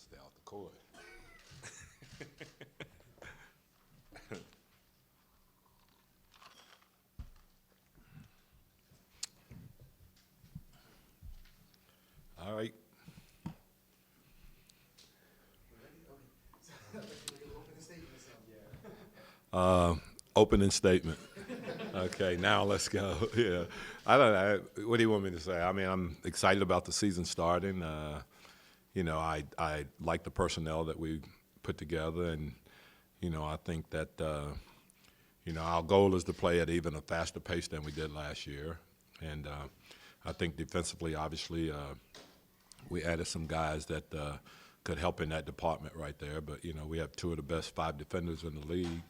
stay off the court. All right. Opening statement. Okay, now let's go. Yeah, I don't know. What do you want me to say? I mean, I'm excited about the season starting. I like the personnel that we put together, and I think that our goal is to play at even a faster pace than we did last year, and I think defensively, obviously, we added some guys that could help in that department right there. But we have two of the best five defenders in the league.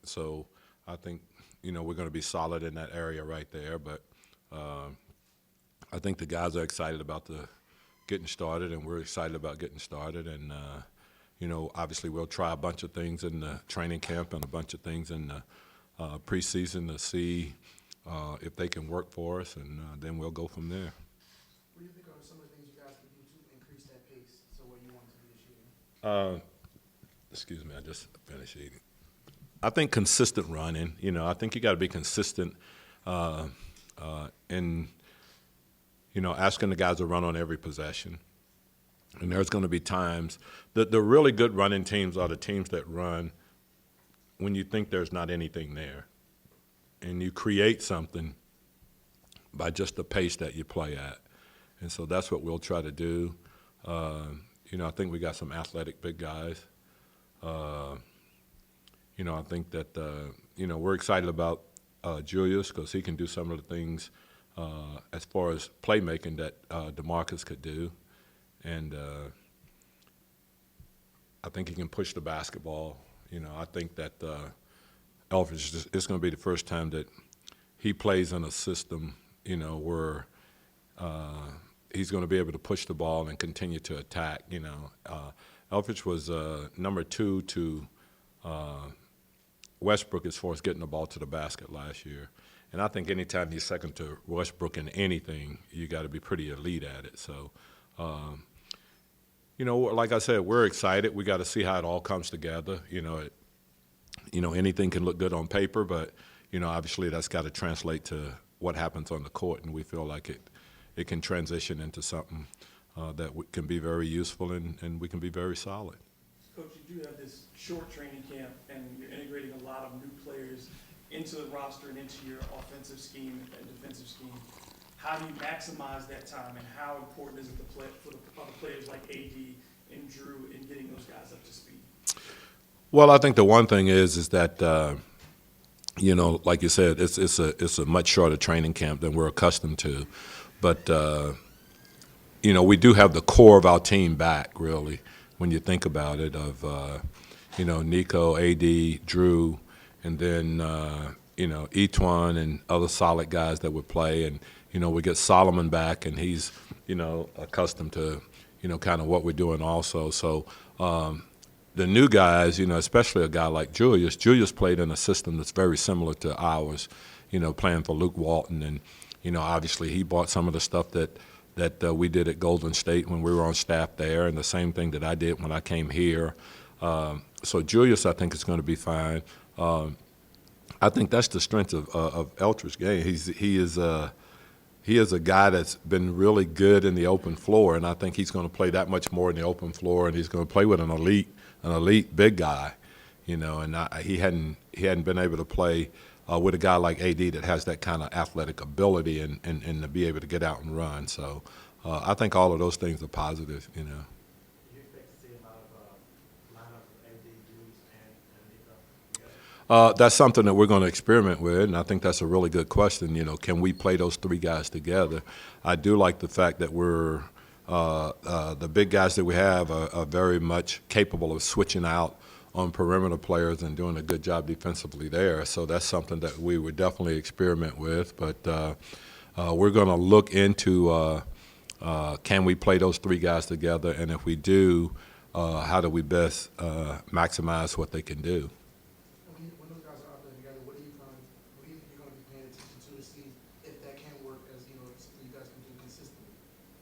So I think, we're going to be solid in that area right there. But I think the guys are excited about the getting started, and we're excited about getting started. And, obviously we'll try a bunch of things in the training camp and a bunch of things in the preseason to see if they can work for us, and then we'll go from there. What do you think are some of the things you guys can do to increase that pace so where you want to be this year? Excuse me, I just finished eating. I think consistent running. I think you got to be consistent in asking the guys to run on every possession. And there's going to be times that the really good running teams are the teams that run when you think there's not anything there, and you create something by just the pace that you play at. And so that's what we'll try to do. I think we got some athletic big guys. I think that, we're excited about Julius because he can do some of the things as far as playmaking that DeMarcus could do. And I think he can push the basketball. I think that Elfridge, it's going to be the first time that he plays in a system, where he's going to be able to push the ball and continue to attack. Elfridge was number 2 to Westbrook as far as getting the ball to the basket last year. And I think anytime you're second to Westbrook in anything, you got to be pretty elite at it. So, like I said, we're excited. We got to see how it all comes together. Anything can look good on paper, but, obviously that's got to translate to what happens on the court, and we feel like it can transition into something that can be very useful and we can be very solid. Coach, you do have this short training camp, and you're integrating a lot of new players into the roster and into your offensive scheme and defensive scheme. How do you maximize that time, and how important is it for the other players like AD and Drew in getting those guys up to speed? Well, I think the one thing is that like you said, it's a much shorter training camp than we're accustomed to, but we do have the core of our team back, really, when you think about it, of Nico, AD, Drew, and then Etwan and other solid guys that would play, and we get Solomon back, and he's accustomed to kind of what we're doing also. So the new guys, especially a guy like Julius. Julius played in a system that's very similar to ours, playing for Luke Walton, and obviously he brought some of the stuff that we did at Golden State when we were on staff there, and the same thing that I did when I came here. So Julius, I think, is going to be fine. I think that's the strength of Eltrich's game. He is a guy that's been really good in the open floor, and I think he's going to play that much more in the open floor, and he's going to play with an elite big guy, and he hadn't been able to play with a guy like AD that has that kind of athletic ability and to be able to get out and run. So I think all of those things are positive. Do you expect to see a lot of lineups of AD, Julius, and Nico? That's something that we're going to experiment with, and I think that's a really good question. Can we play those three guys together? I do like the fact that we're the big guys that we have are very much capable of switching out on perimeter players and doing a good job defensively there. So that's something that we would definitely experiment with. But we're going to look into can we play those three guys together, and if we do, how do we best maximize what they can do? When those guys are out there together, what do you think you're going to be paying attention to see if that can work as something you guys can do consistently?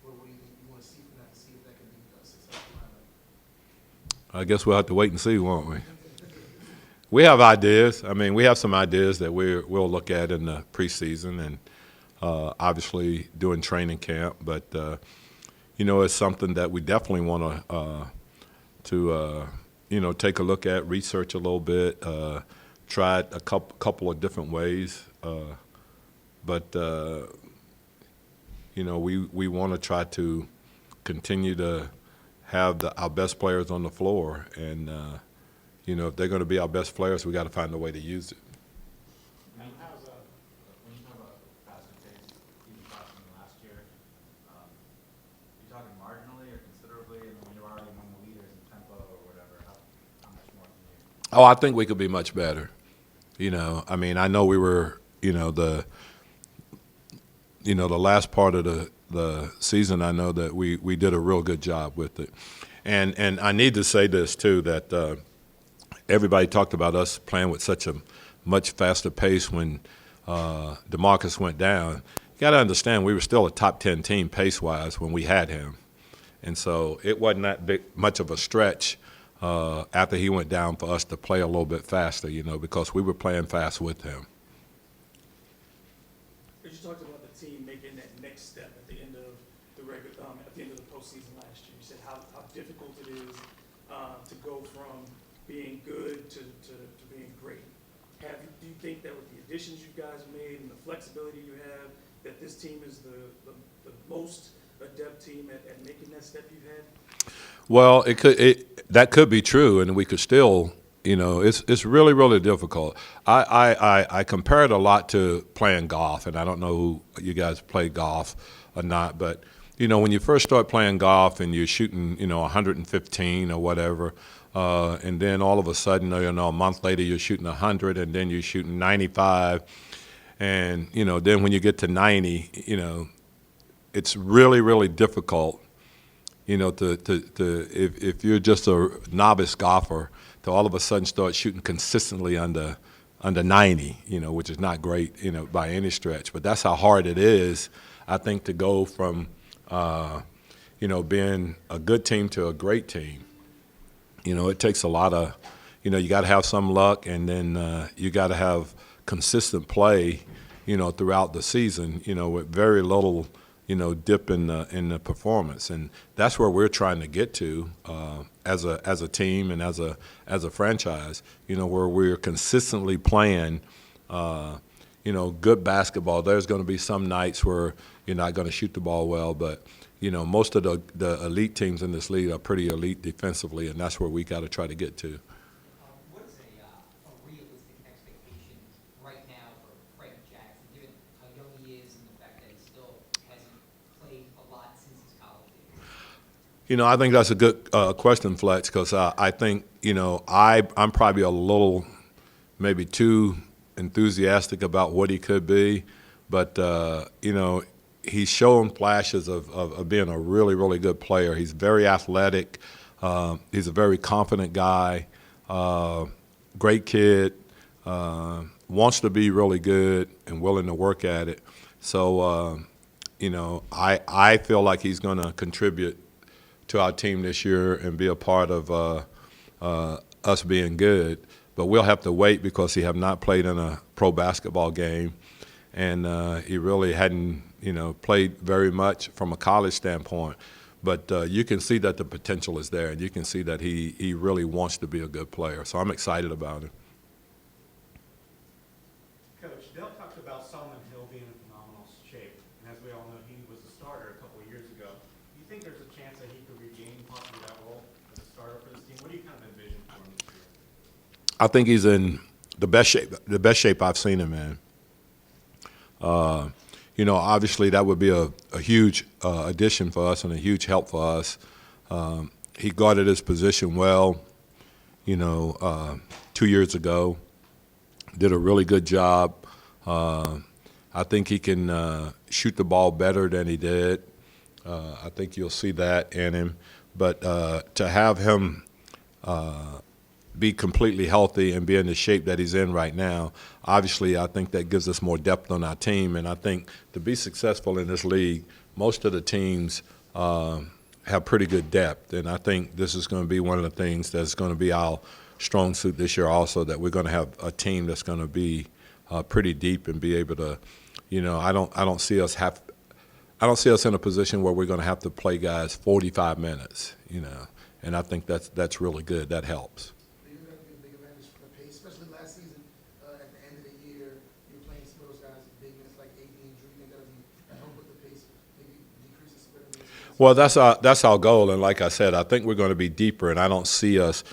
What do you think you want to see from that to see if that can be successful? I guess we'll have to wait and see, won't we? We have ideas. I mean, we have some ideas that we'll look at in the preseason and obviously during training camp. But it's something that we definitely want to take a look at, research a little bit, try it a couple of different ways. But we want to try to continue to have our best players on the floor, and if they're going to be our best players, we got to find a way to use it. And how's when you talk about faster pace, even faster than last year, you talking marginally or considerably? And when you're already among the leaders in tempo or whatever, how much more can you? Oh, I think we could be much better. I mean, I know we were, the last part of the season, I know that we did a real good job with it. And I need to say this, too, that everybody talked about us playing with such a much faster pace when DeMarcus went down. You got to understand, we were still a top 10 team pace-wise when we had him. And so it wasn't that much of a stretch after he went down for us to play a little bit faster, because we were playing fast with him. You talked about the team making that next step at the end of the postseason last year. You said how difficult it is to go from being good to being great. Do you think that with the additions you guys made and the flexibility you have, that this team is the most adept team at making that step you've had? Well, that could be true, and we could still, it's really, really difficult. I compare it a lot to playing golf, and I don't know who you guys play golf or not, but when you first start playing golf and you're shooting, 115 or whatever, and then all of a sudden, a month later you're shooting 100, and then you're shooting 95, and then when you get to 90, it's really, really difficult. If you're just a novice golfer, to all of a sudden start shooting consistently under 90, which is not great, by any stretch. But that's how hard it is, I think, to go from, being a good team to a great team. It takes a lot of, you got to have some luck, and then you got to have consistent play, throughout the season, with very little dip in the performance, and that's where we're trying to get to as a team and as a franchise. Where we're consistently playing, good basketball. There's going to be some nights where you're not going to shoot the ball well, but most of the elite teams in this league are pretty elite defensively, and that's where we got to try to get to. What is a realistic expectation right now for Frank Jackson, given how young he is and the fact that he still hasn't played a lot since his college days? I think that's a good question, Fletch, because I think, I'm probably a little maybe too enthusiastic about what he could be, but, he's shown flashes of being a really, really good player. He's very athletic. He's a very confident guy, great kid, wants to be really good and willing to work at it. So, I feel like he's going to contribute to our team this year and be a part of us being good. But we'll have to wait because he have not played in a pro basketball game, and he really hadn't, played very much from a college standpoint. But you can see that the potential is there, and you can see that he really wants to be a good player. So I'm excited about him. Coach, Dell talked about Solomon Hill being in phenomenal shape, and as we all know, he was a starter a couple of years ago. Do you think there's a chance that he could regain possibly that role as a starter for this team? What do you kind of envision for him this year? I think he's in the best shape I've seen him in. Obviously that would be a huge addition for us and a huge help for us. He guarded his position well, 2 years ago. Did a really good job. I think he can shoot the ball better than he did. I think you'll see that in him. But to have him be completely healthy and be in the shape that he's in right now, obviously I think that gives us more depth on our team. And I think to be successful in this league, most of the teams have pretty good depth, and I think this is going to be one of the things that's going to be our strong suit this year. Also, that we're going to have a team that's going to be pretty deep and be able to, I don't see us in a position where we're going to have to play guys 45 minutes, and I think that's really good. That helps. You're going to be a big advantage for the pace, especially last season. At the end of the year, you're playing some of those guys big minutes like AD and Drew. You think that'll be help with the pace, maybe decrease the split of minutes? Well, that's our goal, and like I said, I think we're going to be deeper, and I don't see us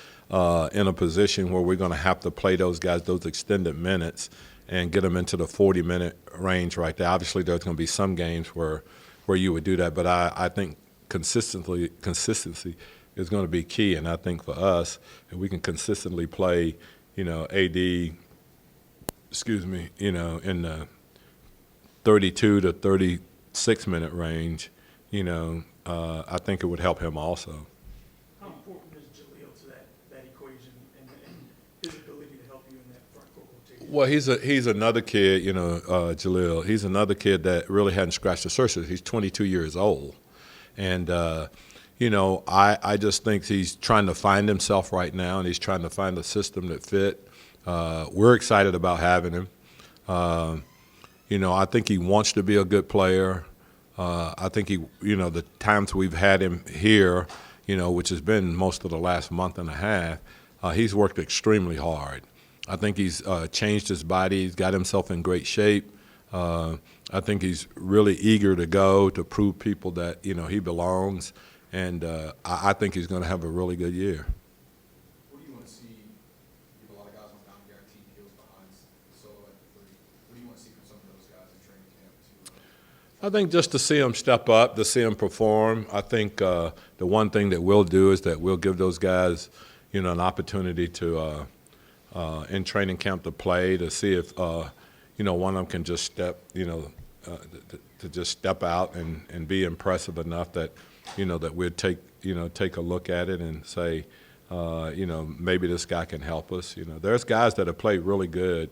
in a position where we're going to have to play those guys those extended minutes and get them into the 40-minute range right there. Obviously, there's going to be some games where you would do that, but I think consistency is going to be key, and I think for us, if we can consistently play, AD, in the 32 to 36-minute range, I think it would help him also. How important is Jaleel to that equation and his ability to help you in that front court rotation? Well, he's another kid, Jaleel. He's another kid that really hadn't scratched the surface. He's 22 years old, and I just think he's trying to find himself right now, and he's trying to find a system that fit. We're excited about having him. I think he wants to be a good player. I think the times we've had him here, which has been most of the last month and a half, he's worked extremely hard. I think he's changed his body. He's got himself in great shape. I think he's really eager to go to prove people that, he belongs. And I think he's going to have a really good year. What do you want to see? You have a lot of guys on non-guaranteed deals behind Solo at the 3. What do you want to see from some of those guys in training camp? I think just to see him step up, to see him perform. I think the one thing that we'll do is that we'll give those guys, an opportunity to, in training camp, to play, to see if, one of them can just step, to just step out and be impressive enough that, that we'd take a look at it and say, maybe this guy can help us. There's guys that have played really good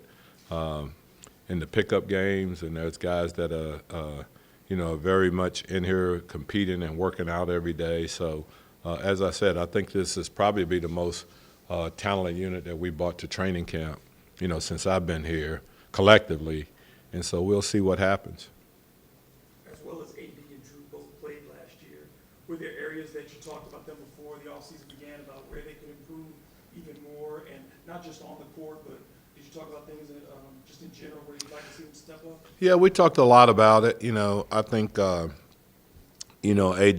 in the pickup games, and there's guys that are, very much in here competing and working out every day. So, as I said, I think this is probably be the most talented unit that we brought to training camp, since I've been here collectively. And so we'll see what happens. As well as AD and Drew both played last year, were there areas that you talked about them before the offseason began about where they could improve even more, and not just on the court, but did you talk about things just in general where you'd like to see them step up? Yeah, we talked a lot about it. I think, AD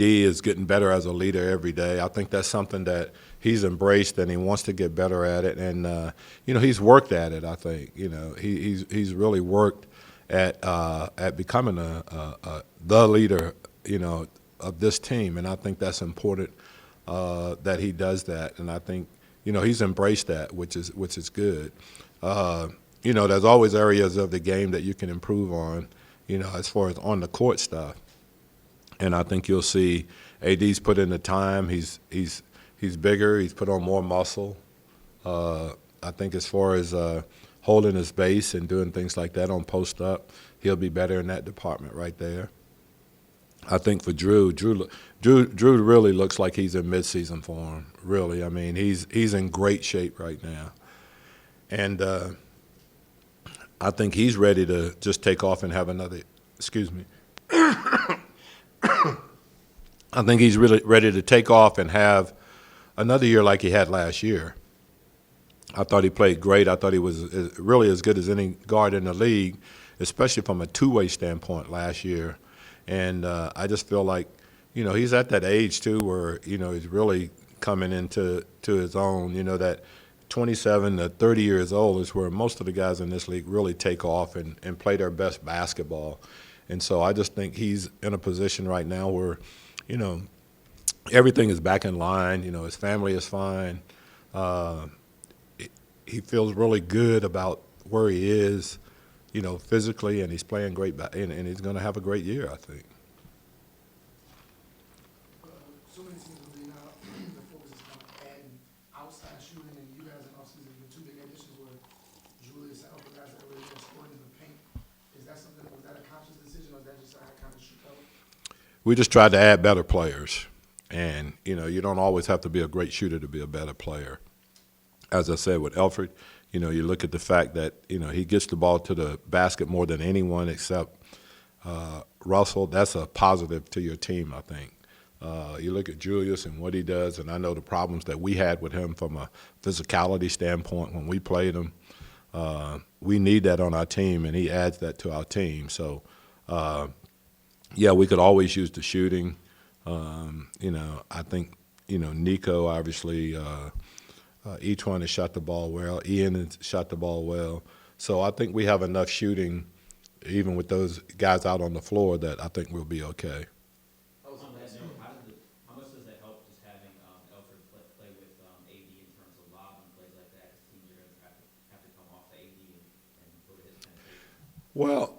is getting better as a leader every day. I think that's something that he's embraced, and he wants to get better at it. And, he's worked at it, I think. He's really worked at becoming the leader, of this team. And I think that's important that he does that. And I think, he's embraced that, which is good. There's always areas of the game that you can improve on, as far as on the court stuff. And I think you'll see AD's put in the time. He's bigger. He's put on more muscle. I think as far as holding his base and doing things like that on post up, he'll be better in that department right there. I think for Drew really looks like he's in midseason form. Really, I mean, he's in great shape right now, and I think he's ready to just take off and have another. Excuse me. I think he's really ready to take off and have another year like he had last year. I thought he played great. I thought he was really as good as any guard in the league, especially from a two-way standpoint last year. And I just feel like, he's at that age, too, where, he's really coming into his own. That 27 to 30 years old is where most of the guys in this league really take off and play their best basketball. And so I just think he's in a position right now where, everything is back in line. His family is fine. He feels really good about where he is, physically, and he's playing great, and he's going to have a great year, I think. So many teams in the league now, the focus is kind of adding outside shooting, and you guys in offseason, the two big additions were Julius and other guys that really scoring in the paint. Is that something, was that a conscious decision, or is that just how it kind of shoot out? We just tried to add better players. And, you don't always have to be a great shooter to be a better player. As I said with Elfrid, you look at the fact that, he gets the ball to the basket more than anyone except Russell. That's a positive to your team, I think. You look at Julius and what he does, and I know the problems that we had with him from a physicality standpoint when we played him. We need that on our team, and he adds that to our team. So, yeah, we could always use the shooting. I think, Nico, obviously, each one has shot the ball well. Ian has shot the ball well. So I think we have enough shooting, even with those guys out on the floor, that I think we'll be okay. On that note, how much does that help just having Elfrid play with AD in terms of lob and plays like that? Because teams are going to have to come off the AD and look at his penetration. Well,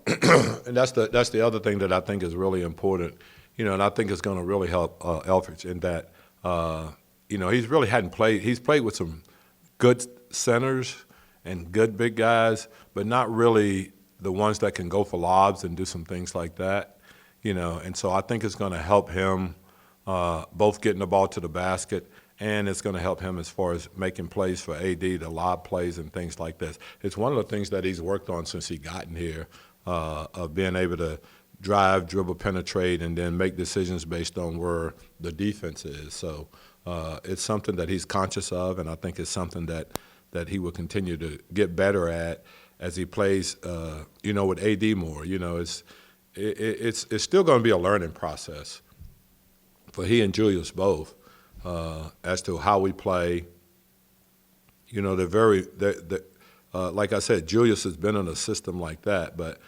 and that's the other thing that I think is really important, and I think it's going to really help Elfridge in that, he's really hadn't played. He's played with some good centers and good big guys, but not really the ones that can go for lobs and do some things like that, And so I think it's going to help him both getting the ball to the basket, and it's going to help him as far as making plays for AD, the lob plays and things like this. It's one of the things that he's worked on since he gotten here, of being able to drive, dribble, penetrate, and then make decisions based on where the defense is. So it's something that he's conscious of, and I think it's something that he will continue to get better at as he plays, with AD more. It's still going to be a learning process for he and Julius both, as to how we play. Like I said, Julius has been in a system like that, but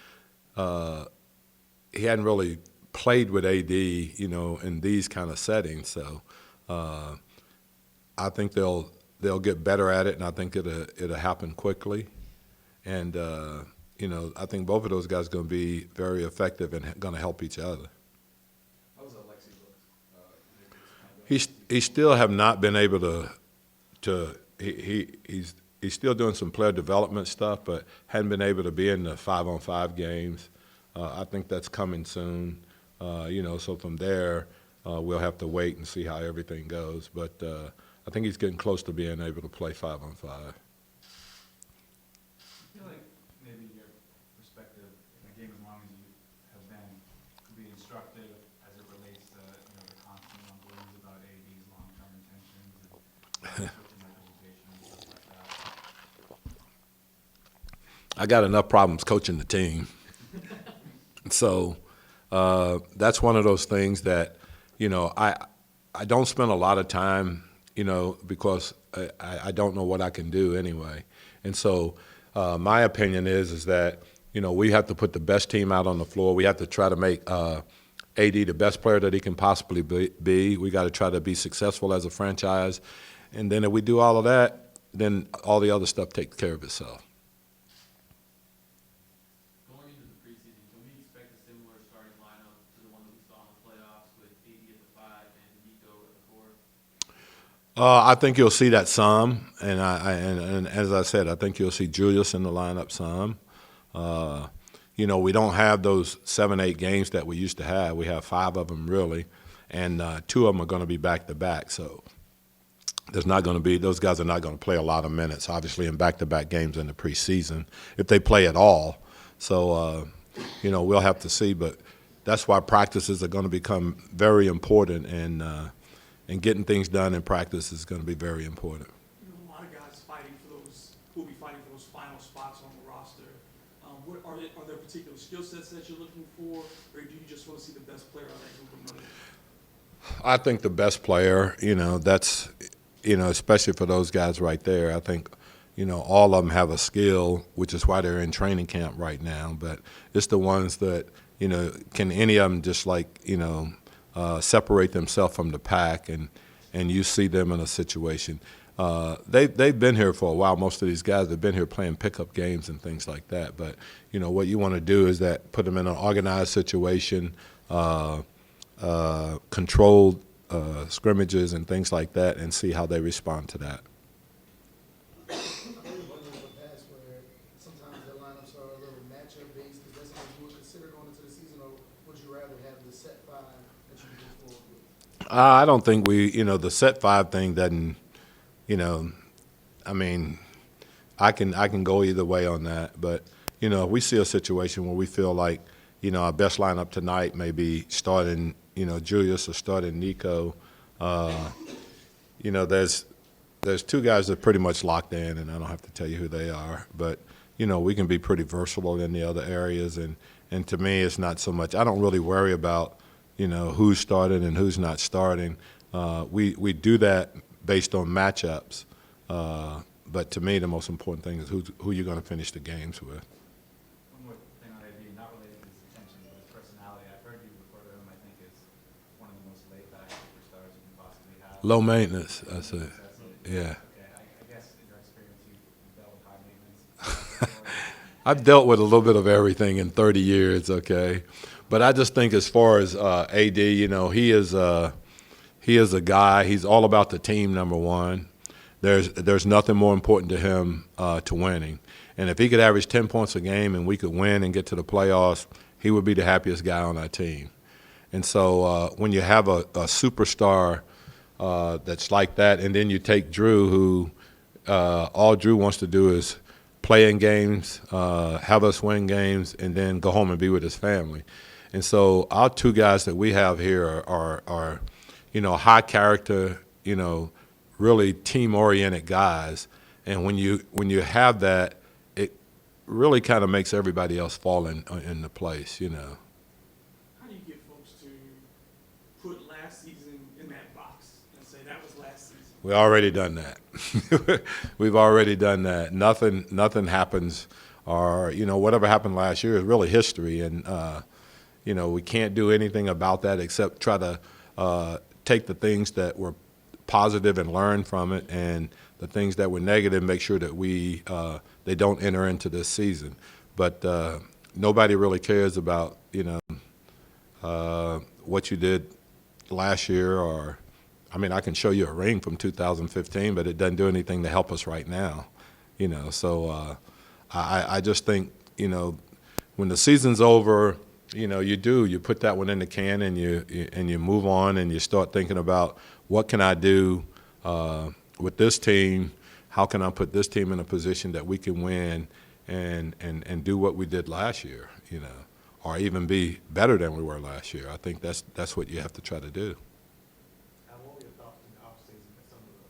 he hadn't really played with AD, in these kind of settings. So I think they'll get better at it, and I think it'll happen quickly. And I think both of those guys are going to be very effective and going to help each other. How was Alexi looked? He still have not been able to he's still doing some player development stuff, but hadn't been able to be in the 5-on-5 games. I think that's coming soon. So from there, we'll have to wait and see how everything goes. But I think he's getting close to being able to play 5-on-5. I feel like maybe your perspective in the game, as long as you have been, could be instructive as it relates to the constant rumblings about AD's long-term intentions and coaching representation and stuff like that. I got enough problems coaching the team. So that's one of those things that, I don't spend a lot of time, because I don't know what I can do anyway. And so my opinion is that, we have to put the best team out on the floor. We have to try to make AD the best player that he can possibly be. We got to try to be successful as a franchise. And then if we do all of that, then all the other stuff takes care of itself. Going into the preseason, can we expect a similar starting lineup to the one that we saw in the playoffs with AD at the 5 and Nico at the 4? I think you'll see that some, and as I said, I think you'll see Julius in the lineup some. We don't have those 7-8 games that we used to have. We have 5 of them really, and 2 of them are going to be back-to-back. So there's not going to be, those guys are not going to play a lot of minutes, obviously, in back-to-back games in the preseason, if they play at all. So, we'll have to see, but that's why practices are going to become very important, and getting things done in practice is going to be very important. A lot of guys fighting for those, who'll be fighting for those final spots on the roster. Are there particular skill sets that you're looking for, or do you just want to see the best player on that group of numbers? I think the best player, that's, especially for those guys right there, I think, all of them have a skill, which is why they're in training camp right now. But it's the ones that, can any of them just separate themselves from the pack, and you see them in a situation. They've been here for a while. Most of these guys have been here playing pickup games and things like that. But, what you want to do is that put them in an organized situation, controlled scrimmages and things like that, and see how they respond to that. I believe one of the past where sometimes the lineups are a little matchup based. Is that something you would consider going into the season, or would you rather have the set 5 that you can go forward with? I don't think the set five thing doesn't, you know, I mean, I can go either way on that. But, if we see a situation where we feel like, our best lineup tonight may be starting, Julius or starting Nico. Uh, there's two guys that are pretty much locked in, and I don't have to tell you who they are. But, we can be pretty versatile in the other areas. And to me, it's not so much. I don't really worry about, who's starting and who's not starting. We do that based on matchups. But to me, the most important thing is who you're going to finish the games with. One more thing on AD, not related to his intentions, but his personality. I've heard you refer to him, I think, as one of the most laid-back superstars you can possibly have. Low maintenance, I say. That's it. Yeah. Okay, I guess in your experience, you've dealt with high maintenance. I've dealt with a little bit of everything in 30 years, okay? But I just think as far as AD, he is a guy. He's all about the team, number one. There's nothing more important to him to winning. And if he could average 10 points a game and we could win and get to the playoffs, he would be the happiest guy on our team. And so when you have a superstar that's like that, and then you take Drew, who all Drew wants to do is play in games, have us win games, and then go home and be with his family. And so our two guys that we have here are high character, really team-oriented guys. And when you have that, it really kind of makes everybody else fall into place, How do you get folks to put last season in that box and say that was last season? We already done that. We've already done that. Nothing happens, or whatever happened last year is really history, and we can't do anything about that except try to take the things that were positive and learn from it, and the things that were negative, make sure that they don't enter into this season. But nobody really cares about what you did last year, or I can show you a ring from 2015, but it doesn't do anything to help us right now. So I just think when the season's over, you put that one in the can, and you move on, and you start thinking about what can I do with this team. How can I put this team in a position that we can win and do what we did last year, or even be better than we were last year. I think that's what you have to try to do. What were your thoughts in the offseason that some of the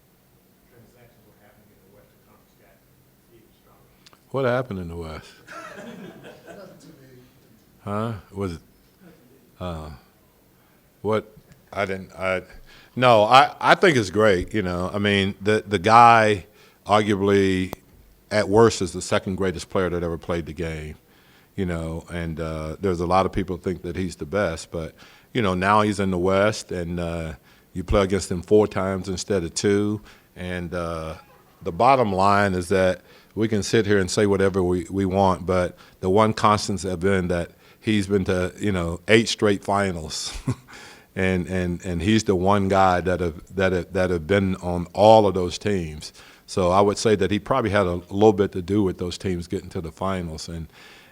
transactions were happening in the Western Conference got even stronger? What happened in the West? Nothing too big. Huh? Was it? What? I think it's great. The guy, arguably, at worst, is the second greatest player that ever played the game. And there's a lot of people think that he's the best, but now he's in the West, and you play against him 4 times instead of 2. And the bottom line is that we can sit here and say whatever we want, but the one constant has been that he's been to 8 straight finals. And he's the one guy that have been on all of those teams. So I would say that he probably had a little bit to do with those teams getting to the finals.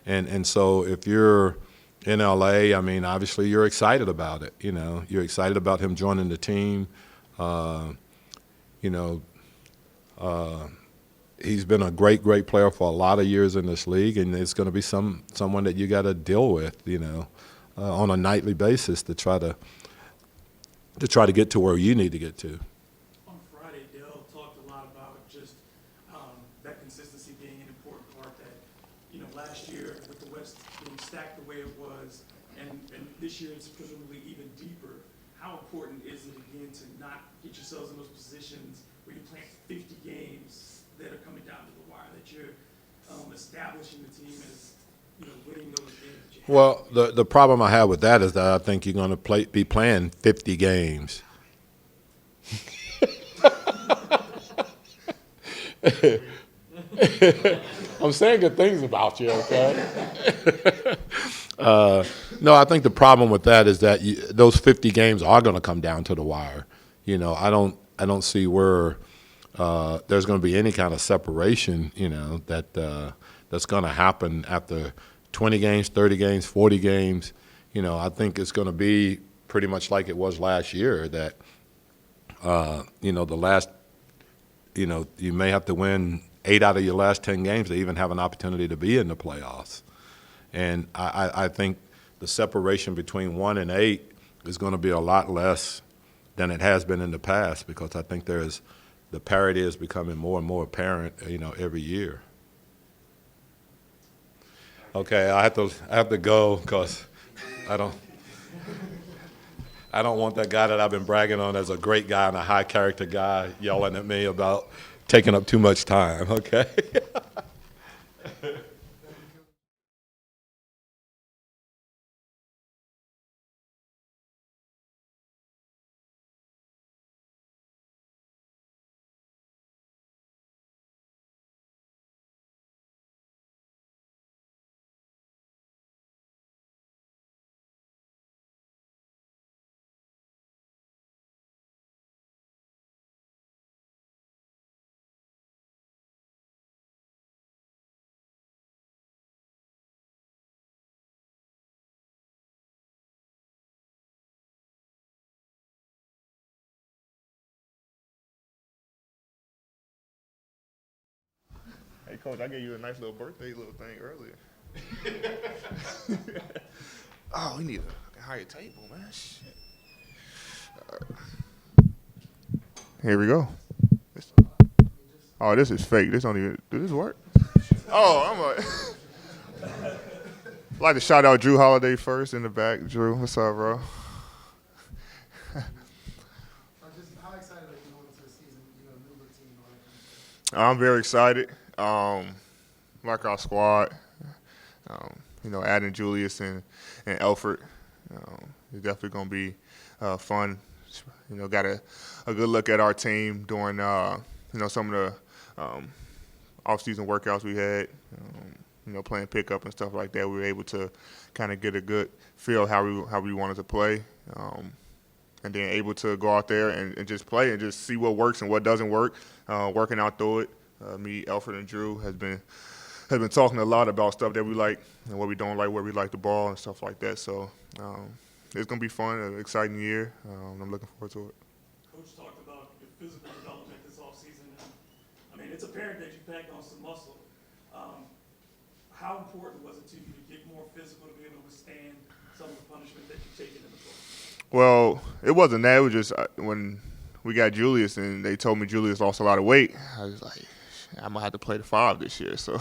And so if you're in LA, obviously you're excited about it. You're excited about him joining the team. He's been a great player for a lot of years in this league, and it's going to be someone that you got to deal with, on a nightly basis to try to get to where you need to get to. On Friday, Dale talked a lot about just that consistency being an important part. That last year with the West being stacked the way it was, and this year it's presumably even deeper. How important is it again to not get yourselves in those positions where you're playing 50 games that are coming down to the wire? That you're establishing the team as winning those games. That you have. Well, the problem I have with that is that I think you're going to be playing 50 games. I'm saying good things about you, okay? No, I think the problem with that is that those 50 games are going to come down to the wire. I don't see where there's going to be any kind of separation. That's going to happen after 20 games, 30 games, 40 games. I think it's going to be pretty much like it was last year. That the last, you may have to win 8 out of your last 10 games to even have an opportunity to be in the playoffs. And I think the separation between 1 and 8 is going to be a lot less than it has been in the past, because I think the parity is becoming more and more apparent, every year. Okay, I have to go because I don't want that guy that I've been bragging on as a great guy and a high character guy yelling at me about taking up too much time. Okay. Hey, Coach, I gave you a nice little birthday little thing earlier. Oh, we need a higher table, man. Shit. Here we go. Oh, this is fake. This don't even. Does this work? Oh, I'm like. I'd like to shout out Drew Holiday first in the back. Drew, what's up, bro? Just how excited are you going into the season, new routine, all that? I'm very excited. Like our squad, adding Julius and Elford, it's definitely going to be fun. Got a good look at our team during, some of the off-season workouts we had, playing pickup and stuff like that. We were able to kind of get a good feel how we wanted to play, and then able to go out there and just play and just see what works and what doesn't work, working out through it. Me, Alfred, and Drew has been talking a lot about stuff that we like and what we don't like, where we like the ball and stuff like that. So it's going to be fun, an exciting year. I'm looking forward to it. Coach talked about your physical development this offseason. It's apparent that you packed on some muscle. How important was it to you to get more physical to be able to withstand some of the punishment that you've taken in the book? Well, it wasn't that. It was just when we got Julius and they told me Julius lost a lot of weight, I was like, I'm going to have to play the 5 this year. So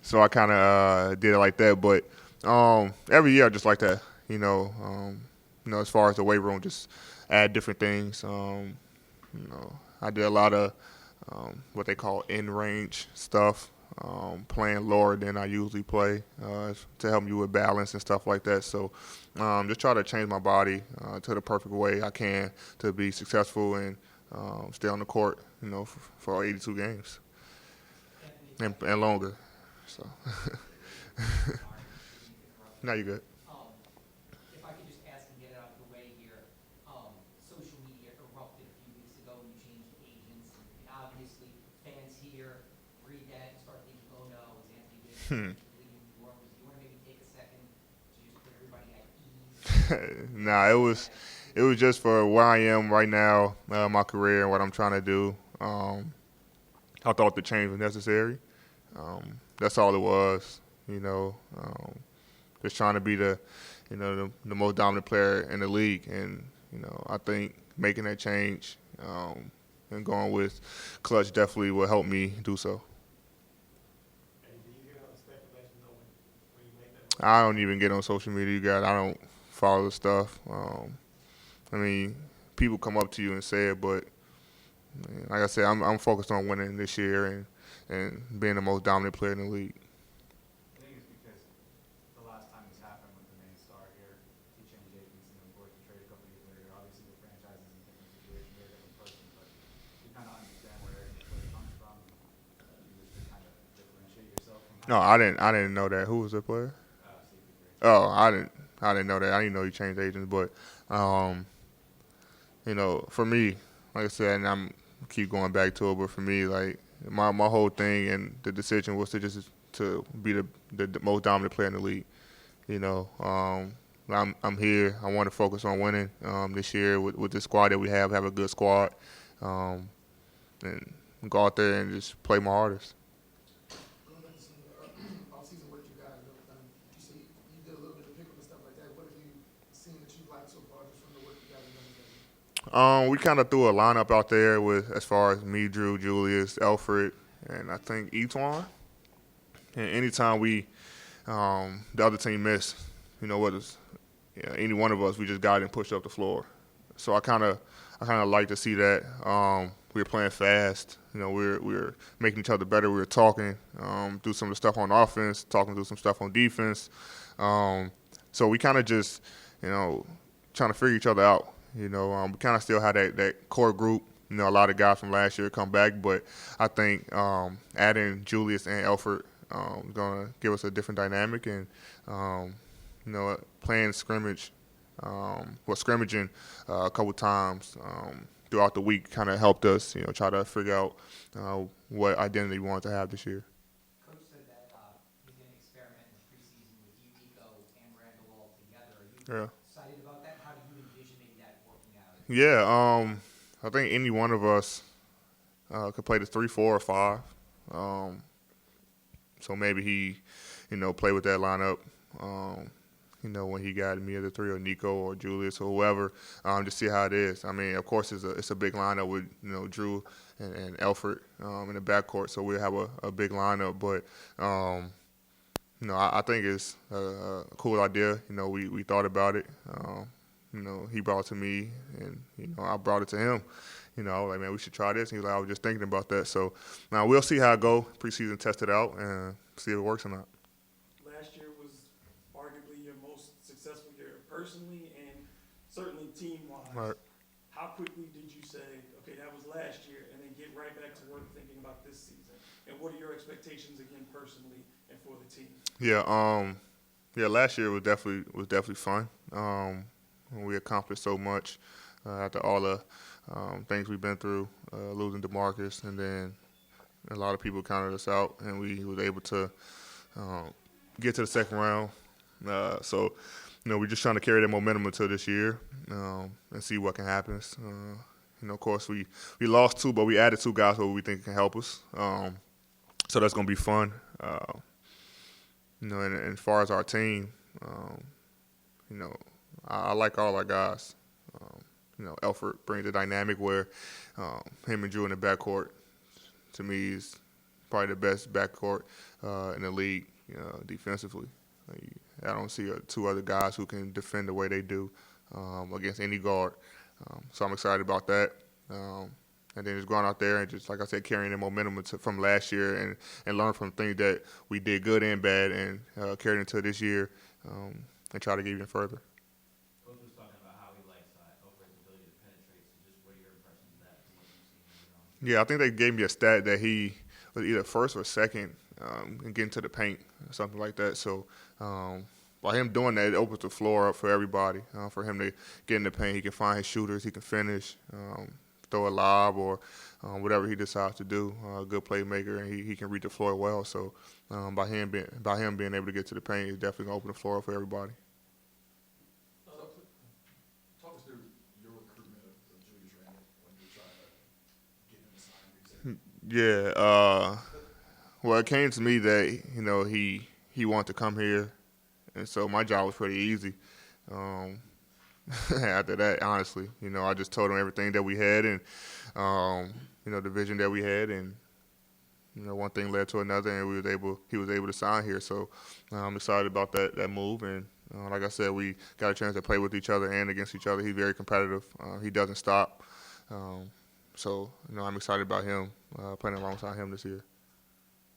so I kind of did it like that. But every year I just like to, as far as the weight room, just add different things. I did a lot of what they call in-range stuff, playing lower than I usually play to help me with balance and stuff like that. So just try to change my body to the perfect way I can to be successful and stay on the court, for 82 games and longer. So now you're good. If I could just ask and get it out of the way here, social media erupted a few weeks ago when you changed agents, and obviously fans here read that and start thinking, oh no, is Anthony Davis leaving New Orleans? Do you want to maybe take a second to just put everybody at ease? Nah, it was just for where I am right now, my career and what I'm trying to do. I thought the change was necessary. That's all it was, just trying to be the most dominant player in the league. And, I think making that change and going with Clutch definitely will help me do so. And do you get on speculation though when you make that? I don't even get on social media, you guys. I don't follow the stuff. People come up to you and say it, but like I said, I'm focused on winning this year and being the most dominant player in the league. I think it's because the last time this happened with the main star here, he changed agents and then forced to trade a couple years later. Obviously, the franchise is in a different situation, they're a different person, but you kind of understand where every player comes from. You just to kind of differentiate yourself from No, I didn't know that. Who was the player? CP3. Oh, I didn't know that. I didn't know he changed agents, but for me, like I said, and I'm keep going back to it, but for me, like my whole thing and the decision was to be the most dominant player in the league. No I'm here. I want to focus on winning this year with the squad that we have a good squad, and go out there and just play my hardest. Going back to some of the off-season work you guys have done, you say you did a little bit of pickup and stuff like that. What have you seen that you've liked so far just from the work you guys have done together? We kind of threw a lineup out there with as far as me, Drew, Julius, Alfred, and I think Etwan. And anytime the other team missed, whether it's any one of us, we just got and pushed up the floor. So I kind of like to see that. We were playing fast. We were making each other better. We were talking, do some of the stuff on offense, talking through some stuff on defense. So we kind of just, trying to figure each other out. We kind of still had that core group. A lot of guys from last year come back, but I think adding Julius and Elford is going to give us a different dynamic, and playing scrimmage, scrimmaging a couple times throughout the week kind of helped us, try to figure out what identity we wanted to have this year. Coach said that he's going to experiment in the preseason with you, Nico, and Randall all together. Are you excited about that? How do you envision maybe that working out? Yeah, I think any one of us could play the 3, 4, or 5. So maybe he, play with that lineup. When he got me at the 3 or Nico or Julius or whoever, to see how it is. I mean, of course, it's a big lineup with Drew and Elford in the backcourt, so we'll have a big lineup. But I think it's a cool idea. We thought about it. He brought it to me, and I brought it to him. I was like, man, we should try this. And he was like, I was just thinking about that. So now we'll see how it go. Preseason, test it out, and see if it works or not. Last year was arguably your most successful year personally and certainly team-wise. Right. How quickly did you say, okay, that was last year, and then get right back to work thinking about this season? And what are your expectations again personally and for the team? Yeah, last year was definitely fun. We accomplished so much after all the things we've been through, losing DeMarcus, and then a lot of people counted us out, and we was able to get to the second round. So we're just trying to carry that momentum until this year and see what can happen. Of course, we lost 2, but we added 2 guys who we think can help us. So that's going to be fun. And as far as our team, I like all our guys. Elford brings a dynamic where him and Drew in the backcourt, to me, is probably the best backcourt in the league defensively. I don't see 2 other guys who can defend the way they do against any guard. So I'm excited about that. And then just going out there and just, like I said, carrying the momentum from last year and learn from things that we did good and bad and carry it into this year and try to get even further. Coach was talking about how he likes Elford's ability to penetrate. So just what are your impressions of that from what you've seen? Yeah, I think they gave me a stat that he was either first or second in getting to the paint or something like that. So by him doing that, it opens the floor up for everybody. For him to get in the paint, he can find his shooters, he can finish, throw a lob or whatever he decides to do. A good playmaker, and he can read the floor well. So by him being able to get to the paint, he's definitely gonna open the floor up for everybody. Talk us through your recruitment of Julius Randle when you try to get him to sign. Yeah. Well, it came to me that he wanted to come here, and so my job was pretty easy. After that, honestly, I just told him everything that we had and the vision that we had, and one thing led to another, and he was able to sign here. So I'm excited about that move, and like I said, we got a chance to play with each other and against each other. He's very competitive. He doesn't stop. So I'm excited about him playing alongside him this year.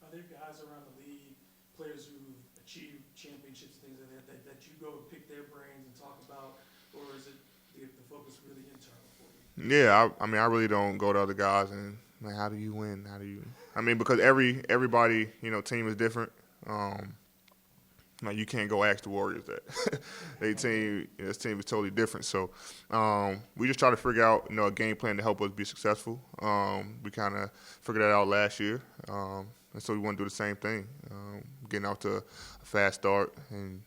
Are there guys around the league, players who've achieved championships, things like that you go and pick their brains and talk about, or is it the focus really internal for you? Yeah, I really don't go to other guys and like, how do you win? Because everybody team is different. You can't go ask the Warriors that. This team is totally different. So we just try to figure out a game plan to help us be successful. We kind of figured that out last year, and so we want to do the same thing. Getting out to a fast start and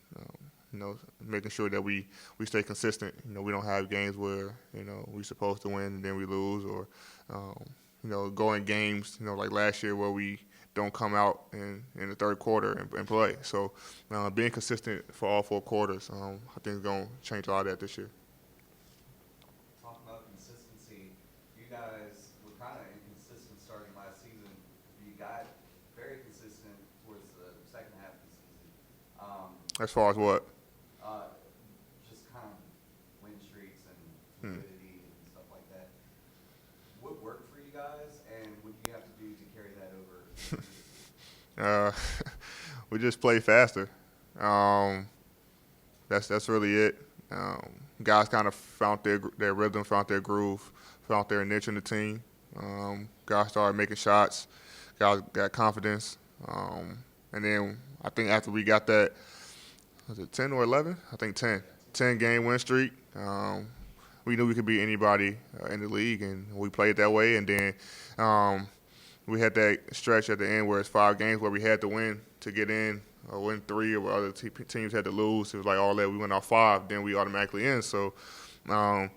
making sure that we stay consistent. We don't have games where we're supposed to win and then we lose, or go in games like last year where we don't come out in the third quarter and play. So being consistent for all 4 quarters, I think is going to change a lot of that this year. Talking about consistency, you guys were kind of inconsistent starting last season. You got very consistent towards the second half of the season. As far as what? Just kind of win streaks and fluidity and stuff like that. What worked for you guys, and what do you have to do to carry that over? We just play faster. That's really it. Guys kind of found their rhythm, found their groove, found their niche in the team. Guys started making shots. Guys got confidence. And then I think after we got that, was it 10 or 11? I think 10. 10-game win streak. We knew we could beat anybody in the league, and we played that way. And then we had that stretch at the end where it's 5 games where we had to win to get in, or win 3, or other teams had to lose. It was like all that. We went off 5, then we automatically in. So that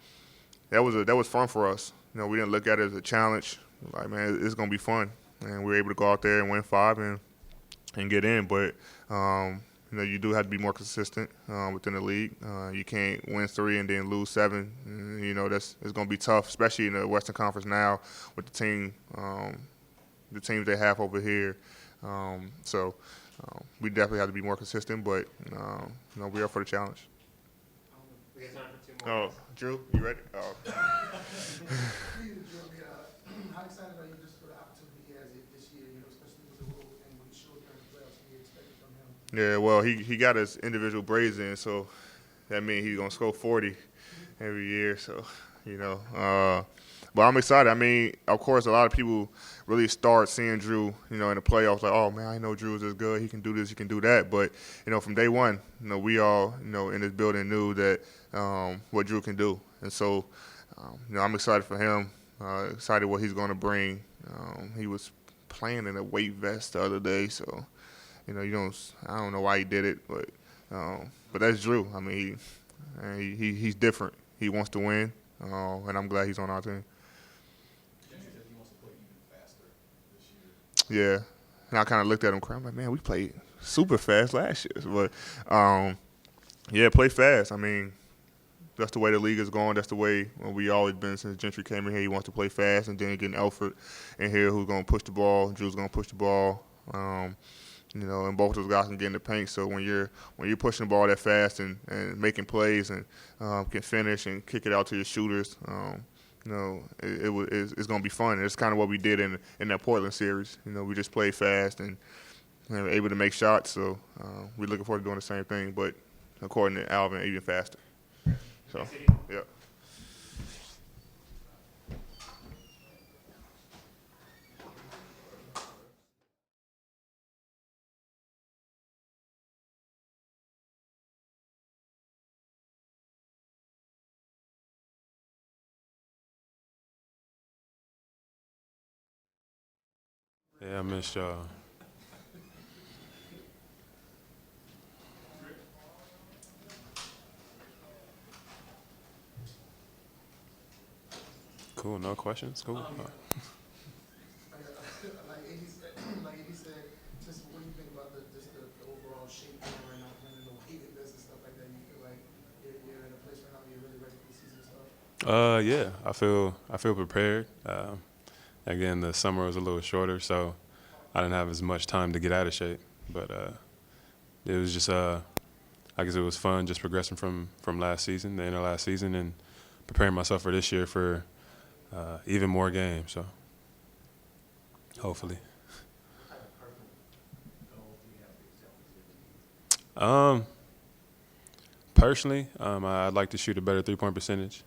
was fun for us. We didn't look at it as a challenge. Like, man, it's gonna be fun, and we were able to go out there and win 5 and get in. But you do have to be more consistent within the league. You can't win 3 and then lose 7. It's going to be tough, especially in the Western Conference now with the teams they have over here. So we definitely have to be more consistent, but we are for the challenge. We got time for 2 more. Oh, Drew, you ready? Oh. How excited are you just for the opportunity he has this year, especially with the role and what he showed during the playoffs and you expected from him? Yeah, well, he got his individual braids in, so that means he's going to score 40 every year. So, but I'm excited. I mean, of course, a lot of people really start seeing Drew, in the playoffs, like, oh, man, I know Drew is this good. He can do this, he can do that. But, from day one, we all, in this building knew that what Drew can do. And so, I'm excited for him, excited what he's going to bring. He was playing in a weight vest the other day, so, I don't know why he did it, but that's Drew. I mean, he's different. He wants to win, and I'm glad he's on our team. Jimmy said he wants to play even faster this year. Yeah, and I kind of looked at him, I'm like, man, we played super fast last year. But, yeah, play fast. I mean, that's the way the league is going. That's the way we always been since Gentry came in here. He wants to play fast, and then getting Alfred in here who's going to push the ball. Drew's going to push the ball. And both those guys can get in the paint. So when you're pushing the ball that fast and making plays and can finish and kick it out to your shooters, it's going to be fun. It's kind of what we did in that Portland series. We just played fast and were able to make shots. So we're looking forward to doing the same thing, but according to Alvin, even faster. So, yeah. Yeah, I missed y'all. Cool, no questions? Cool. Like Andy said, just what do you think about the overall shape right now, playing in the weighted vest and stuff like that? You feel like you're in a place right now where you're really ready for the season to start? Yeah, I feel prepared. Again, the summer was a little shorter, so I didn't have as much time to get out of shape. But it was just, I guess it was fun just progressing from last season, the end of last season, and preparing myself for this year for even more games. So hopefully. What type of personal goals do you have for yourself this year? Personally, I'd like to shoot a better three-point percentage.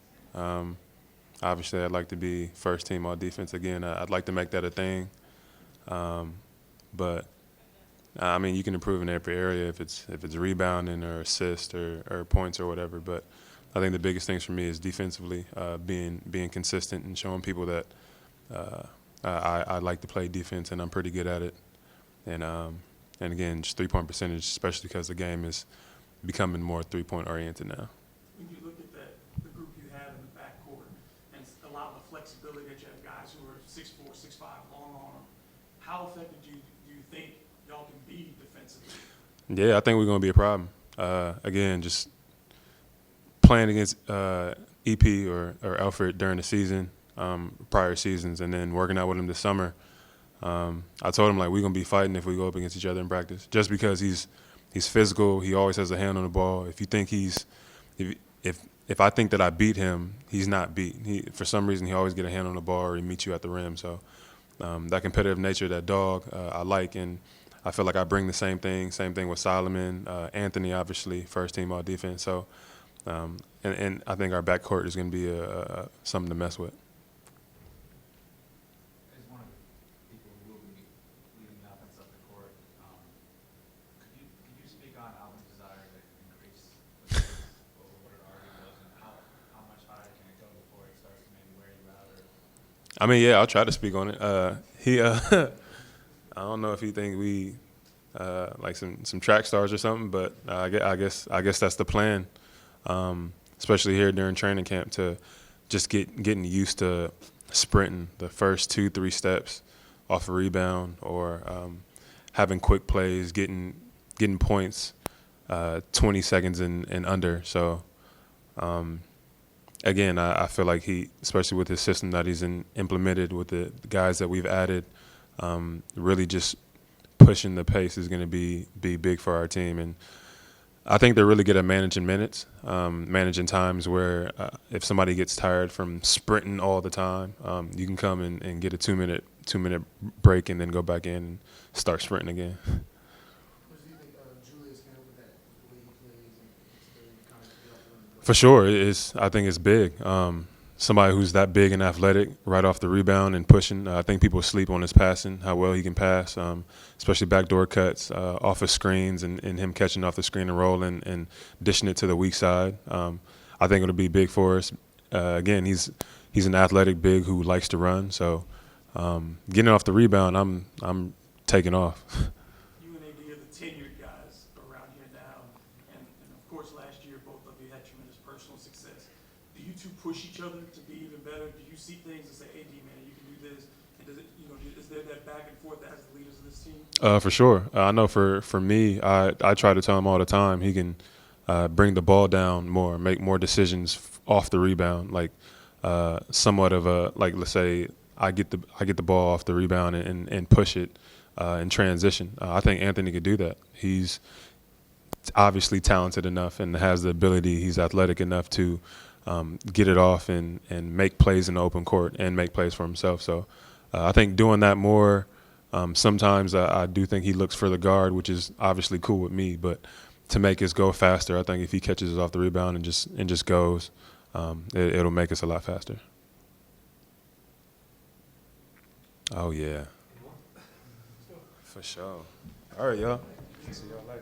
Obviously, I'd like to be first team all defense again. I'd like to make that a thing. But I mean, you can improve in every area if it's rebounding or assist or points or whatever. But I think the biggest things for me is defensively, being consistent and showing people that I like to play defense and I'm pretty good at it. And again, just three-point percentage, especially because the game is becoming more 3-point oriented now. When you look at the group you have in the backcourt and a lot of the flexibility that you have guys who are 6'4", 6'5", long arm, how effective do you think y'all can be defensively? Yeah, I think we're going to be a problem. Again, just playing against EP or Alfred during the season, prior seasons, and then working out with him this summer. I told him, like, we're going to be fighting if we go up against each other in practice, just because he's physical. He always has a hand on the ball. If you think if I think that I beat him, he's not beat. For some reason, he always get a hand on the ball or he meets you at the rim. So that competitive nature, that dog, I like, and I feel like I bring the same thing. Same thing with Solomon, Anthony, obviously, first team all defense. So, and I think our backcourt is going to be something to mess with. As one of the people who will be leading the offense up the court, could you speak on Alvin's desire to increase the pace over what it already was, and how much higher can it go before it starts to maybe wear you out? Or I mean, yeah, I'll try to speak on it. I don't know if he think we like some track stars or something, but I guess that's the plan, especially here during training camp, to just getting used to sprinting the first 2-3 steps off a rebound, or having quick plays, getting points 20 seconds and under. So again, I feel like he, especially with his system that he's implemented with the guys that we've added, really just pushing the pace is going to be big for our team. And I think they're really good at managing minutes, managing times where if somebody gets tired from sprinting all the time, you can come and get a 2-minute break and then go back in and start sprinting again. What do you think Julius can help with that, the way he plays and to kind of get off the rim? For sure, I think it's big. Somebody who's that big and athletic, right off the rebound and pushing. I think people sleep on his passing, how well he can pass, especially backdoor cuts, off of screens, and him catching off the screen and rolling and dishing it to the weak side. I think it'll be big for us. Again, he's an athletic big who likes to run. So getting off the rebound, I'm taking off. You and AD are the tenured guys around here now, and of course last year both of you had tremendous personal success. Do you two push each other to be even better? Do you see things and say, AD, man, you can do this? And does it, is there that back and forth as the leaders of this team? For sure. I know for me, I try to tell him all the time he can bring the ball down more, make more decisions off the rebound, like somewhat of a, like, let's say I get the ball off the rebound and push it in transition. I think Anthony could do that. He's obviously talented enough and has the ability. He's athletic enough to get it off and make plays in the open court and make plays for himself. So I think doing that more. Sometimes I do think he looks for the guard, which is obviously cool with me. But to make us go faster, I think if he catches us off the rebound and just goes, it'll make us a lot faster. Oh yeah, for sure. All right, y'all. See y'all later.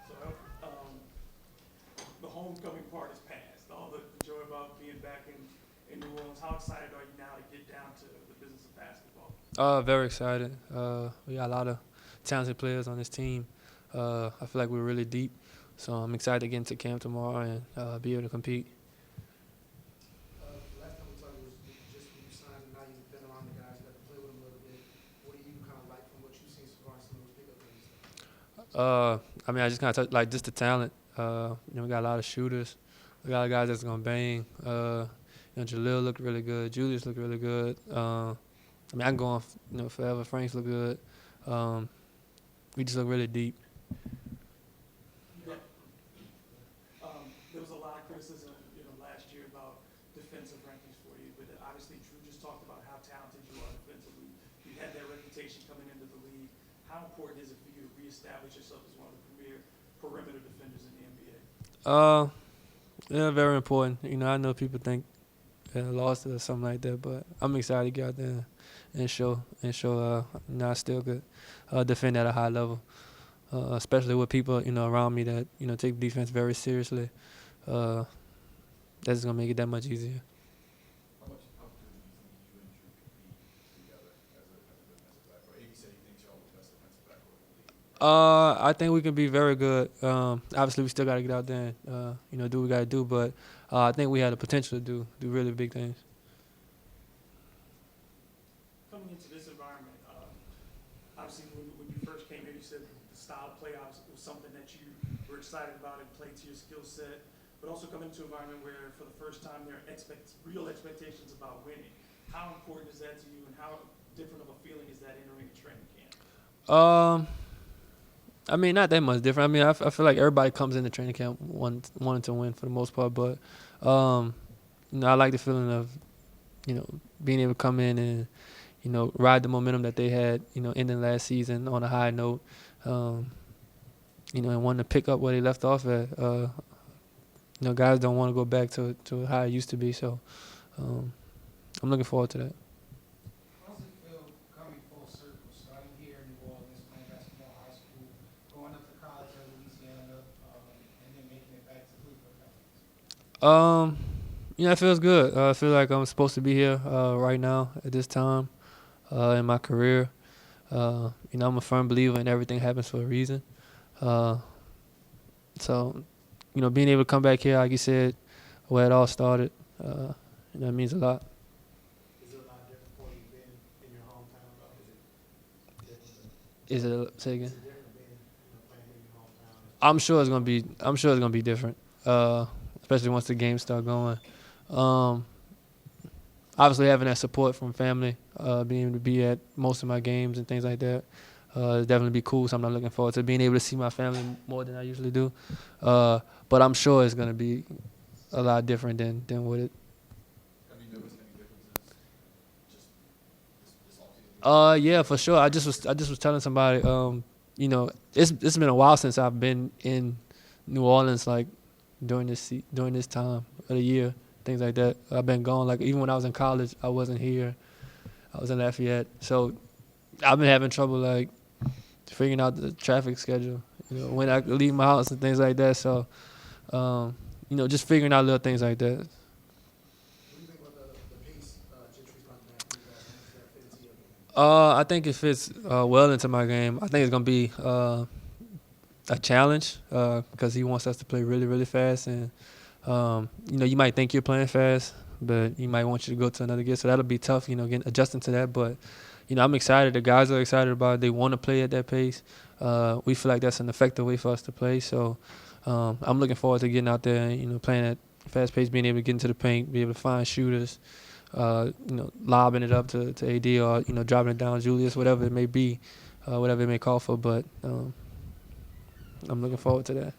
So the homecoming part is past. All the joy about being back in New Orleans. How excited are you now to get down to the business of basketball? Very excited. We got a lot of talented players on this team. I feel like we're really deep, so I'm excited to get into camp tomorrow and be able to compete. Last time we talked was just when you signed, and now you've been around the guys, you got to play with them a little bit. What do you kind of like from what you've seen so far, some of those pickup games? I mean, I just kind of like just the talent. We got a lot of shooters. We got guys that's gonna bang. Jalil looked really good. Julius looked really good. I mean, I can go on, forever. Franks look good. We just look really deep. There was a lot of criticism, last year about defensive rankings for you, but obviously Drew just talked about how talented you are defensively. You had that reputation coming into the league. How important is it for you to reestablish yourself as one of the premier perimeter defenders in the NBA? Yeah, very important. I know people think lost it or something like that. But I'm excited to get out there and show I still could defend at a high level, especially with people around me that take defense very seriously. Uh, that's gonna make it that much easier. How good do you think you and Drew could be together as a defensive back? Or AB said he thinks y'all the best defensive back in the league. I think we can be very good. Obviously, we still got to get out there and do what we got to do. But I think we have the potential to do really big things. Coming into this environment, obviously when you first came here, you said the style of playoffs was something that you were excited about and played to your skill set. But also coming into an environment where for the first time there are real expectations about winning. How important is that to you, and how different of a feeling is that entering a training camp? I mean, not that much different. I mean, I feel like everybody comes into training camp wanting to win for the most part. But, I like the feeling of, being able to come in and, ride the momentum that they had, ending last season on a high note, and wanting to pick up where they left off at. Guys don't want to go back to how it used to be. So I'm looking forward to that. How does it feel coming full circle, starting here in New Orleans, playing basketball in high school, going up to college at Louisiana, and then making it back to Cleveland? It feels good. I feel like I'm supposed to be here right now at this time in my career. I'm a firm believer in everything happens for a reason. So, being able to come back here, like you said, where it all started, that means a lot. Is it a lot different for you being in your hometown, though? Say again? Is it different being, playing in your hometown? I'm sure it's gonna be different, especially once the games start going. Obviously, having that support from family, being able to be at most of my games and things like that, is definitely be cool. Something I'm looking forward to, being able to see my family more than I usually do. But I'm sure it's gonna be a lot different than what it. Have you noticed any differences just this offseason? Yeah, for sure. I just was telling somebody, it's been a while since I've been in New Orleans, like during this time of the year, things like that. I've been gone. Like even when I was in college, I wasn't here. I was in Lafayette, so I've been having trouble like figuring out the traffic schedule. When I could leave my house and things like that. So, just figuring out little things like that. What do you think about the pace Gentry's talking about? How does that fit into your game? I think it fits well into my game. I think it's gonna be a challenge because he wants us to play really, really fast, and you might think you're playing fast, but he might want you to go to another gear. So that'll be tough, getting adjusting to that. But I'm excited. The guys are excited about it. They want to play at that pace. We feel like that's an effective way for us to play. So I'm looking forward to getting out there and playing at fast pace, being able to get into the paint, be able to find shooters, lobbing it up to AD or dropping it down Julius, whatever it may be, whatever it may call for. But I'm looking forward to that.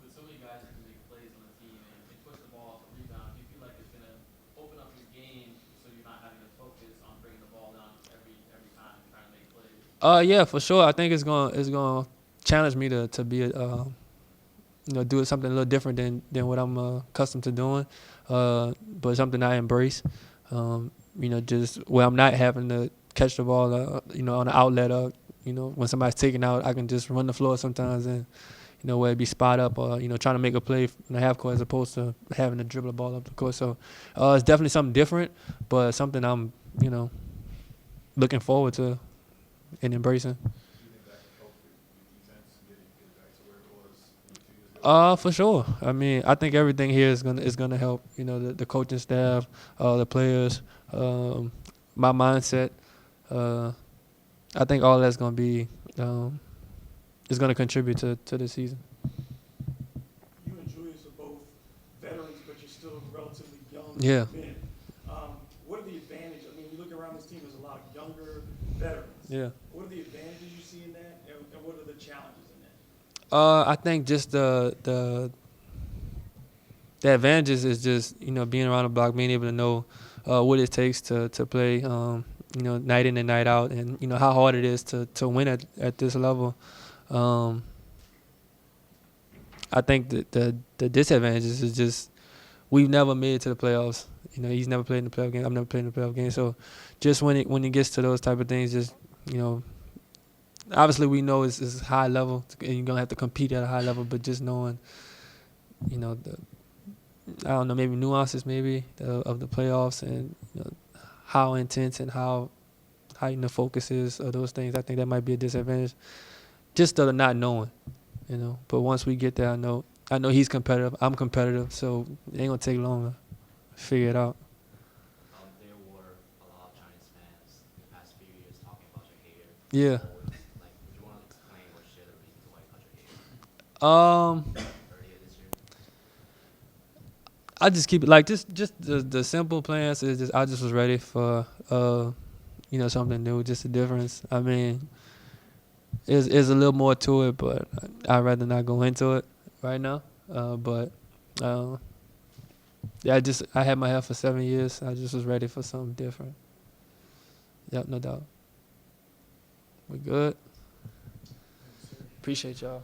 With so many guys who can make plays on the team and push the ball off the rebound, do you feel like it's going to open up your game so you're not having to focus on bringing the ball down every time and trying to make plays? Yeah, for sure. I think it's gonna challenge me to be do something a little different than what I'm accustomed to doing, but something I embrace. Just where I'm not having to catch the ball, on the outlet, when somebody's taking out, I can just run the floor sometimes and, where it be spot up or, trying to make a play in the half court as opposed to having to dribble the ball up the court. So it's definitely something different, but something I'm, looking forward to and embracing. Do you think that could help with defense, get it back to where it was 2 years ago? For sure. I mean, I think everything here is gonna help. The coaching staff, the players, my mindset. I think all that's gonna be is gonna contribute to this season. You and Julius are both veterans, but you're still relatively young Yeah. men. What are the advantages? I mean, you look around this team, there's a lot of younger veterans. Yeah. What are the advantages you see in that, and what are the challenges in that? I think just the advantages is just being around the block, being able to know what it takes to play night in and night out, and how hard it is to win at this level. I think that the disadvantages is just we've never made it to the playoffs. He's never played in the playoff game. I've never played in the playoff game. So just when it gets to those type of things, just obviously we know it's high level, and you're gonna have to compete at a high level. But just knowing, the I don't know, maybe nuances maybe of the playoffs and how intense and how heightened the focus is of those things. I think that might be a disadvantage. Just the not knowing. But once we get there, I know he's competitive. I'm competitive, so it ain't gonna take long to figure it out. There were a lot of Chinese fans in the past few years talking about your hater. Yeah. Always. Like, would you want to explain what share the reasons why you cut your hater earlier this year? I just keep it like just the simple plans is just I just was ready for something new, just a difference. I mean, is a little more to it, but I'd rather not go into it right now. But yeah, I had my hair for 7 years. I just was ready for something different. Yep, no doubt. We good. Appreciate y'all.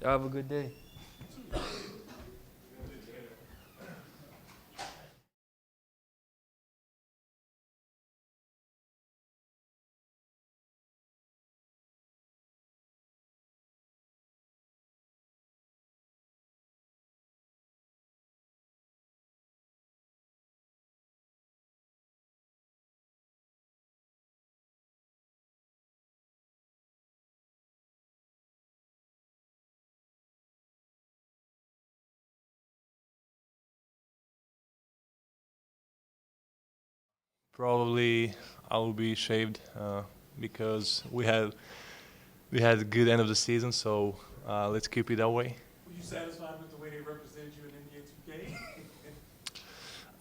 Y'all have a good day. Probably I will be shaved because we had a good end of the season, so let's keep it that way. Were you satisfied with the way they represented you in NBA 2K?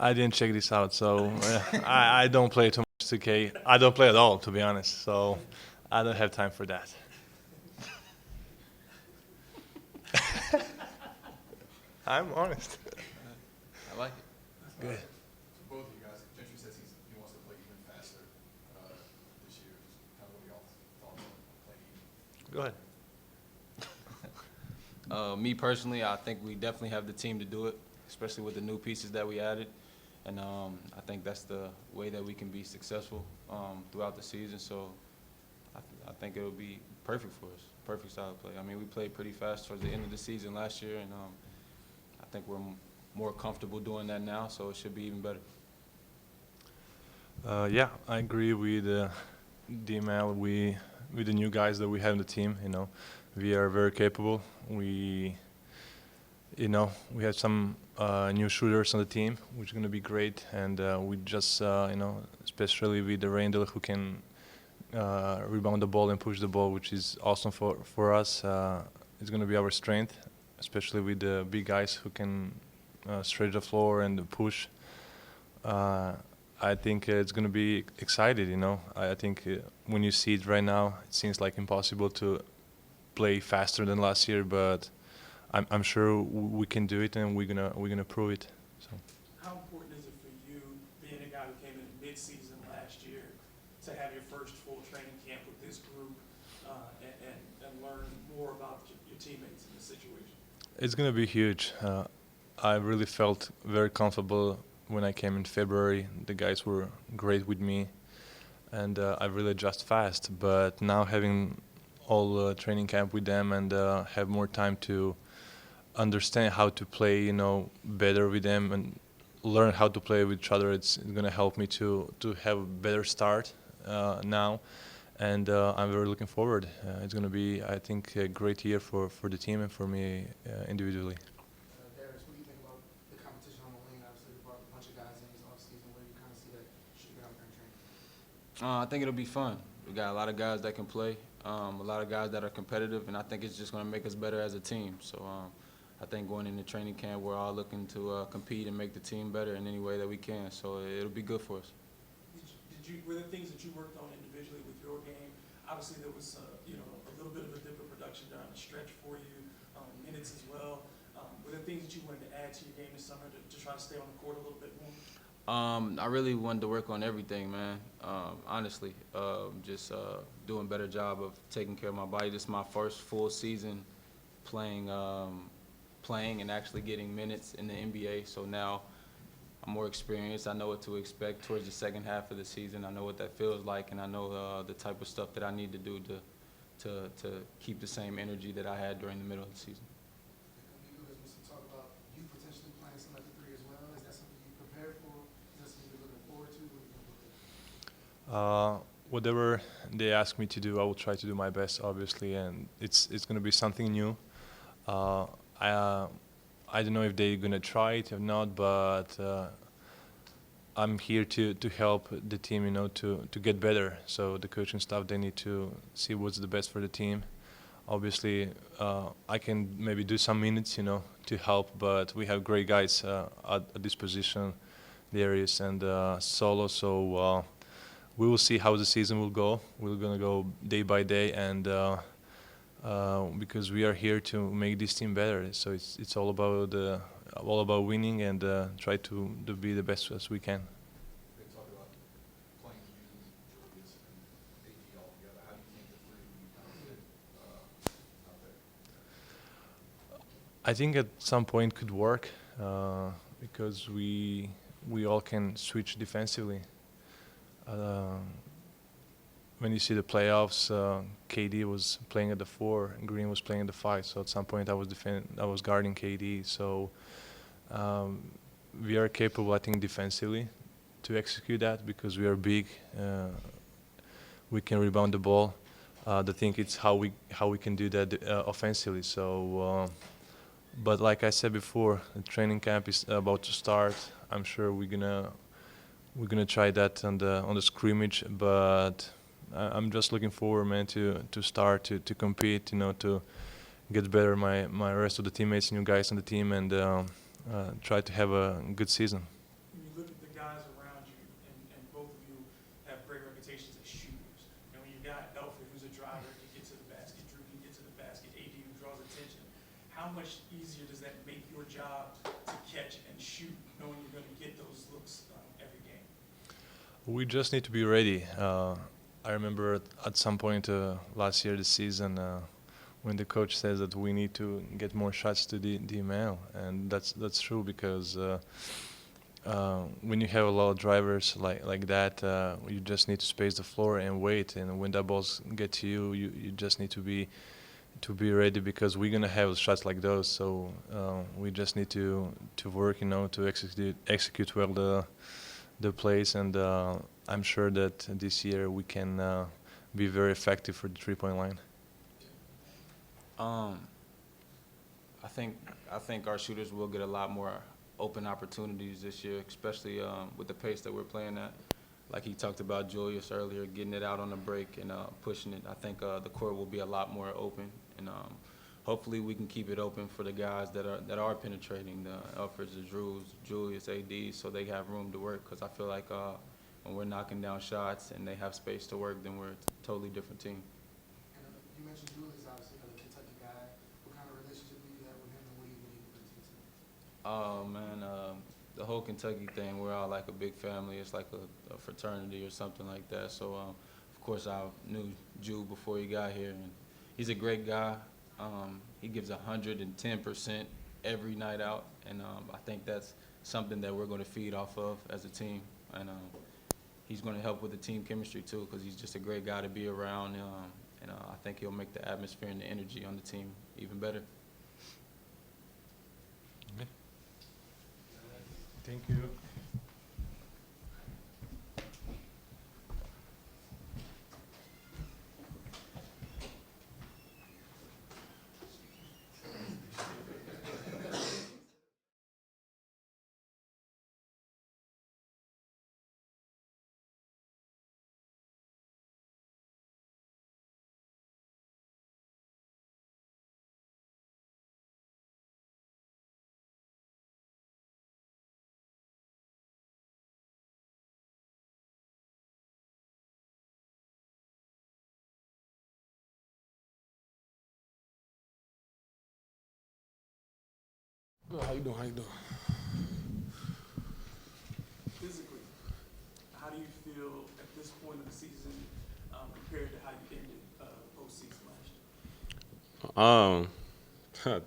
I didn't check this out, so I don't play too much 2K. I don't play at all, to be honest. So I don't have time for that. I'm honest. I like it. Good. So both of you guys, Gentry says he wants to play even faster this year. Just kind of what y'all thoughts on playing even. Go ahead. Me personally, I think we definitely have the team to do it, especially with the new pieces that we added. And I think that's the way that we can be successful throughout the season. So I think it'll be perfect for us, perfect style of play. I mean, we played pretty fast towards the end of the season last year, and I think we're more comfortable doing that now, so it should be even better. Yeah, I agree with DML. With the new guys that we have in the team, we are very capable. We have some new shooters on the team, which is going to be great. And we just, especially with the Randall, who can rebound the ball and push the ball, which is awesome for us. It's going to be our strength, especially with the big guys who can stretch the floor and push. I think it's going to be exciting, I think when you see it right now, it seems like impossible to play faster than last year, but I'm sure we can do it, and we're gonna prove it. So. How important is it for you, being a guy who came in mid-season last year, to have your first full training camp with this group and learn more about your teammates in the situation? It's gonna be huge. I really felt very comfortable when I came in February. The guys were great with me, and I really adjust fast. But now having all training camp with them and have more time to understand how to play, better with them and learn how to play with each other, it's going to help me to have a better start now. And I'm very looking forward. It's going to be, I think, a great year for the team and for me individually. Darius, what do you think about the competition on the wing? Obviously, we brought a bunch of guys in this offseason. Where do you kind of see that shaping out during training? I think it'll be fun. We got a lot of guys that can play, a lot of guys that are competitive, and I think it's just going to make us better as a team. So I think going into training camp, we're all looking to compete and make the team better in any way that we can. So it'll be good for us. Were there things that you worked on individually with your game? Obviously, there was a little bit of a dip in production during the stretch for you, minutes as well. Were there things that you wanted to add to your game this summer to try to stay on the court a little bit more? I really wanted to work on everything, man. Honestly, just doing a better job of taking care of my body. This is my first full season playing playing and actually getting minutes in the NBA. So now I'm more experienced. I know what to expect towards the second half of the season. I know what that feels like, and I know the type of stuff that I need to do to keep the same energy that I had during the middle of the season. You guys used to talk about you potentially playing some at the three as well. Is that something you prepared for? Is that something you're looking forward to? What do you think about that? Whatever they ask me to do, I will try to do my best, obviously, and it's going to be something new. Uh, I don't know if they're going to try it or not, but I'm here to help the team, to get better. So the coaching staff, they need to see what's the best for the team. Obviously, I can maybe do some minutes, to help, but we have great guys at this position, Darius and Solo. So we will see how the season will go. We're gonna go day by day, and because we are here to make this team better. So it's all about winning and try to be the best as we can. They talk about playing you, Julius, and AD all together. How do you think the three of you kind of fit out there? I think at some point could work because we all can switch defensively. Uh, when you see the playoffs, KD was playing at the 4, and Green was playing at the 5. So at some point I was guarding KD. So we are capable, I think, defensively to execute that because we are big. We can rebound the ball. The thing is how we can do that offensively. So, but like I said before, the training camp is about to start. I'm sure we're gonna try that on the scrimmage. But I'm just looking forward, man, to start to compete. To get better my rest of the teammates, new guys on the team, and try to have a good season. When you look at the guys around you, and both of you have great reputations as shooters, and when you got Elfrid, who's a driver, he gets to the basket, Drew can get to the basket, AD who draws attention, how much easier does that make your job to catch and shoot, knowing you're going to get those looks every game? We just need to be ready. I remember at some point last year, this season, when the coach says that we need to get more shots to the DML, and that's true because when you have a lot of drivers like that, you just need to space the floor and wait. And when that balls get to you, you just need to be ready because we're gonna have shots like those. So we just need to work, to execute well the plays, and I'm sure that this year we can be very effective for the 3-point line. I think our shooters will get a lot more open opportunities this year, especially with the pace that we're playing at. Like he talked about Julius earlier, getting it out on the break and pushing it. I think the court will be a lot more open, and hopefully we can keep it open for the guys that are penetrating, the Elfrids, the Drews, Julius, AD, so they have room to work. Because I feel like when we're knocking down shots and they have space to work, then we're a totally different team. And you mentioned Julius, obviously, the Kentucky guy. What kind of relationship do you have with him, and what do you believe he brings to the team? Oh man, the whole Kentucky thing, we're all like a big family. It's like a fraternity or something like that. So of course I knew Jude before he got here, and he's a great guy. He gives 110% every night out, and I think that's something that we're going to feed off of as a team. And he's going to help with the team chemistry too, because he's just a great guy to be around, and I think he'll make the atmosphere and the energy on the team even better. Thank you. How you doing? How you doing? Physically, how do you feel at this point of the season compared to how you ended postseason last year?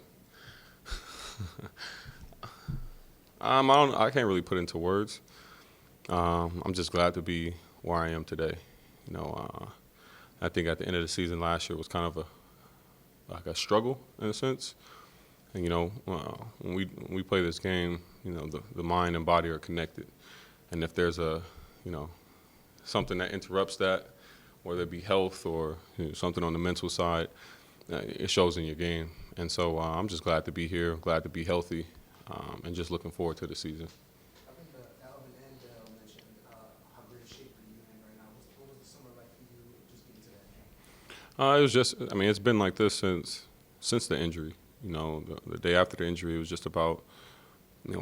I can't really put into words. I'm just glad to be where I am today. You know, I think at the end of the season last year was kind of like a struggle in a sense. And, you know, when we play this game, you know, the mind and body are connected. And if there's something that interrupts that, whether it be health or something on the mental side, it shows in your game. And so I'm just glad to be here, glad to be healthy, and just looking forward to the season. I think Alvin and Dale mentioned how great shape are you in right now. What was the summer like for you just getting to that camp? It was just, I mean, it's been like this since the injury. You know, the day after the injury, it was just about,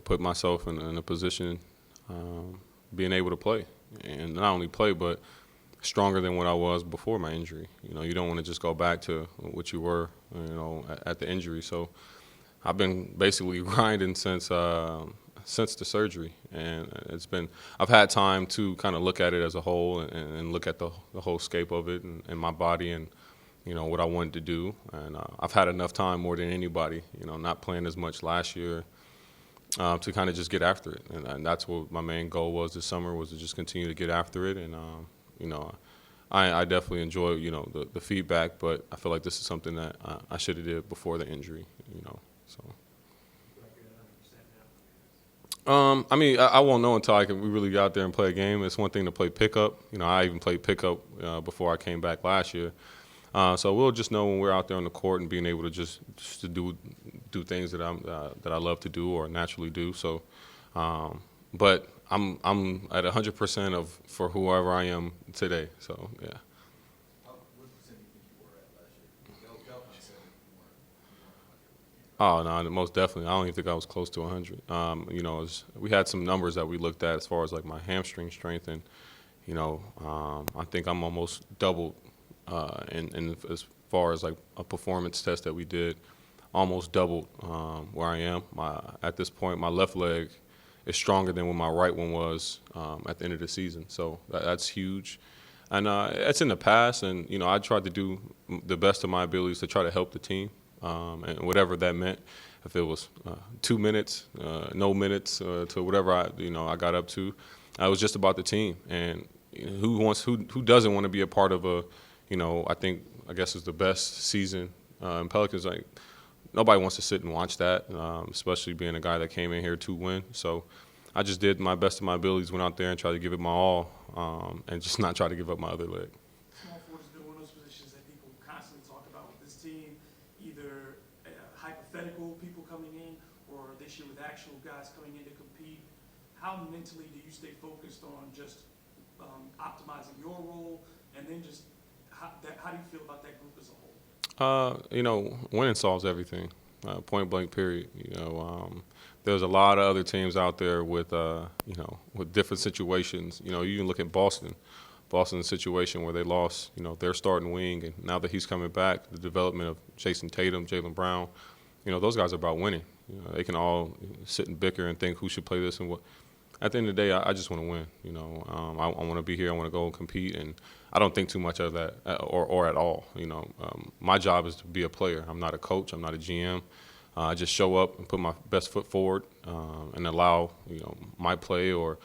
putting myself in a position, being able to play. And not only play, but stronger than what I was before my injury. You know, you don't want to just go back to what you were, at the injury. So I've been basically grinding since the surgery, and I've had time to kind of look at it as a whole and look at the whole scape of it and my body and, what I wanted to do. And I've had enough time more than anybody, not playing as much last year, to kind of just get after it. And that's what my main goal was this summer, was to just continue to get after it. And, I definitely enjoy, the feedback, but I feel like this is something that I should have did before the injury, so. I mean, I won't know until we really get out there and play a game. It's one thing to play pickup. I even played pickup before I came back last year. So we'll just know when we're out there on the court and being able to just to do things that I love to do or naturally do. So, but I'm at 100% for whoever I am today. So yeah. What percent do you think you were at last year? Del kind of said you weren't 100. Oh no, most definitely. I don't even think I was close to 100. We had some numbers that we looked at as far as like my hamstring strength, and I think I'm almost doubled. And as far as like a performance test that we did, almost doubled where I am. At this point, my left leg is stronger than what my right one was at the end of the season. So that's huge. And it's in the past, and I tried to do the best of my abilities to try to help the team, and whatever that meant. If it was 2 minutes, no minutes, to whatever I got up to, it was just about the team. And who doesn't want to be a part of a I guess it's the best season in Pelicans. Like, nobody wants to sit and watch that, especially being a guy that came in here to win. So I just did my best of my abilities, went out there and tried to give it my all, and just not try to give up my other leg. Small forward has been one of those positions that people constantly talk about with this team, either hypothetical people coming in or this year with actual guys coming in to compete. How mentally do you stay focused on just optimizing your role, and then just how do you feel about that group as a whole? Winning solves everything. Point blank. Period. There's a lot of other teams out there with with different situations. You can look at Boston. Boston's situation where they lost, their starting wing, and now that he's coming back, the development of Jason Tatum, Jaylen Brown, those guys are about winning. They can all sit and bicker and think who should play this and what. At the end of the day, I just want to win. I want to be here. I want to go and compete, and I don't think too much of that or at all. My job is to be a player. I'm not a coach. I'm not a GM. I just show up and put my best foot forward and allow my play or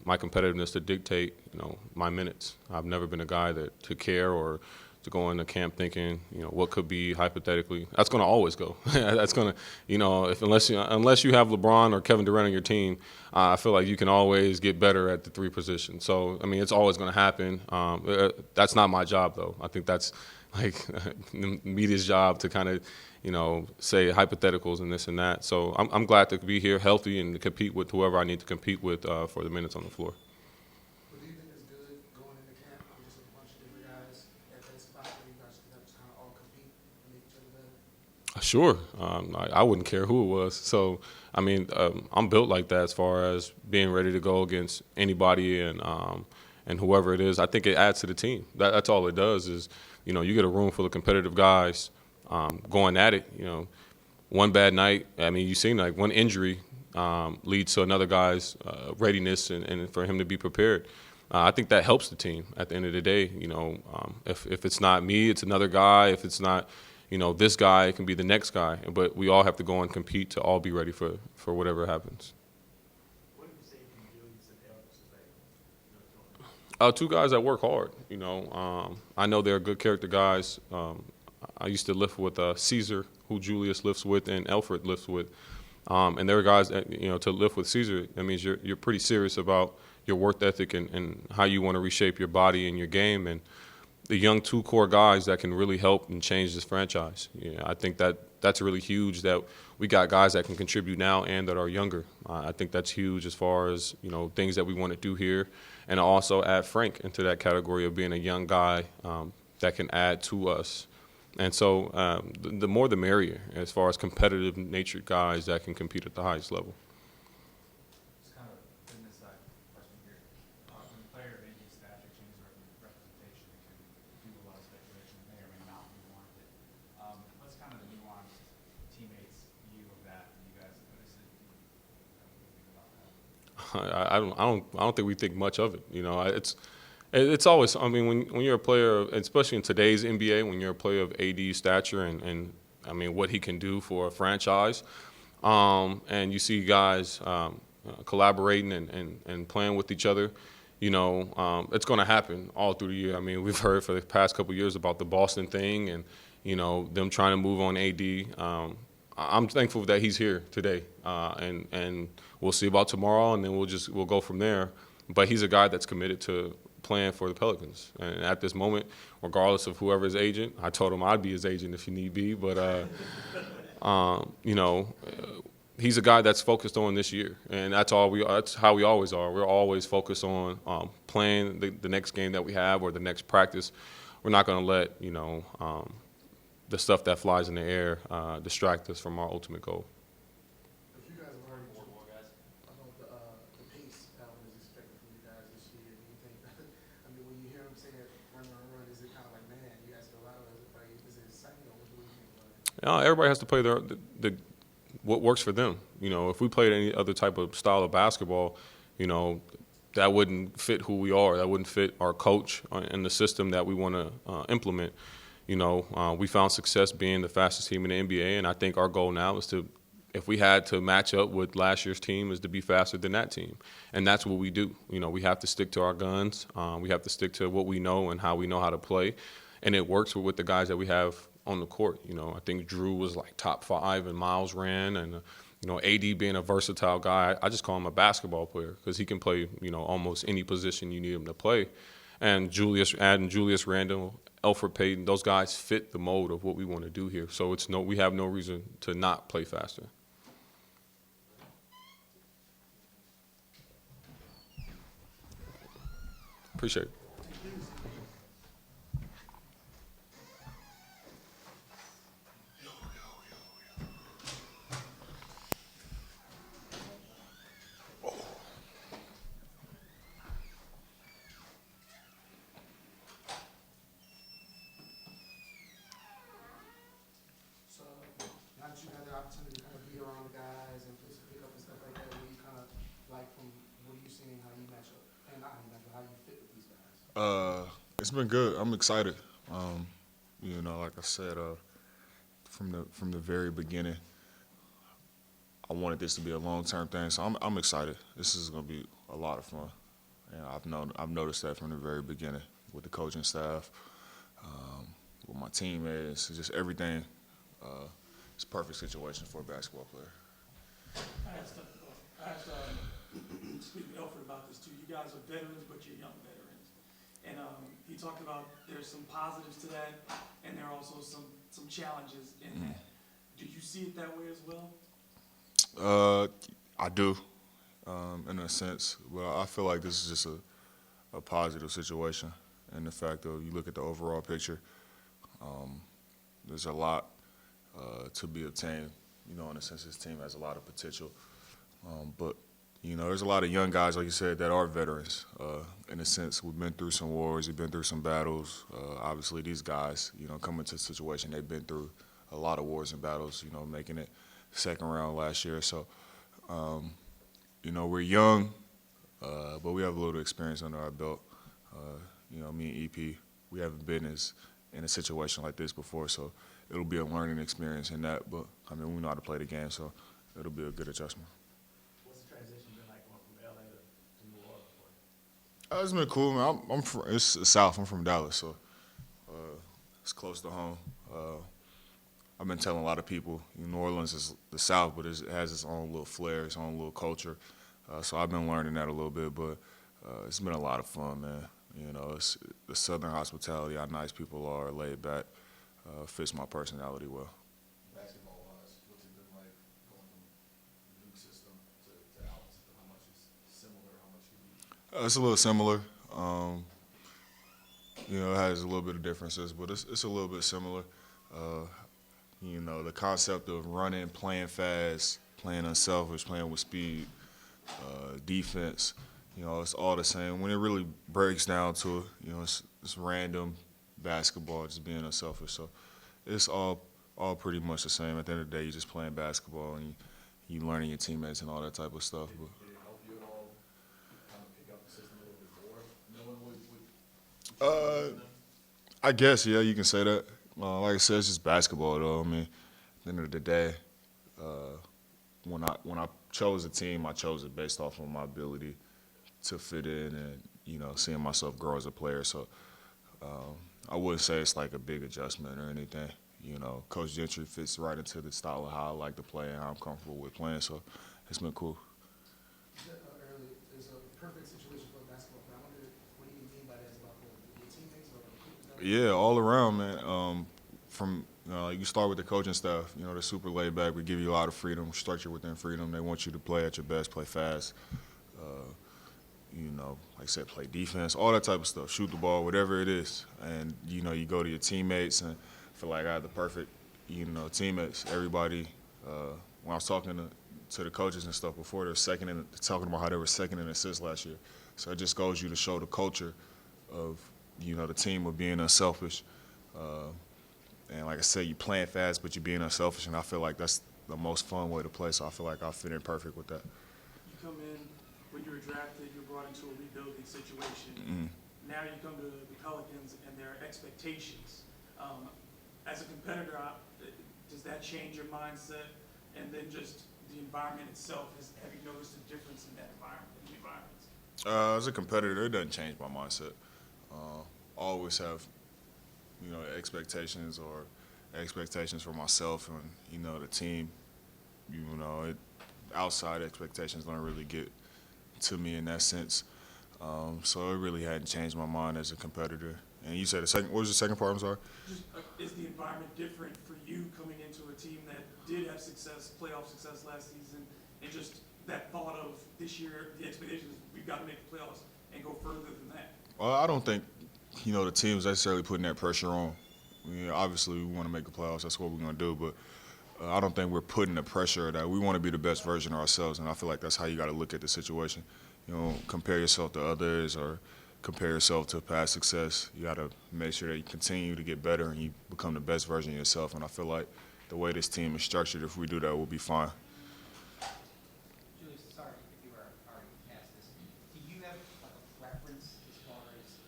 my competitiveness to dictate my minutes. I've never been a guy to care or to go into camp thinking, what could be hypothetically. That's going to always go. That's going to, unless you have LeBron or Kevin Durant on your team, I feel like you can always get better at the three position. So, I mean, it's always going to happen. That's not my job, though. I think that's like the media's job to kind of, say hypotheticals and this and that. So I'm glad to be here healthy and to compete with whoever I need to compete with for the minutes on the floor. What do you think is good going into camp? Just a bunch of different guys at that spot where you guys can just kind of all compete and make each other better? Sure. I wouldn't care who it was. So, I mean, I'm built like that as far as being ready to go against anybody and whoever it is. I think it adds to the team. That's all it does is, you get a room full of competitive guys going at it. One bad night, I mean, you've seen like one injury leads to another guy's readiness and for him to be prepared. I think that helps the team at the end of the day. If it's not me, it's another guy. If it's not this guy can be the next guy, but we all have to go and compete to all be ready for whatever happens. What do you say from Julius and Elvis as they, doing? Two guys that work hard. I know they're good character guys. I used to lift with Caesar, who Julius lifts with, and Alfred lifts with. And there are guys that, to lift with Caesar, that means you're pretty serious about your work ethic and how you want to reshape your body and your game. And the young two core guys that can really help and change this franchise. I think that's really huge that we got guys that can contribute now and that are younger. I think that's huge as far as, things that we want to do here. And I also add Frank into that category of being a young guy that can add to us. And so the more the merrier as far as competitive natured guys that can compete at the highest level. Just kind of a business side question here. When a player of any stature changes representation, it can do a lot of speculation, may or may not be warranted. What's kind of the nuanced teammates' view of that? You guys notice it? How do you think about that? I don't think we think much of it. It's always, when you're a player, especially in today's NBA, when you're a player of AD stature and what he can do for a franchise, and you see guys collaborating and playing with each other, it's going to happen all through the year. We've heard for the past couple of years about the Boston thing and, them trying to move on AD. I'm thankful that he's here today, and we'll see about tomorrow, and then we'll go from there. But he's a guy that's committed to playing for the Pelicans. And at this moment, regardless of whoever his agent, I told him I'd be his agent if he need be. But, he's a guy that's focused on this year. And that's how we always are. We're always focused on playing the next game that we have or the next practice. We're not going to let, the stuff that flies in the air distract us from our ultimate goal. If you guys have already talked about the pace Alvin is expecting from you guys this year, do you think, when you hear him say it, run, is it kind of like, man, you guys feel out, or is it exciting, or what do you think about it? Everybody has to play what works for them. If we played any other type of style of basketball, that wouldn't fit who we are. That wouldn't fit our coach and the system that we want to implement. We found success being the fastest team in the NBA, and I think our goal now is if we had to match up with last year's team, is to be faster than that team. And that's what we do. We have to stick to our guns. We have to stick to what we know and how we know how to play. And it works with the guys that we have on the court. I think Drew was like top 5 and Miles ran. And, AD being a versatile guy, I just call him a basketball player because he can play, almost any position you need him to play. And Julius Randle, Elfrid Payton, those guys fit the mold of what we want to do here. So we have no reason to not play faster. Appreciate it. So, now that you had the opportunity to kind of be around the guys and pick up and stuff like that, what do you kind of like from what are you seeing, how you match up, and not how you match up, how you fit with these guys? It's been good. I'm excited. Like I said, from the very beginning, I wanted this to be a long-term thing, so I'm excited. This is going to be a lot of fun, and I've noticed that from the very beginning with the coaching staff, with my teammates, just everything. It's a perfect situation for a basketball player. I asked Alfred about this too. You guys are veterans, but you're young veterans. And he talked about there's some positives to that, and there are also some challenges in that. Do you see it that way as well? I do, in a sense. But I feel like this is just a positive situation. And the fact that you look at the overall picture, there's a lot to be obtained. In a sense, this team has a lot of potential. But there's a lot of young guys, like you said, that are veterans. In a sense, we've been through some wars, we've been through some battles. Obviously, these guys, coming to the situation, they've been through a lot of wars and battles, making it second round last year. So, we're young, but we have a little experience under our belt. Me and EP, we haven't been in a situation like this before, so it'll be a learning experience in that. But I mean, we know how to play the game, so it'll be a good adjustment. What's the transition been like going from LA to New Orleans for you? It's been cool, man. I'm from it's the South. I'm from Dallas, so it's close to home. I've been telling a lot of people, New Orleans is the South, but it has its own little flair, its own little culture. So I've been learning that a little bit, but it's been a lot of fun, man. You know, it's the Southern hospitality, how nice people are, laid back, fits my personality well. Basketball-wise, what's it been like going from Duke system to Allen's? How much is similar? How much you It's a little similar. You know, it has a little bit of differences, but it's a little bit similar. You know, the concept of running, playing fast, playing unselfish, playing with speed, defense, you know, it's all the same. When it really breaks down to it, you know, it's random basketball, just being unselfish. So it's all pretty much the same. At the end of the day, you're just playing basketball and you learning your teammates and all that type of stuff. But did it help you at all kind of pick up the system a little bit more, knowing what I guess, yeah, you can say that. Like I said, it's just basketball, though. I mean, at the end of the day, when I chose a team, I chose it based off of my ability to fit in and, you know, seeing myself grow as a player. So I wouldn't say it's like a big adjustment or anything. You know, Coach Gentry fits right into the style of how I like to play and how I'm comfortable with playing. So it's been cool. You said earlier, there's a perfect situation for a basketball player. I wonder, what do you mean by that? Is about the teammates or the recruiters? Yeah, all around, man. You start with the coaching staff. You know, they're super laid back. We give you a lot of freedom, structure within freedom. They want you to play at your best, play fast. You know, like I said, play defense, all that type of stuff. Shoot the ball, whatever it is. And you know, you go to your teammates, and I feel like I have the perfect, you know, teammates. Everybody. When I was talking to the coaches and stuff before, they were talking about how they were second in assists last year. So it just goes you to show the culture of, you know, the team of being unselfish. And like I said, you playing fast, but you're being unselfish, and I feel like that's the most fun way to play. So I feel like I fit in perfect with that. You come in, when you were drafted, you're brought into a rebuilding situation. Mm. Now you come to the Pelicans and there are expectations. As a competitor, does that change your mindset? And then just the environment itself, have you noticed a difference in that environment, As a competitor, it doesn't change my mindset. I always have, you know, expectations for myself and, you know, the team. You know, outside expectations don't really get to me in that sense. So it really hadn't changed my mind as a competitor. And you said what was the second part? I'm sorry. Just, is the environment different for you coming into a team that did have success, playoff success last season, and just that thought of this year, the expectations, we've got to make the playoffs and go further than that? Well, I don't think, you know, the team's necessarily putting that pressure on. I mean, obviously, we want to make the playoffs. That's what we're going to do. But I don't think we're putting the pressure that we want to be the best version of ourselves. And I feel like that's how you got to look at the situation. You know, compare yourself to others or compare yourself to past success. You got to make sure that you continue to get better and you become the best version of yourself. And I feel like the way this team is structured, if we do that, we'll be fine. Julius, sorry if you were already past this. Do you have like a preference as far as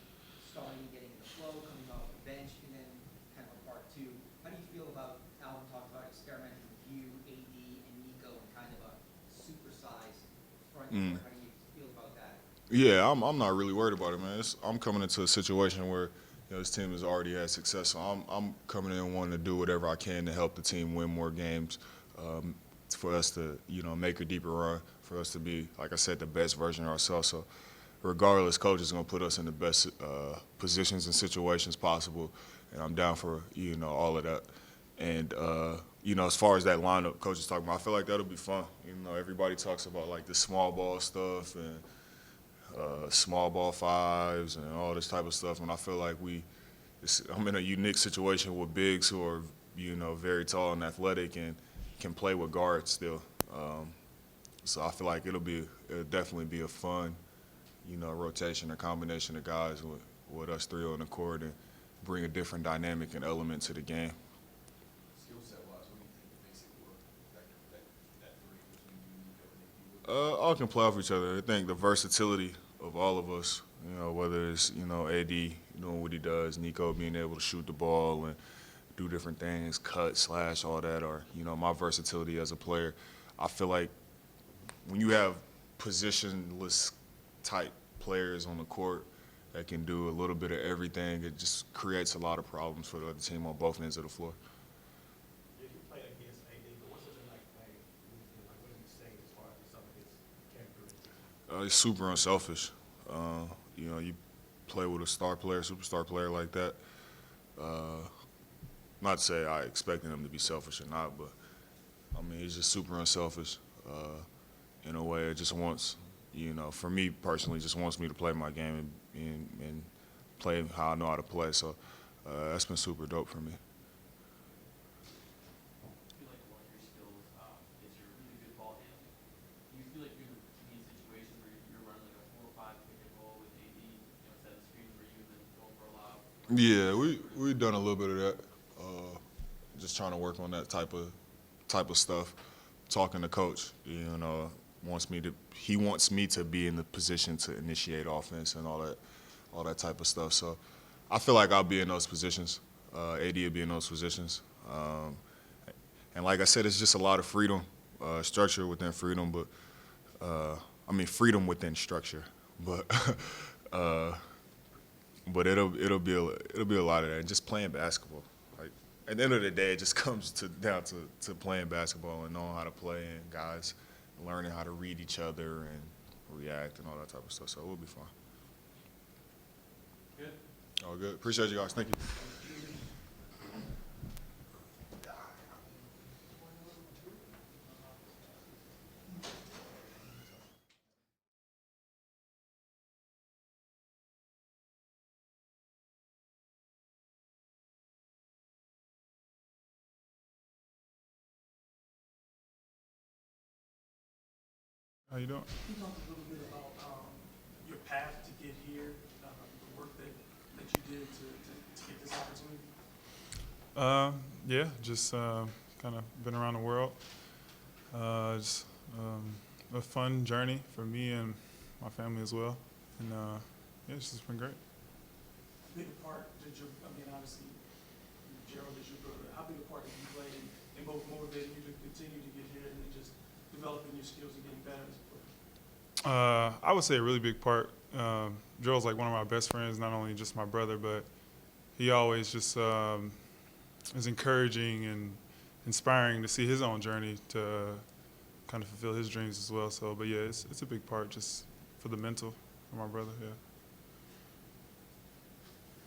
starting and getting in the flow, coming off the bench, and then kind of a part two? How do you feel about, Alvin talked about experimenting with you, AD, and Nico, and kind of a supersized front court? How do you feel about that? Yeah, I'm not really worried about it, man. I'm coming into a situation where, you know, this team has already had success, so I'm coming in wanting to do whatever I can to help the team win more games, for us to, you know, make a deeper run, for us to be, like I said, the best version of ourselves. So regardless, coach is going to put us in the best positions and situations possible, and I'm down for, you know, all of that. And, you know, as far as that lineup coach is talking about, I feel like that'll be fun. You know, everybody talks about, like, the small ball stuff and small ball fives and all this type of stuff, and I feel like I'm in a unique situation with bigs who are, you know, very tall and athletic and can play with guards still. So I feel like it'll definitely be a fun, you know, rotation or combination of guys with us three on the court and bring a different dynamic and element to the game. skill set wise, what do you think makes it work? That three between you, Nico, and Nico? All can play off each other. I think the versatility of all of us, you know, whether it's, you know, AD doing what he does, Nico being able to shoot the ball and do different things, cut, slash, all that, or, my versatility as a player. I feel like when you have positionless type players on the court that can do a little bit of everything, it just creates a lot of problems for the other team on both ends of the floor. You play against AD, but what's it like playing with him? Like, what do you say as far as some of his characteristics? He's super unselfish. You play with a star player, superstar player like that. Not to say I expected him to be selfish or not, but I mean he's just super unselfish. In a way, it just wants, for me personally, just wants me to play my game and play how I know how to play. So that's been super dope for me. I feel like one of your skills is your really good ball handling. Do you feel like you're in situations where you're running like a 4 or 5 pick and roll with AD, set a screen for you and then going for a lob? Yeah, we've done a little bit of that. Just trying to work on that type of stuff. Talking to coach, he wants me to be in the position to initiate offense and all that type of stuff. So I feel like I'll be in those positions. AD will be in those positions. And like I said, it's just a lot of freedom, structure within freedom, but freedom within structure. But but it'll be a lot of that. And just playing basketball. Like at the end of the day, it just comes down to playing basketball and knowing how to play and guys learning how to read each other and react and all that type of stuff. So it will be fun. Good. All good. Appreciate you guys. Thank you. How you doing? Can you talk a little bit about your path to get here, the work that you did to get this opportunity? Yeah, just kind of been around the world. Just a fun journey for me and my family as well. And yeah, it's just been great. How big a part did obviously, Gerald is your brother. How big a part did you play in both motivating you to continue to get here and then just developing your skills and getting better as a player? I would say a really big part. Joel's like one of my best friends, not only just my brother, but he always just is encouraging and inspiring to see his own journey to kind of fulfill his dreams as well. So, but yeah, it's a big part just for the mental for my brother. Yeah.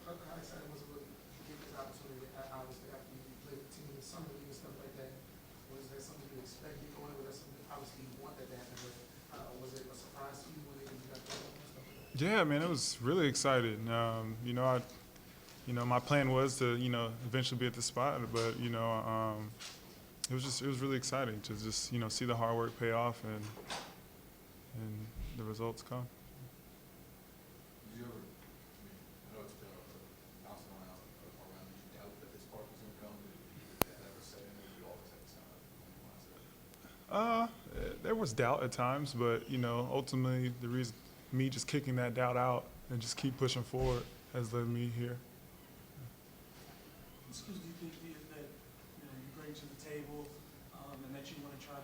How exciting was it to get this opportunity? Obviously, after you played the team in the summer league and stuff like that, was that something you expected going? Was that something obviously you want that to happen? But was it a surprise to you when you got that and stuff like that? Yeah, man, it was really exciting. My plan was to, eventually be at the spot, but it was really exciting to just, see the hard work pay off and the results come. Did you ever, I know it's been bouncing around, did you doubt that this part was going to come? Did that ever set in, or did you always have this kind of mindset? There was doubt at times, but, ultimately the reason, me just kicking that doubt out and just keep pushing forward has led me here. What skills do you think that you bring to the table and that you want to try to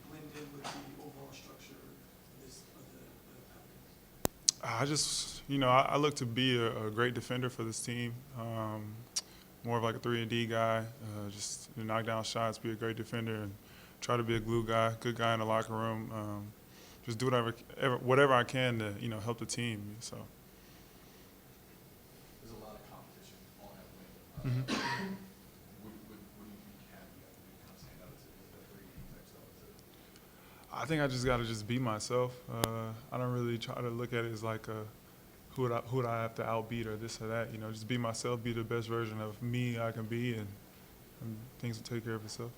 blend in with the overall structure of the Pelicans? I just, I look to be a great defender for this team. More of like a 3-and-D guy, just knock down shots, be a great defender, and try to be a glue guy, good guy in the locker room. Just do whatever I can to, help the team. So. There's a lot of competition on that wing. What do you think you have to do to kind of stand out as a 3D type stuff? I think I just got to just be myself. I don't really try to look at it as like who would I have to outbeat or this or that. Just be myself, be the best version of me I can be, and things will take care of itself.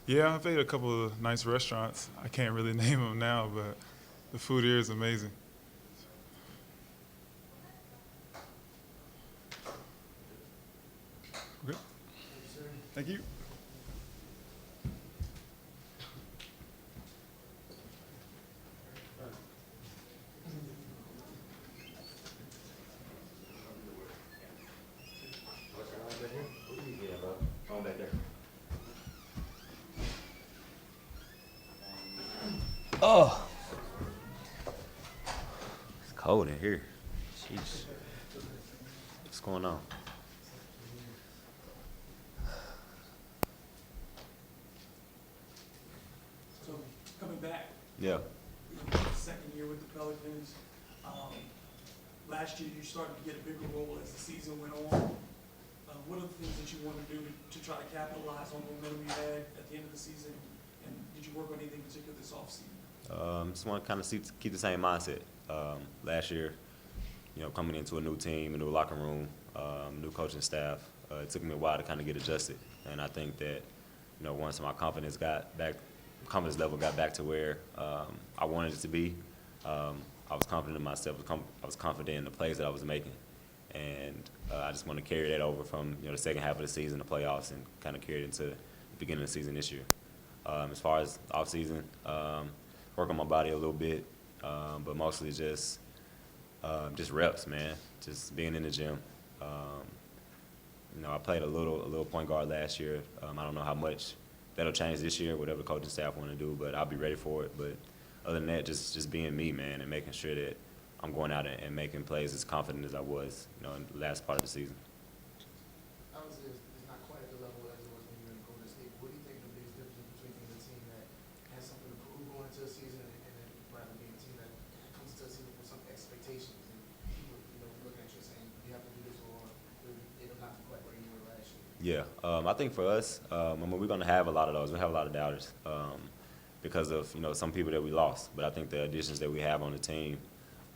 Yeah, I've ate a couple of nice restaurants. I can't really name them now, but the food here is amazing. Okay. Thank you. Oh, it's cold in here. Jeez. What's going on? So coming back, Yeah. second year with the Pelicans. Last year you started to get a bigger role as the season went on. What are the things that you want to do to try to capitalize on the momentum you had at the end of the season? And did you work on anything particular this offseason? Just want to kind of keep the same mindset. Last year, coming into a new team, a new locker room, new coaching staff, it took me a while to kind of get adjusted. And I think that, once my confidence level got back to where I wanted it to be, I was confident in myself. I was confident in the plays that I was making. And I just want to carry that over from the second half of the season, the playoffs, and kind of carry it into the beginning of the season this year. As far as off season, work on my body a little bit, but mostly just reps, man. Just being in the gym. I played a little point guard last year. I don't know how much that'll change this year, whatever the coaching staff want to do, but I'll be ready for it. But other than that, just being me, man, and making sure that I'm going out and making plays as confident as I was, in the last part of the season. Obviously, it's not quite at the level as it was when you were in Golden State. What do you think the biggest difference between being a team that has something to prove going into a season and then rather being a team that comes into a season with some expectations and people, looking at you saying you have to do this or it'll not be quite where you were last year? Yeah, I think for us, we're going to have a lot of those. We have a lot of doubters because of some people that we lost. But I think the additions that we have on the team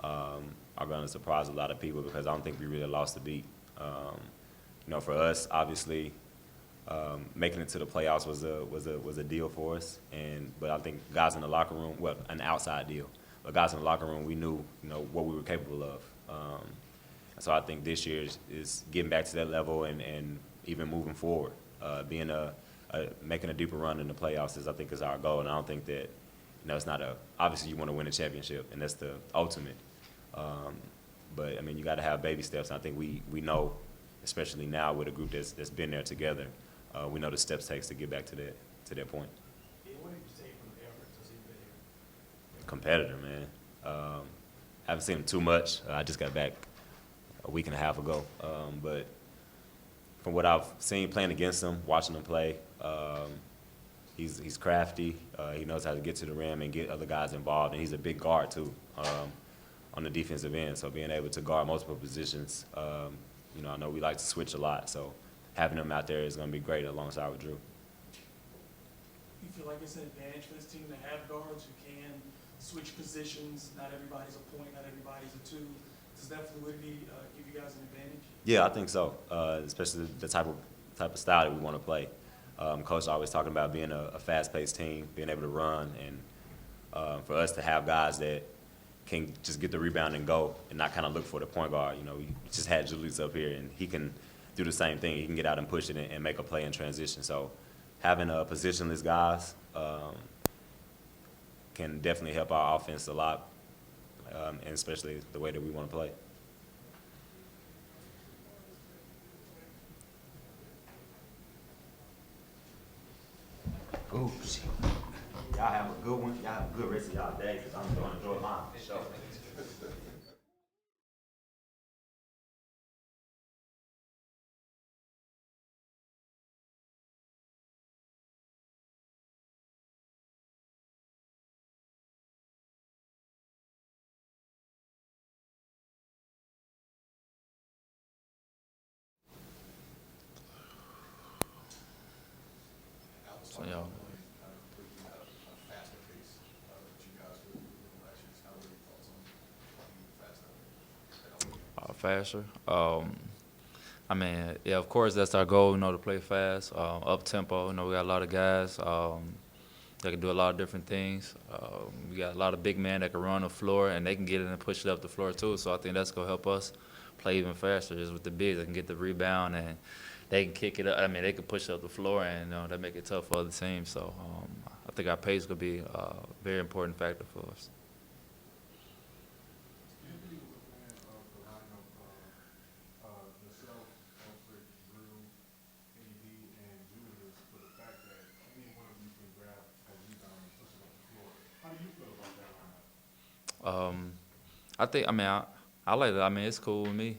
are going to surprise a lot of people because I don't think we really lost the beat. For us, obviously, making it to the playoffs was a deal for us. But I think guys in the locker room, well, an outside deal, but guys in the locker room, we knew what we were capable of. So I think this year is getting back to that level and even moving forward, making a deeper run in the playoffs I think is our goal. And I don't think that it's not obviously you want to win a championship and that's the ultimate. But I mean you got to have baby steps. And I think we know, especially now with a group that's been there together, we know the steps it takes to get back to that point. Yeah, what did you take from the effort since you've been here? Competitor, man. Haven't seen him too much. I just got back a week and a half ago. But from what I've seen playing against him, watching him play, he's crafty. He knows how to get to the rim and get other guys involved, and he's a big guard too on the defensive end. So being able to guard multiple positions, I know we like to switch a lot. So having him out there is going to be great alongside with Drew. You feel like it's an advantage for this team to have guards who can switch positions? Not everybody's a point, not everybody's a two. Does that fluidity give you guys an advantage? Yeah, I think so. Especially the type of style that we want to play. Coach always talking about being a fast-paced team, being able to run, and for us to have guys that can just get the rebound and go, and not kind of look for the point guard. We just had Julius up here, and he can do the same thing. He can get out and push it and make a play in transition. So having positionless guys can definitely help our offense a lot, and especially the way that we want to play. Ooh, shit. Y'all have a good one. Y'all have a good rest of y'all day because I'm going to enjoy mine for sure. So, yeah. Faster. I mean, yeah, of course that's our goal. To play fast, up tempo. We got a lot of guys that can do a lot of different things. We got a lot of big men that can run the floor and they can get it and push it up the floor too. So I think that's gonna help us play even faster. Just with the bigs, they can get the rebound and they can kick it up. I mean, they can push it up the floor and that make it tough for other teams. So I think our pace could be a very important factor for us. How do you feel about I think, I like it. I mean, it's cool with me.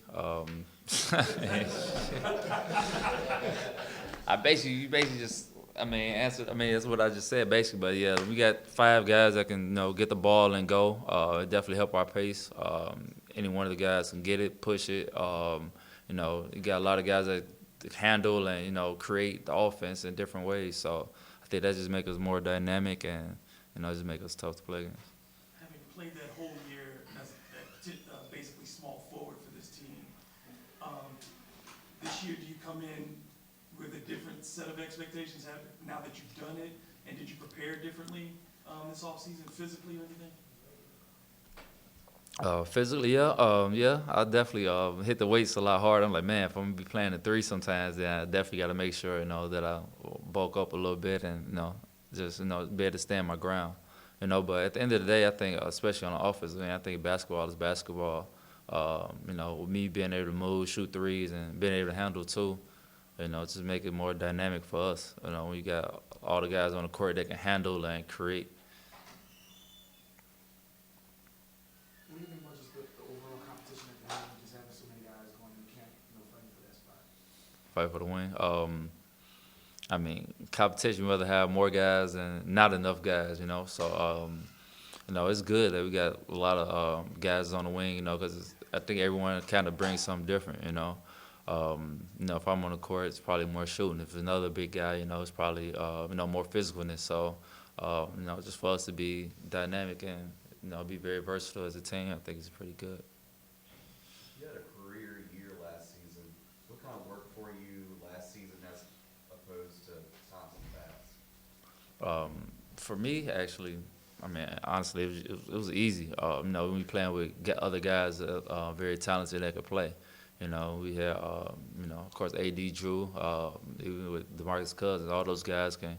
You basically just, answer. That's what I just said, basically. But yeah, we got 5 guys that can, get the ball and go. It definitely help our pace. Any one of the guys can get it, push it. You got a lot of guys that handle and create the offense in different ways. So I think that just make us more dynamic and just make us tough to play against. Having played that whole year as basically small forward for this team, this year do you come in with a different set of expectations now that you've done it, and did you prepare differently this offseason, physically or anything? Physically, yeah, I definitely hit the weights a lot harder. I'm like, man, if I'm gonna be playing the 3 sometimes, then I definitely got to make sure that I bulk up a little bit and just be able to stand my ground. But at the end of the day, I think, especially on the offense, I think basketball is basketball. With me being able to move, shoot threes, and being able to handle 2, just make it more dynamic for us. When you got all the guys on the court that can handle and create. What do you think about just the overall competition at the end, just having so many guys going in camp, fighting for that spot? Fight for the win. Competition, whether have more guys and not enough guys, So, it's good that we got a lot of guys on the wing, because I think everyone kind of brings something different, If I'm on the court, it's probably more shooting. If it's another big guy, it's probably, more physicalness. So, just for us to be dynamic and, be very versatile as a team, I think it's pretty good. You had a career year last season. What kind of worked for you last season as opposed to times in the past? For me, actually, honestly, it was easy. When we playing with other guys that are very talented that could play. We had, of course, AD Drew, even with DeMarcus Cousins, all those guys can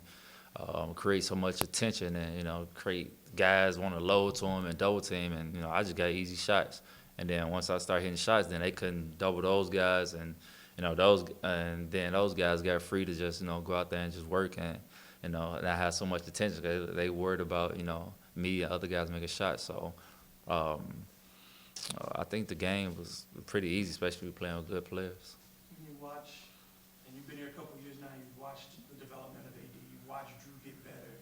create so much attention and, create guys want to load to him and double team. And, I just got easy shots. And then once I started hitting shots, then they couldn't double those guys. And, then those guys got free to just, go out there and just work. And, and I had so much attention. They worried about, me and other guys making shots. So, I think the game was pretty easy, especially playing with good players. When you watch, and you've been here a couple of years now, you've watched the development of AD, you've watched Drew get better.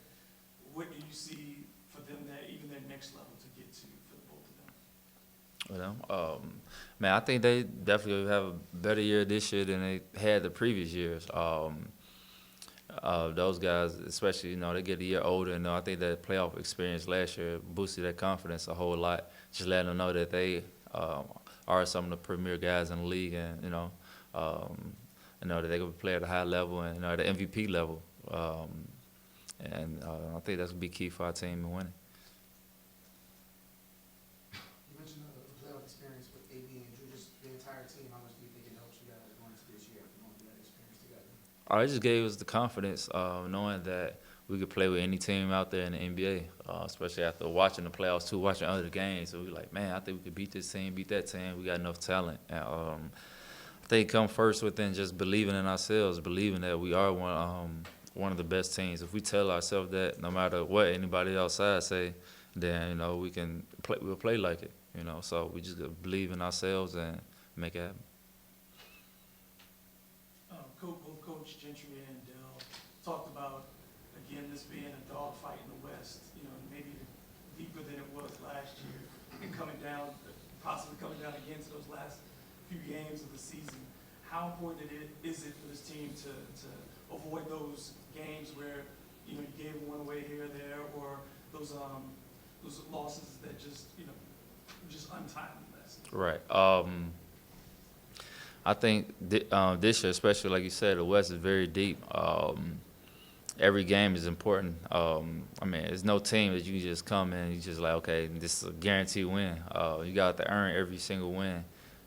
What do you see for them even their next level to get to for the both of them? I think they definitely have a better year this year than they had the previous years. Those guys, especially, they get a year older, and I think that playoff experience last year boosted their confidence a whole lot. Just letting them know that they are some of the premier guys in the league, and that they can play at a high level and at the MVP level. I think that's gonna be key for our team in winning. You mentioned the playoff experience with AD and Drew, just the entire team. How much do you think it helps you guys going into this year after going through that experience together? It just gave us the confidence, knowing that we could play with any team out there in the NBA, especially after watching the playoffs too, watching other games. So we were like, man, I think we could beat this team, beat that team. We got enough talent. And, I think it come first within just believing in ourselves, believing that we are one of the best teams. If we tell ourselves that, no matter what anybody outside say, then we can play. We'll play like it. So we just gotta believe in ourselves and make it happen. Both Coach Gentry and Dell talked about, again, this being a dogfight in the West, maybe deeper than it was last year, and possibly coming down again to those last few games of the season. How important is it for this team to avoid those games where, you gave one away here or there, or those losses that just untimely losses? Right. I think this year, especially like you said, the West is very deep. Every game is important. There's no team that you can just come in and you just like, okay, this is a guaranteed win. You got to earn every single win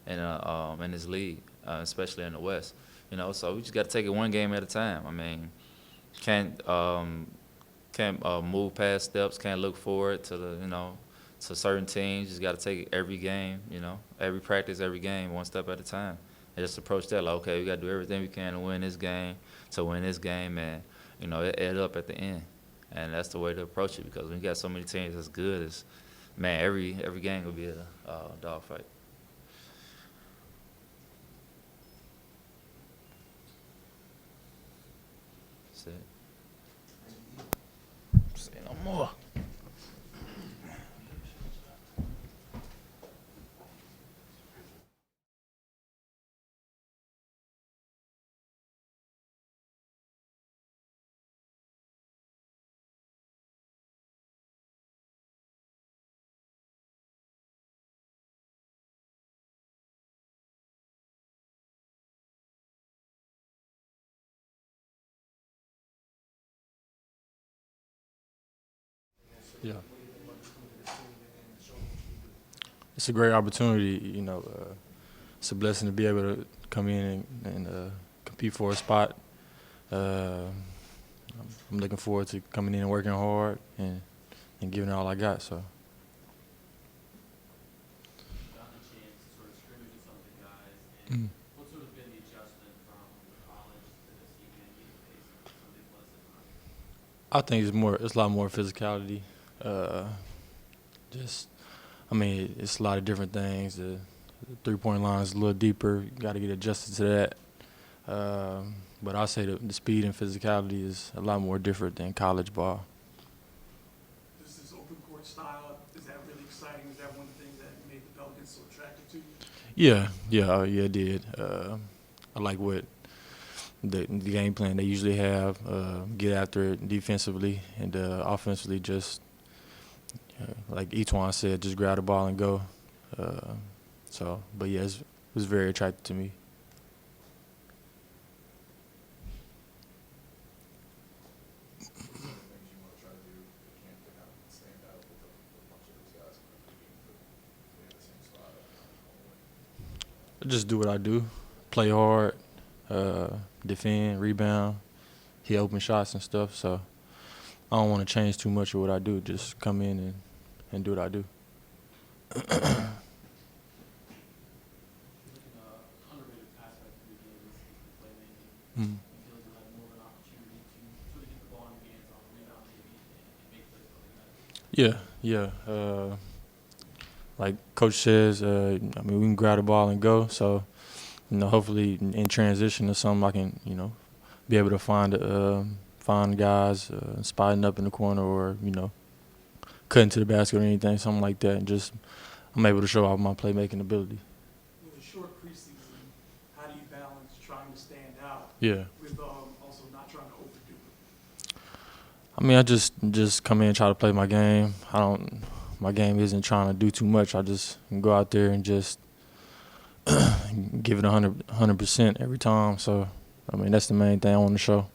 in this league, especially in the West. So we just got to take it one game at a time. Can't move past steps. Can't look forward to to certain teams. Just got to take every game. Every practice, every game, one step at a time. And just approach that like, okay, we got to do everything we can to win this game, and it add up at the end. And that's the way to approach it, because when you got so many teams as good man, every game will be a dogfight. That's it. Say no more. Yeah. It's a great opportunity, it's a blessing to be able to come in and compete for a spot. I'm looking forward to coming in and working hard and giving it all I got. So Gotten a chance to sort of scrimmage with some of the guys, and what's sort of been the adjustment from college to this even NBA pace and some of the athleticism? I think it's a lot more physicality. It's a lot of different things. The 3-point line is a little deeper. You got to get adjusted to that. But I say the speed and physicality is a lot more different than college ball. This open court style, is that really exciting? Is that one of the things that made the Pelicans so attractive to you? Yeah, it did. I like what the game plan they usually have. Get after it defensively and offensively. Just like Etwan said, just grab the ball and go. But yeah, it was very attractive to me. Just do what I do, play hard, defend, rebound, hit open shots and stuff. So I don't want to change too much of what I do. Just come in and do what I do. Looking at underrated aspect of the game is the playmaking. Mm. You feel like you have more of an opportunity to sort of get the ball in your hands on rebound maybe and make plays for the guys. Yeah. Like Coach says, we can grab the ball and go. So, hopefully in transition or something, I can, be able to find guys spotting up in the corner or, cutting to the basket or anything, something like that. And just I'm able to show off my playmaking ability. With a short preseason, how do you balance trying to stand out Yeah. with also not trying to overdo it? I just come in and try to play my game. My game isn't trying to do too much. I just go out there and just give it 100% every time. So, that's the main thing I want to show.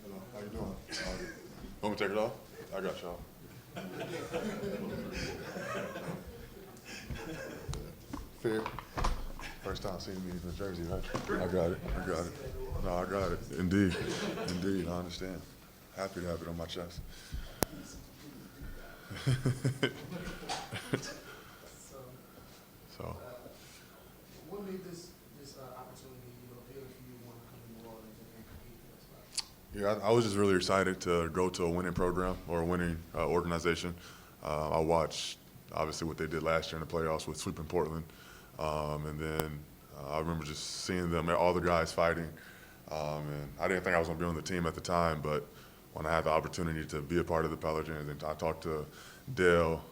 Hello, how you doing? Want me to take it off? I got y'all. Fair. First time seeing me in New Jersey, right? I got it. No, I got it. Indeed, I understand. Happy to have it on my chest. So. What made this opportunity, appealing for you to want to come to New Orleans and compete for that spot? Yeah, I was just really excited to go to a winning program or a winning organization. I watched, obviously, what they did last year in the playoffs with sweeping Portland. And then I remember just seeing them, all the guys fighting. And I didn't think I was going to be on the team at the time, but when I had the opportunity to be a part of the Pelicans, and I talked to Dale,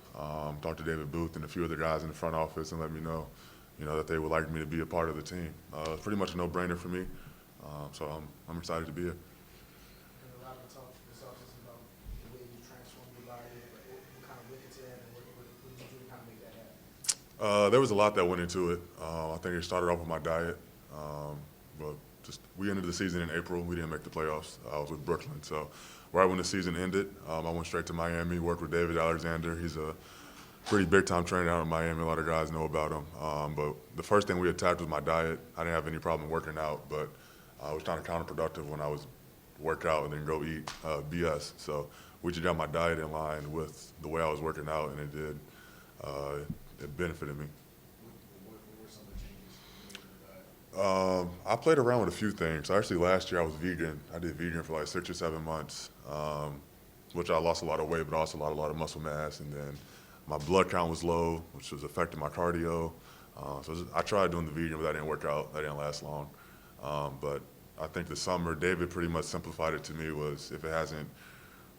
talked to David Booth and a few other guys in the front office and let me know, that they would like me to be a part of the team. It's pretty much a no-brainer for me. So I'm excited to be here. And a lot of talk this offseason about the way you transform your body, what kind of went into that, and what did you do to kind of make that happen? There was a lot that went into it. I think it started off with my diet. But we ended the season in April. We didn't make the playoffs. I was with Brooklyn. So right when the season ended, I went straight to Miami, worked with David Alexander. He's a pretty big-time trainer out in Miami. A lot of guys know about him. But the first thing we attacked was my diet. I didn't have any problem working out, but I was kind of counterproductive when I was work out and then go eat BS. So we just got my diet in line with the way I was working out, and it did. it benefited me. What were some of the changes you made in the diet? I played around with a few things. Actually, last year I was vegan. I did vegan for like 6 or 7 months, which I lost a lot of weight, but also a lot of muscle mass. And then my blood count was low, which was affecting my cardio. I tried doing the vegan, but that didn't work out. That didn't last long. But I think the summer, David pretty much simplified it to me was if it hasn't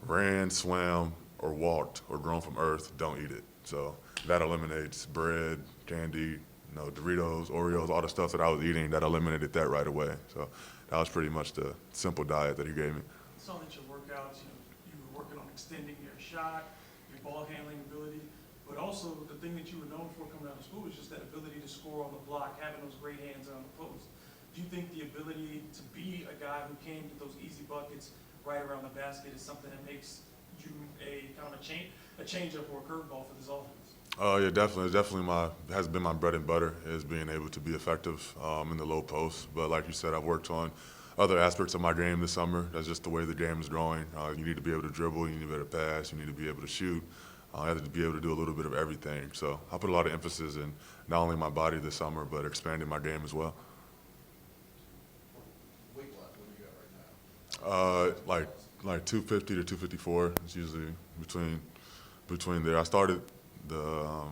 ran, swam, or walked or grown from earth, don't eat it. So that eliminates bread, candy, Doritos, Oreos, all the stuff that I was eating, that eliminated that right away. So that was pretty much the simple diet that he gave me. I saw that your workouts, you were working on extending your shot, your ball handling ability, but also the thing that you were known for coming out of school was just that ability to score on the block, having those great hands on the post. Do you think the ability to be a guy who can get those easy buckets right around the basket is something that makes you a kind of a change-up or a curveball for this offense? Oh yeah, definitely. It's definitely has been my bread and butter is being able to be effective in the low post. But like you said, I've worked on other aspects of my game this summer. That's just the way the game is growing. You need to be able to dribble. You need to be able to pass. You need to be able to shoot. You have to be able to do a little bit of everything. So I put a lot of emphasis in not only my body this summer, but expanding my game as well. Weight-wise, what do you got right now? Like 250 to 254. It's usually between there. I started the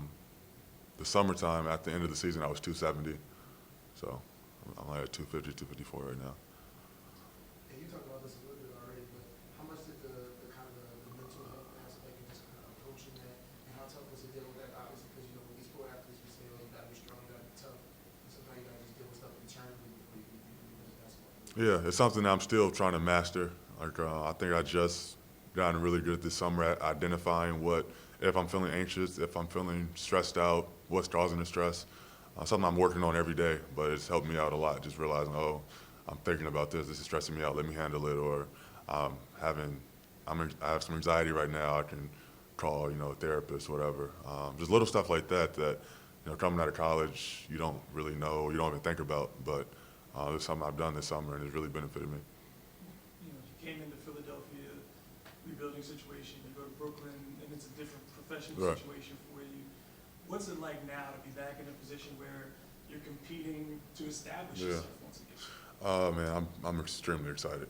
summertime at the end of the season. I was 270, so I'm like at 250, 254 right now. And you talked about this a little bit already, but how much did the kind of the mental health aspect and just kind of approaching that, and how tough was it dealing with that? Obviously, because with these pro athletes, we say, oh, you gotta be strong, you gotta be tough. And sometimes you gotta just deal with stuff internally before you can do the basketball. Yeah, it's something that I'm still trying to master. I think I just gotten really good this summer at identifying if I'm feeling anxious, if I'm feeling stressed out, what's causing the stress. Something I'm working on every day, but it's helped me out a lot. Just realizing, oh, I'm thinking about this. This is stressing me out. Let me handle it. Or I have some anxiety right now. I can call, a therapist, whatever. Just little stuff like that. Coming out of college, you don't really know. You don't even think about. But it's something I've done this summer, and it's really benefited me. You came into Philadelphia, rebuilding situation. You go to Brooklyn, and it's a different professional Right. situation for you. What's it like now to be back in a position where you're competing to establish yourself once again? Man, I'm extremely excited.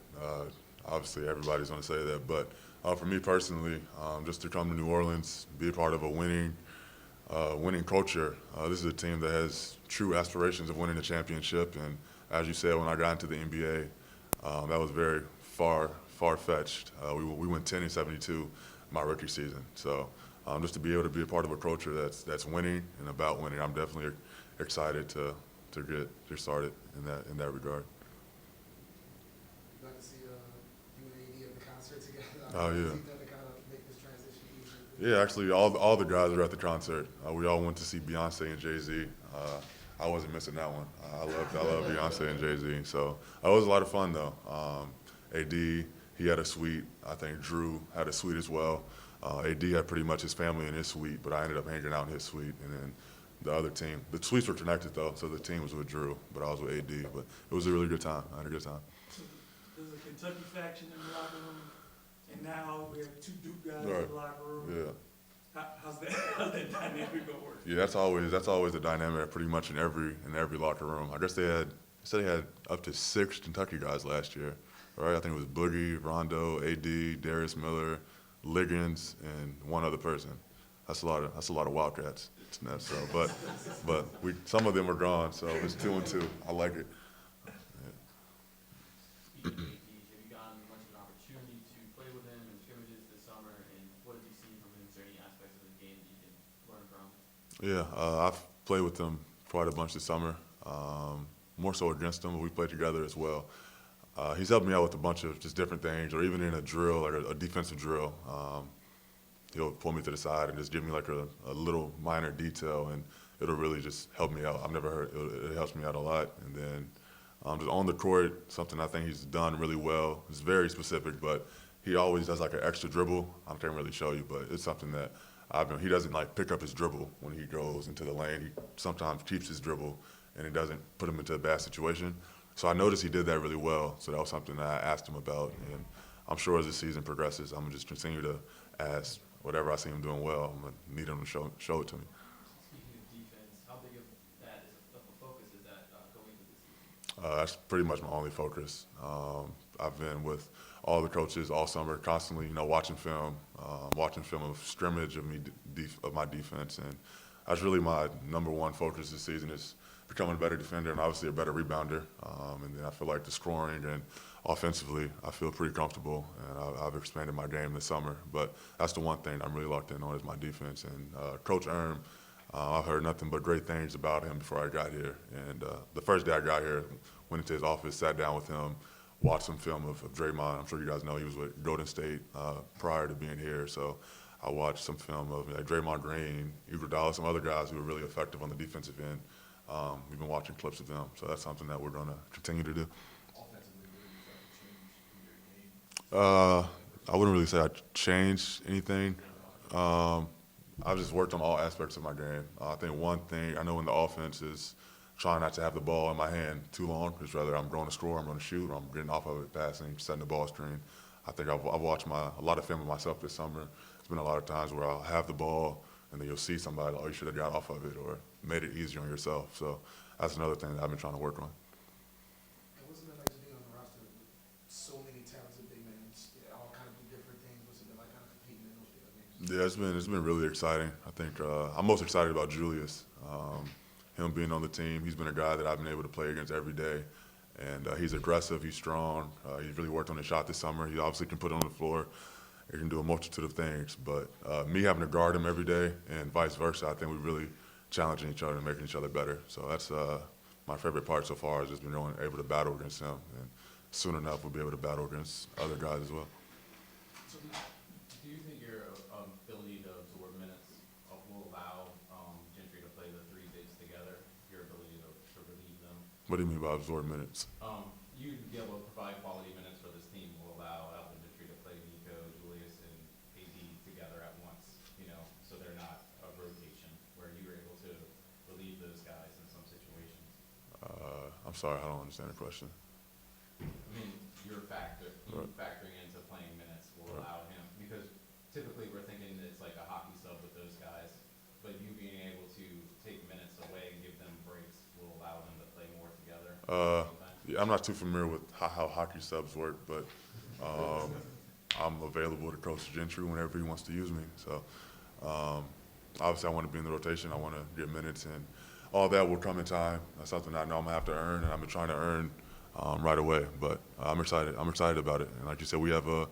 Obviously, everybody's going to say that, but for me personally, just to come to New Orleans, be a part of a winning culture. This is a team that has true aspirations of winning a championship, and as you said, when I got into the NBA, that was very far-fetched. We went 10-72 my rookie season, so just to be able to be a part of a culture that's winning and about winning, I'm definitely excited to get started in that regard. You got to see you and AD at the concert together. Oh, yeah. To kind of make this transition easier. Yeah, actually, all the guys were at the concert. We all went to see Beyonce and Jay-Z. I wasn't missing that one. I love Beyonce and Jay-Z. So it was a lot of fun, though. AD, he had a suite. I think Drew had a suite as well. AD had pretty much his family in his suite, but I ended up hanging out in his suite. And then the other team, the suites were connected, though, so the team was with Drew, but I was with AD. But it was a really good time. I had a good time. So there's a Kentucky faction in the locker room, and now we have two Duke guys in Right. the locker room. Yeah. How's that dynamic gonna work? Yeah, that's always the dynamic pretty much in every locker room. I guess they had up to 6 Kentucky guys last year, right? I think it was Boogie, Rondo, AD, Darius Miller, Liggins, and one other person. That's a lot of Wildcats. So, but some of them are gone, so it's 2-2. I like it. Speaking of AD, have you gotten much of an opportunity to play with him in scrimmages this summer, and what have you seen from him? Is there any aspects of his game that you can learn from? Yeah, I've played with him quite a bunch this summer. More so against him, but we played together as well. He's helped me out with a bunch of just different things, or even in a drill, like a defensive drill. He'll pull me to the side and just give me like a little minor detail, and it'll really just help me out. I've never heard it helps me out a lot. And then just on the court, something I think he's done really well. It's very specific, but he always does like an extra dribble. I can't really show you, but it's something that he doesn't like pick up his dribble when he goes into the lane. He sometimes keeps his dribble, and it doesn't put him into a bad situation. So I noticed he did that really well. So that was something that I asked him about, and I'm sure as the season progresses, I'm gonna just continue to ask whatever I see him doing well. I'm gonna need him to show it to me. Speaking That's pretty much my only focus. I've been with all the coaches all summer, constantly, watching film of scrimmage of of my defense, and that's really my number one focus this season is becoming a better defender and obviously a better rebounder. And then I feel like the scoring and offensively, I feel pretty comfortable, and I've expanded my game this summer. But that's the one thing I'm really locked in on is my defense. And Coach Erm, I've heard nothing but great things about him before I got here. And the first day I got here, went into his office, sat down with him, watched some film of Draymond. I'm sure you guys know he was with Golden State prior to being here. So I watched some film of Draymond Green, Iguodala, some other guys who were really effective on the defensive end. We've been watching clips of them, so that's something that we're going to continue to do. I wouldn't really say I changed anything. I've just worked on all aspects of my game. I think one thing I know in the offense is trying not to have the ball in my hand too long. It's rather I'm going to score, I'm going to shoot, or I'm getting off of it, passing, setting the ball screen. I think I've watched a lot of film of myself this summer. There's been a lot of times where I'll have the ball, and then you'll see somebody, oh, you should have got off of it, or made it easier on yourself. So that's another thing that I've been trying to work on. And what's it been like to be on the roster with so many talented big men, all kind of do different things? What's it been like kind of competing in those games? Yeah, it's been really exciting. I think I'm most excited about Julius. Him being on the team, he's been a guy that I've been able to play against every day. And he's aggressive, he's strong. He's really worked on his shot this summer. He obviously can put it on the floor. He can do a multitude of things. But me having to guard him every day and vice versa, I think we're really challenging each other and making each other better. So that's my favorite part so far is just being able to battle against him. And soon enough, we'll be able to battle against other guys as well. So do you think your ability to absorb minutes will allow Gentry to play the three bigs together, your ability to relieve them? What do you mean by absorb minutes? You'd be able to provide quality minutes for this team will allow Alvin Gentry to play Nico, Julius, and AD together at once, so they're not a rotation where you're able to relieve those guys in some situations. I'm sorry, I don't understand the question. I mean, factoring into playing minutes will allow him, because typically we're thinking it's like a hockey sub with those guys, but you being able to take minutes away and give them breaks will allow them to play more together. Yeah, I'm not too familiar with how hockey subs work, but I'm available to Coach Gentry whenever he wants to use me. So obviously I want to be in the rotation. I want to get minutes, and all that will come in time. That's something I know I'm going to have to earn, and I've been trying to earn right away. But I'm excited. I'm excited about it. And like you said, we have a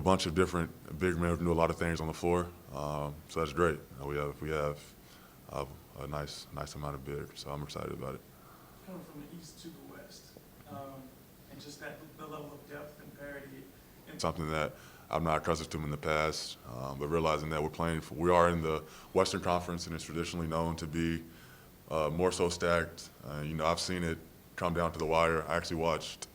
bunch of different big men who can do a lot of things on the floor. So that's great. We have a nice amount of bigs. So I'm excited about it. Coming from the east to the west, and just the level of depth and parity. Something that I'm not accustomed to in the past, but realizing that we are in the Western Conference, and it's traditionally known to be more so stacked. I've seen it come down to the wire. I actually watched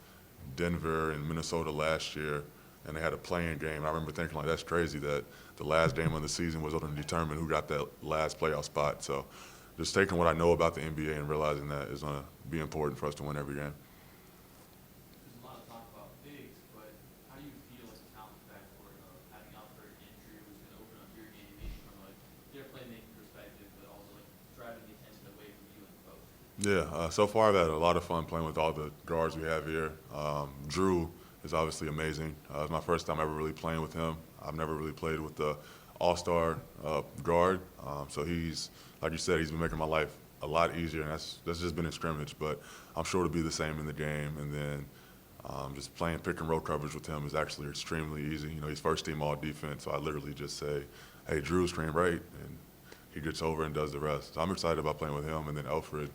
Denver and Minnesota last year, and they had a play-in game. I remember thinking, like, that's crazy that the last game of the season was going to determine who got that last playoff spot. So just taking what I know about the NBA and realizing that is going to be important for us to win every game. There's a lot of talk about bigs, but how do you feel as a talent backcourt of having Alfred and Andrew, who's going to open up your game maybe from their playmaking perspective, but also driving the attention away from you and the coach? Yeah, so far I've had a lot of fun playing with all the guards we have here. Drew is obviously amazing. It's my first time ever really playing with him. I've never really played with the all-star guard. So he's, like you said, he's been making my life a lot easier, and that's just been in scrimmage, but I'm sure it'll be the same in the game. And then just playing pick and roll coverage with him is actually extremely easy. He's first team all defense, so I literally just say, hey, Drew, screen right, and he gets over and does the rest. So I'm excited about playing with him. And then Alfred,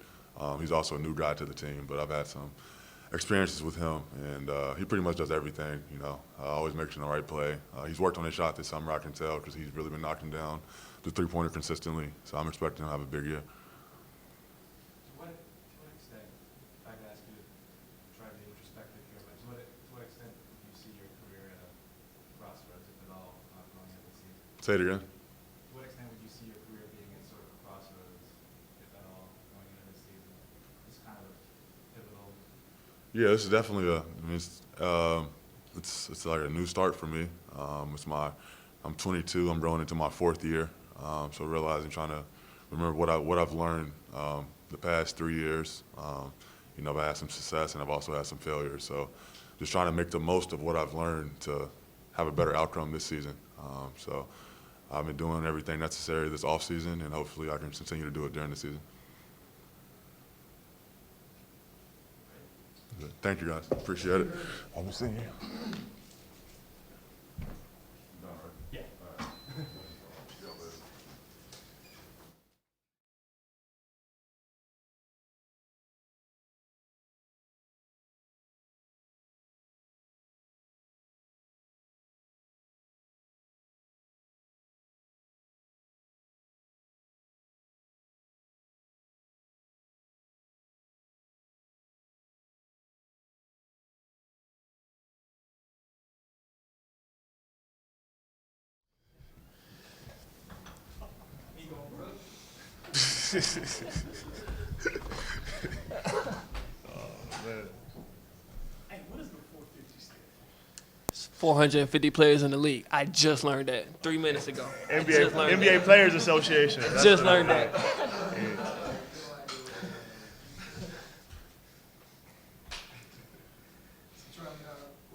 he's also a new guy to the team, but I've had some experiences with him, and he pretty much does everything, always making the right play. He's worked on his shot this summer, I can tell, because he's really been knocking down the three-pointer consistently. So I'm expecting him to have a big year. To what extent, if I could ask you to try to be introspective here, but to what extent do you see your career at a crossroads, if at all, going into the season? Say it again. To what extent would you see your career being at sort of a crossroads, if at all, going into this season? It's kind of pivotal. Yeah, this is definitely it's like a new start for me. I'm 22. I'm growing into my fourth year. So realizing, trying to remember what I've learned the past 3 years. You know, I've had some success and I've also had some failures. So just trying to make the most of what I've learned to have a better outcome this season. So I've been doing everything necessary this offseason, and hopefully I can continue to do it during the season. Good. Thank you, guys. Appreciate it. I'm seeing you. Yeah. 450 players in the league. I just learned that 3 minutes ago. NBA Players Association. Just learned that. What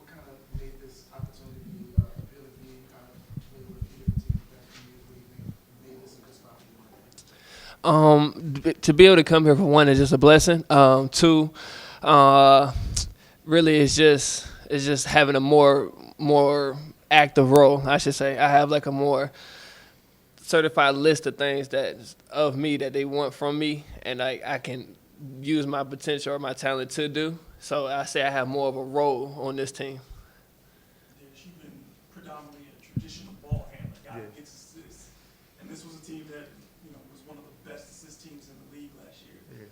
kind of made this opportunity appealing to you? You kind of played with a few different teams the past few years. What do you think made this a good spot for you? To be able to come here for one is just a blessing. Two, really it's just having a more active role, I should say. I have like a more certified list of things of me that they want from me, and I can use my potential or my talent to do. So I say I have more of a role on this team. Yeah, she's been predominantly a traditional ball handler, guy that gets assists. And this was a team that, was one of the best assist teams in the league last year. Yeah.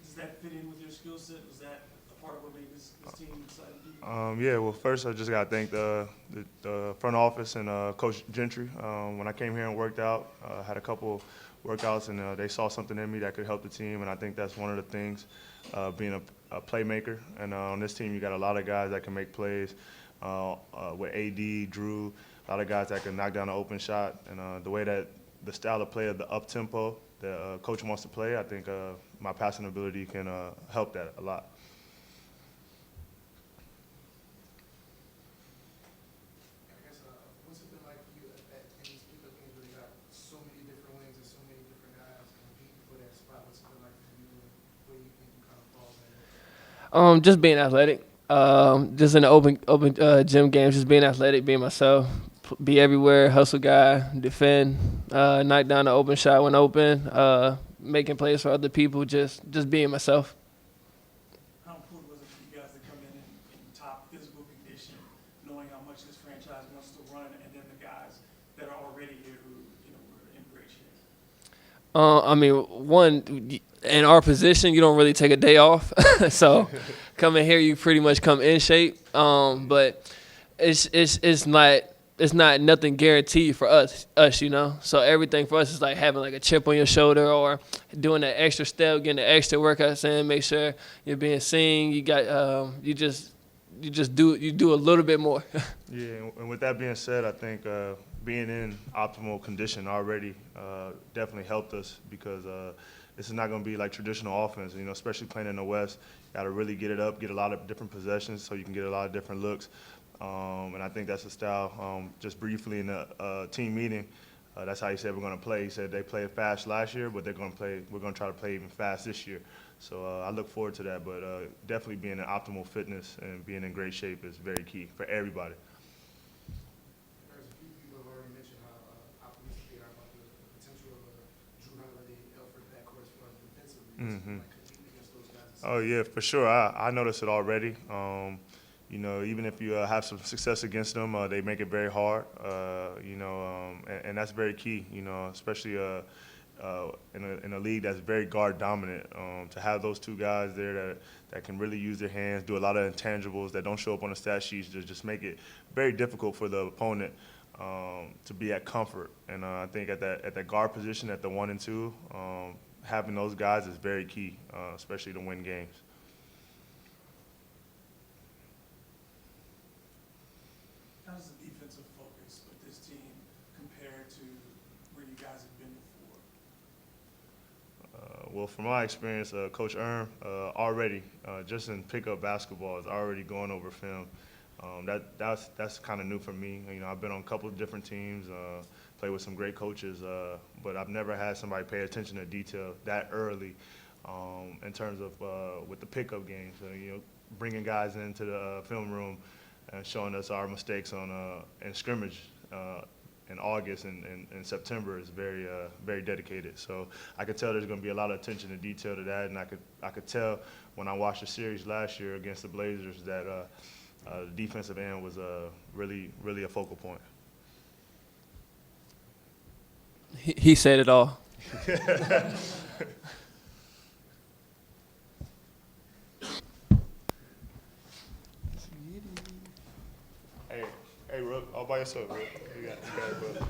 Does that fit in with your skill set? Was that a part of what made this team exciting to you? Yeah, well, first I just got to thank the front office and Coach Gentry. When I came here and worked out, had a couple workouts, and they saw something in me that could help the team, and I think that's one of the things, being a playmaker. And on this team, you got a lot of guys that can make plays. With AD, Drew, a lot of guys that can knock down an open shot, and the way that the style of play of the up tempo that Coach wants to play, I think my passing ability can help that a lot. What's it been like for you at these particular games where you got so many different wings and so many different guys competing for that spot? What's it been like for you, and where you think you kind of fall in? Just being athletic. Just in the open gym games, just being athletic, being myself, be everywhere, hustle guy, defend, knock down the open shot when open, making plays for other people, just being myself. How important was it for you guys to come in top physical condition, knowing how much this franchise wants to run, and then the guys that are already here who, were in great shape? I mean, one, in our position, you don't really take a day off. So coming here, you pretty much come in shape. But it's not nothing guaranteed for us. So everything for us is like having like a chip on your shoulder or doing that extra step, getting the extra workouts in, make sure you're being seen. You got you do a little bit more. Yeah, and with that being said, I think being in optimal condition already definitely helped us because this is not going to be like traditional offense. Especially playing in the West, got to really get it up, get a lot of different possessions so you can get a lot of different looks. And I think that's the style. Just briefly in the team meeting, that's how he said we're going to play. He said they played fast last year, but we're going to try to play even fast this year. So I look forward to that. But definitely being in optimal fitness and being in great shape is very key for everybody. There's a few people have already mentioned how optimistic they are about the potential of Drew Holiday, Elfrid backcourt as far as defensively. Mm-hmm. Like competing against those guys. Oh, yeah, for sure. I noticed it already. Even if you have some success against them, they make it very hard, and that's very key, especially in a league that's very guard dominant. To have those two guys there that can really use their hands, do a lot of intangibles that don't show up on the stat sheets, to just make it very difficult for the opponent to be at comfort. And I think at that guard position, at the 1 and 2, having those guys is very key, especially to win games. How does the defensive focus with this team compare to where you guys have been before? Well, from my experience, Coach Erm already, just in pickup basketball, is already going over film. That's kind of new for me. You know, I've been on a couple of different teams, played with some great coaches, but I've never had somebody pay attention to detail that early in terms of with the pickup games. You know, bringing guys into the film room and showing us our mistakes in scrimmage in August and September is very dedicated. So I could tell there's going to be a lot of attention to detail to that, and I could tell when I watched the series last year against the Blazers that the defensive end was really a focal point. He said it all. Hey, Rook, all by yourself, Rook. You got it, bud.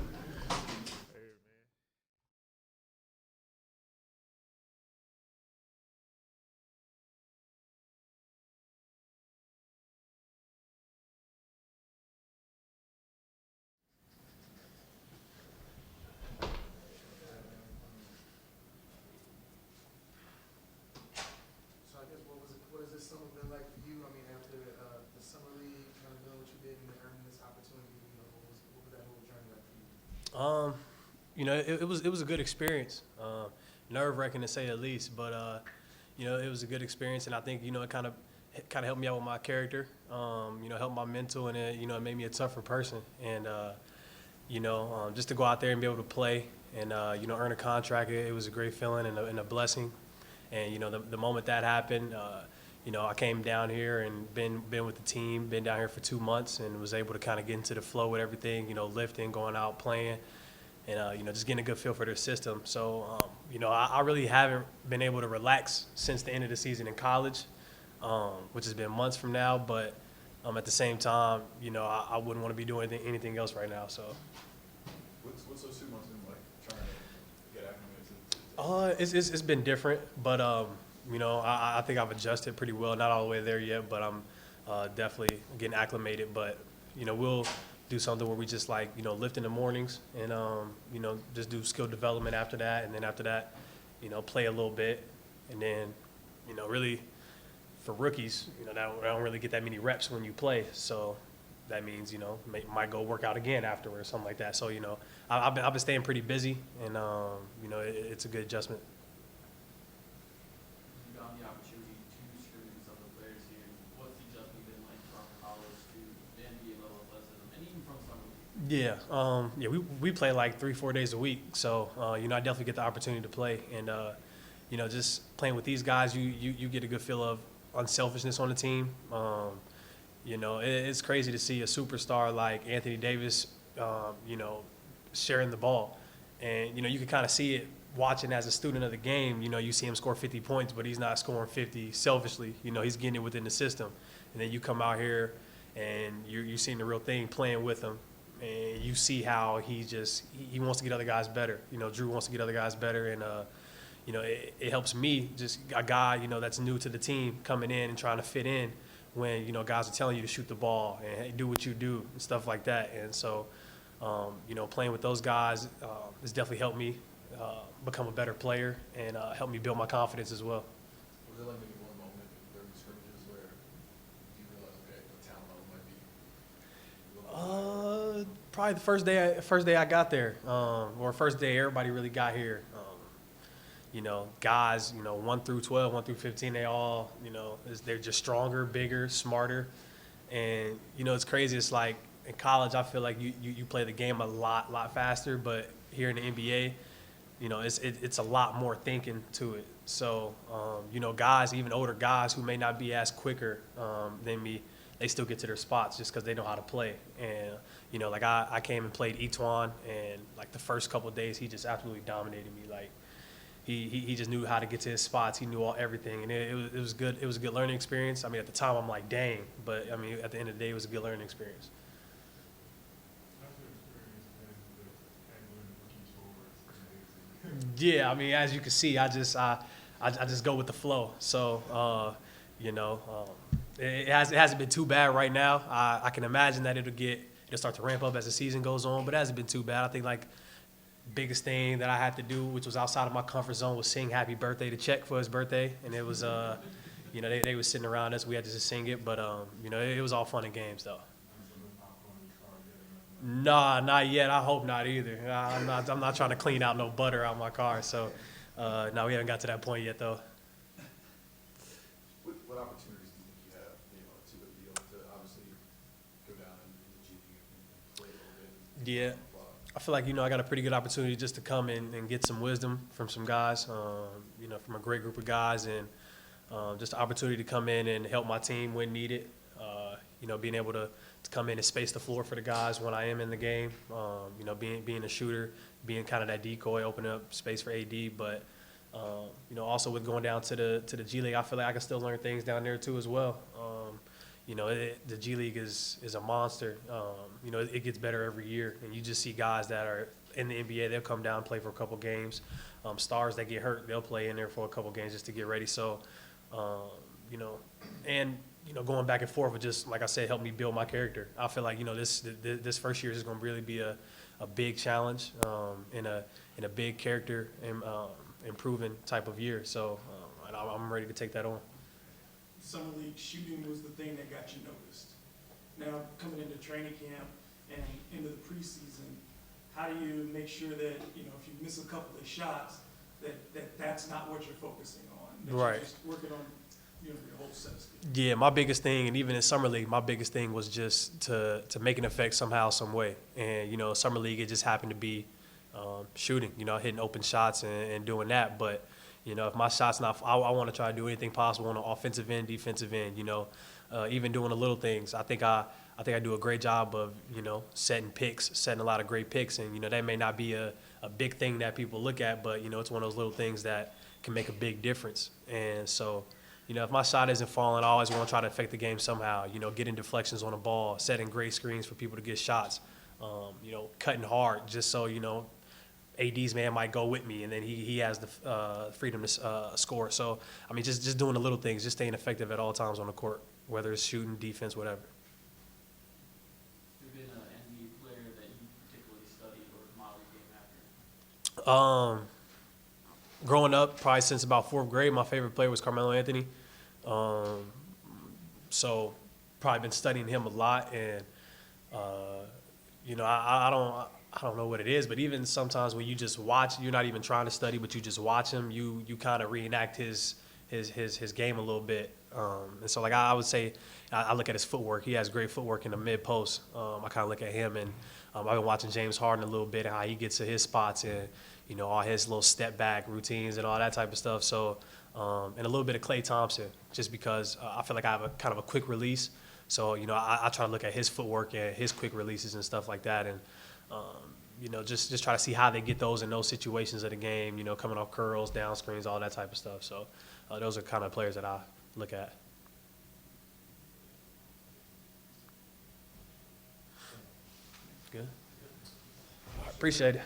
So I guess what has this summer been like for you? I mean, after the summer league, kind of doing what you did and then earning this opportunity, you know, what was that whole journey like for you? You know, it was a good experience. Nerve-wracking to say the least, but you know, it was a good experience, and I think, you know, it kind of helped me out with my character. You know, helped my mental, and it, you know, it made me a tougher person. And you know, just to go out there and be able to play and you know, earn a contract, it was a great feeling and a blessing. And you know, the moment that happened, you know, I came down here and been with the team, been down here for 2 months, and was able to kind of get into the flow with everything. You know, lifting, going out, playing, and you know, just getting a good feel for their system. So you know, I really haven't been able to relax since the end of the season in college, which has been months from now. But at the same time, you know, I wouldn't want to be doing anything else right now. So. What's those 2 months been like trying to get acclimated to? It's been different, but you know, I think I've adjusted pretty well. Not all the way there yet, but I'm definitely getting acclimated. But you know, we'll do something where we just, like, you know, lift in the mornings and you know, just do skill development after that, and then after that, you know, play a little bit, and then, you know, really for rookies, you know, I don't really get that many reps when you play, so that means, you know, might go work out again afterwards, something like that. So, you know, I've been staying pretty busy, and you know, it's a good adjustment. You got the opportunity to scrimmage with some of the players here. What's the adjustment been like from college to the NBA level of athleticism, and even from summer league? Yeah, we play like 3-4 days a week, so you know, I definitely get the opportunity to play, and you know, just playing with these guys, you get a good feel of unselfishness on the team. You know, it's crazy to see a superstar like Anthony Davis, you know, sharing the ball, and you know, you can kind of see it watching as a student of the game. You know, you see him score 50 points, but he's not scoring 50 selfishly. You know, he's getting it within the system, and then you come out here and you're seeing the real thing, playing with him, and you see how he wants to get other guys better. You know, Drew wants to get other guys better, and you know, it helps me, just a guy, you know, that's new to the team, coming in and trying to fit in when, you know, guys are telling you to shoot the ball and do what you do and stuff like that. And so, you know, playing with those guys has definitely helped me become a better player and helped me build my confidence as well. Was it like maybe one moment during the scrimmages where you realized, okay, the talent level might be? Probably the first day I got there, or first day everybody really got here. You know, guys, you know, 1 through 12, 1 through 15, they all, you know, they're just stronger, bigger, smarter. And, you know, it's crazy. It's like in college, I feel like you play the game a lot faster. But here in the NBA, you know, it's a lot more thinking to it. So, you know, guys, even older guys who may not be as quicker than me, they still get to their spots just because they know how to play. And, you know, like I came and played Etwan, and like the first couple of days, he just absolutely dominated me. Like, He just knew how to get to his spots. He knew everything, and it was good. It was a good learning experience. I mean, at the time, I'm like, dang, but I mean, at the end of the day, it was a good learning experience. Yeah, I mean, as you can see, I just go with the flow. So, you know, it hasn't been too bad right now. I can imagine that it'll start to ramp up as the season goes on, but it hasn't been too bad. I think, like, biggest thing that I had to do, which was outside of my comfort zone, was sing "Happy Birthday" to Chet for his birthday, and it was they were sitting around us. We had to just sing it, but it was all fun and games though. Nah, not yet. I hope not either. I'm not trying to clean out no butter out my car. So, no, we haven't got to that point yet though. What opportunities do you think you have, to be able to obviously go down in the G League and play a little bit? Yeah, I feel like I got a pretty good opportunity just to come and get some wisdom from some guys, from a great group of guys, and just the opportunity to come in and help my team when needed. Being able to come in and space the floor for the guys when I am in the game. Being a shooter, being kind of that decoy, opening up space for AD. But also with going down to the G League, I feel like I can still learn things down there too as well. The G League is a monster. It gets better every year, and you just see guys that are in the NBA. They'll come down and play for a couple games. Stars that get hurt, they'll play in there for a couple games just to get ready. So, going back and forth would just, like I said, help me build my character. I feel like this first year is going to really be a big challenge in a big character improving type of year. So, and I'm ready to take that on. Summer league shooting was the thing that got you noticed. Now coming into training camp and into the preseason, how do you make sure that if you miss a couple of shots, that's not what you're focusing on? That Right. You're just working on your whole set of skills. Yeah, my biggest thing, and even in summer league, my biggest thing was just to make an effect somehow, some way. And summer league, it just happened to be shooting. Hitting open shots and doing that. But if my shot's not, I want to try to do anything possible on the offensive end, defensive end. Even doing the little things. I think I do a great job of setting picks, setting a lot of great picks, and that may not be a big thing that people look at, but it's one of those little things that can make a big difference. And so, if my shot isn't falling, I always want to try to affect the game somehow. Getting deflections on the ball, setting great screens for people to get shots. Cutting hard just so AD's man might go with me, and then he has the freedom to score. So, just doing the little things, just staying effective at all times on the court, whether it's shooting, defense, whatever. Has there been an NBA player that you particularly studied or modeled your game after? Growing up, probably since about fourth grade, my favorite player was Carmelo Anthony. So, probably been studying him a lot, and I don't know what it is, but even sometimes when you just watch, you're not even trying to study, but you just watch him, you kind of reenact his game a little bit. And so, like, I would say, I look at his footwork. He has great footwork in the mid post. I kind of look at him, and I've been watching James Harden a little bit and how he gets to his spots and all his little step back routines and all that type of stuff. So, and a little bit of Klay Thompson, just because I feel like I have a kind of a quick release. So, I try to look at his footwork and his quick releases and stuff like that, and just try to see how they get those in those situations of the game. Coming off curls, down screens, all that type of stuff. So, those are kind of players that I look at. Good. Appreciate it.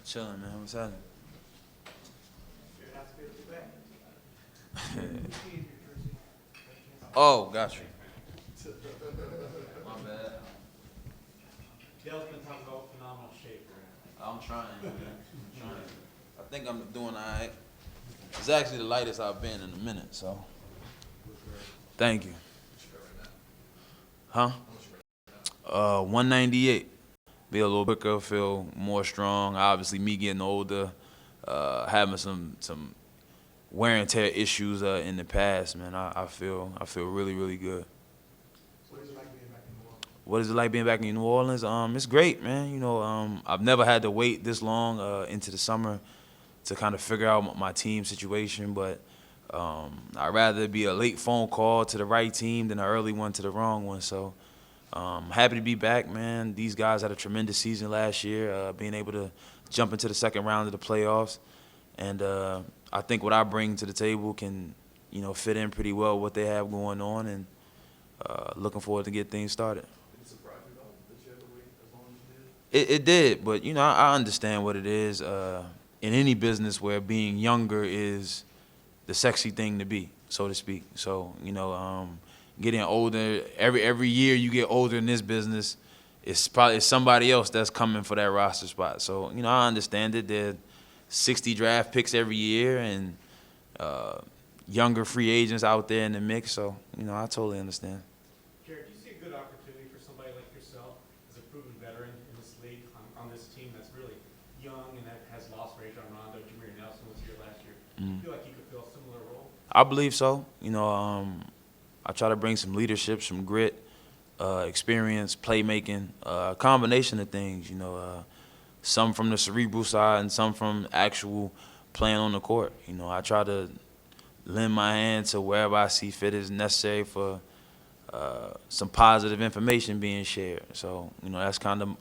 Chilling, man. What's happening? Oh, got you. My bad. Dale's been talking about phenomenal shape. I'm trying, man. I'm trying. I think I'm doing all right. It's actually the lightest I've been in a minute, so. Thank you. Huh? 198. Be a little quicker, feel more strong. Obviously, me getting older, having some wear and tear issues in the past, man. I feel really, really good. What is it like being back in New Orleans? It's great, man. You know, I've never had to wait this long into the summer to kind of figure out my team situation, but I'd rather be a late phone call to the right team than an early one to the wrong one. So happy to be back, man. These guys had a tremendous season last year, being able to jump into the second round of the playoffs. And I think what I bring to the table can, you know, fit in pretty well with what they have going on, and looking forward to get things started. Did it surprise you, though, that you had to wait as long as you did? It did, but, you know, I understand what it is. In any business where being younger is the sexy thing to be, so to speak. So, you know, getting older, every year you get older in this business, it's probably somebody else that's coming for that roster spot. So, you know, I understand it. There are 60 draft picks every year and younger free agents out there in the mix. So, you know, I totally understand. Jared, do you see a good opportunity for somebody like yourself as a proven veteran in this league on this team that's really young and that has lost Ray John Rondo, Jameer Nelson was here last year? Do you feel like you could fill a similar role? I believe so. You know, I try to bring some leadership, some grit, experience, playmaking, a combination of things, you know, some from the cerebral side and some from actual playing on the court. You know, I try to lend my hand to wherever I see fit is necessary for some positive information being shared. So, you know, that's kind of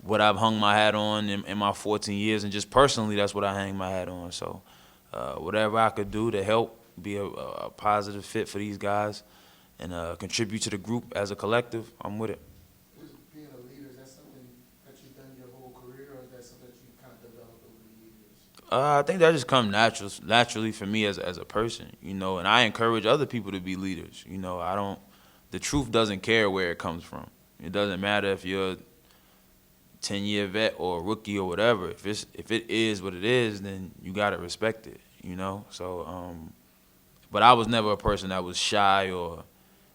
what I've hung my hat on in my 14 years, and just personally, that's what I hang my hat on. So, whatever I could do to help be a positive fit for these guys and contribute to the group as a collective, I'm with it. Is being a leader, is that something that you've done your whole career, or is that something that you kind of developed over the years? I think that just comes naturally for me as a person, you know, and I encourage other people to be leaders. You know, the truth doesn't care where it comes from. It doesn't matter if you're a 10-year vet or a rookie or whatever. If it is what it is, then you got to respect it, you know. So, but I was never a person that was shy or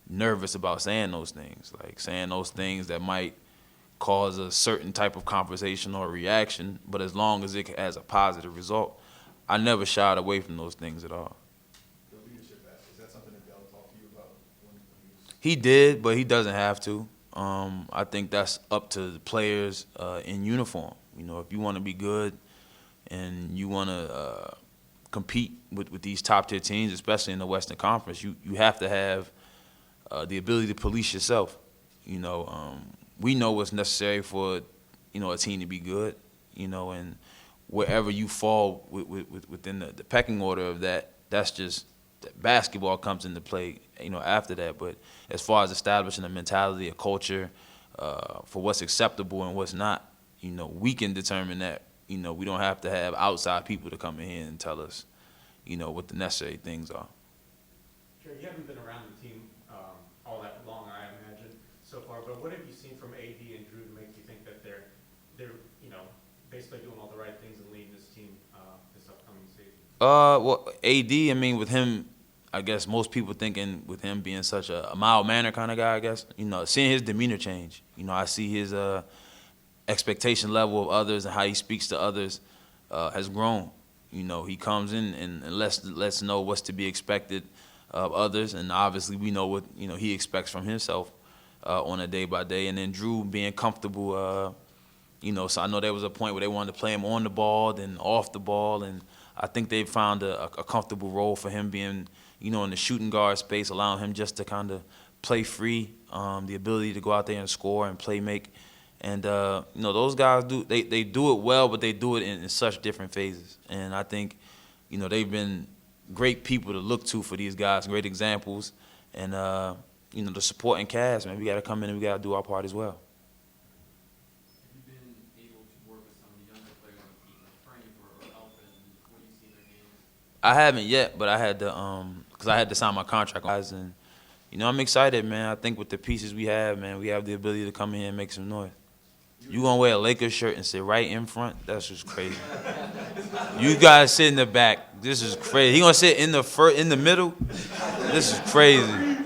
nervous about saying those things, like saying those things that might cause a certain type of conversation or reaction, but as long as it has a positive result, I never shied away from those things at all. The leadership aspect, is that something that Dale talked to you about when he was? He did, but he doesn't have to. I think that's up to the players in uniform. You know, if you want to be good and you want to compete with these top-tier teams, especially in the Western Conference, you have to have the ability to police yourself. You know, we know what's necessary for, you know, a team to be good, you know, and wherever you fall within the pecking order of that, that's just basketball comes into play, you know, after that. But as far as establishing a mentality, a culture for what's acceptable and what's not, you know, we can determine that. You know, we don't have to have outside people to come in here and tell us, you know, what the necessary things are. Jared, you haven't been around the team all that long, I imagine, so far, but what have you seen from AD and Drew to make you think that they're you know, basically doing all the right things and leading this team this upcoming season? Well, AD, I mean, with him, I guess most people thinking with him being such a mild-mannered kind of guy, I guess, you know, seeing his demeanor change. You know, I see his expectation level of others and how he speaks to others has grown. You know, he comes in and lets know what's to be expected of others, and obviously we know what, you know, he expects from himself on a day-by-day. And then Drew being comfortable, you know, so I know there was a point where they wanted to play him on the ball, then off the ball, and I think they found a comfortable role for him being, you know, in the shooting guard space, allowing him just to kind of play free, the ability to go out there and score and play make. And, you know, those guys they do it well, but they do it in such different phases. And I think, you know, they've been great people to look to for these guys, great examples. And, you know, the supporting cast, man, we got to come in and we got to do our part as well. Have you been able to work with some of the younger players on the team, like I haven't yet, but I had to because I had to sign my contract, guys, and I'm excited, man. I think with the pieces we have, man, we have the ability to come in here and make some noise. You gonna wear a Lakers shirt and sit right in front? That's just crazy. You guys sit in the back. This is crazy. He gonna sit in the middle? This is crazy.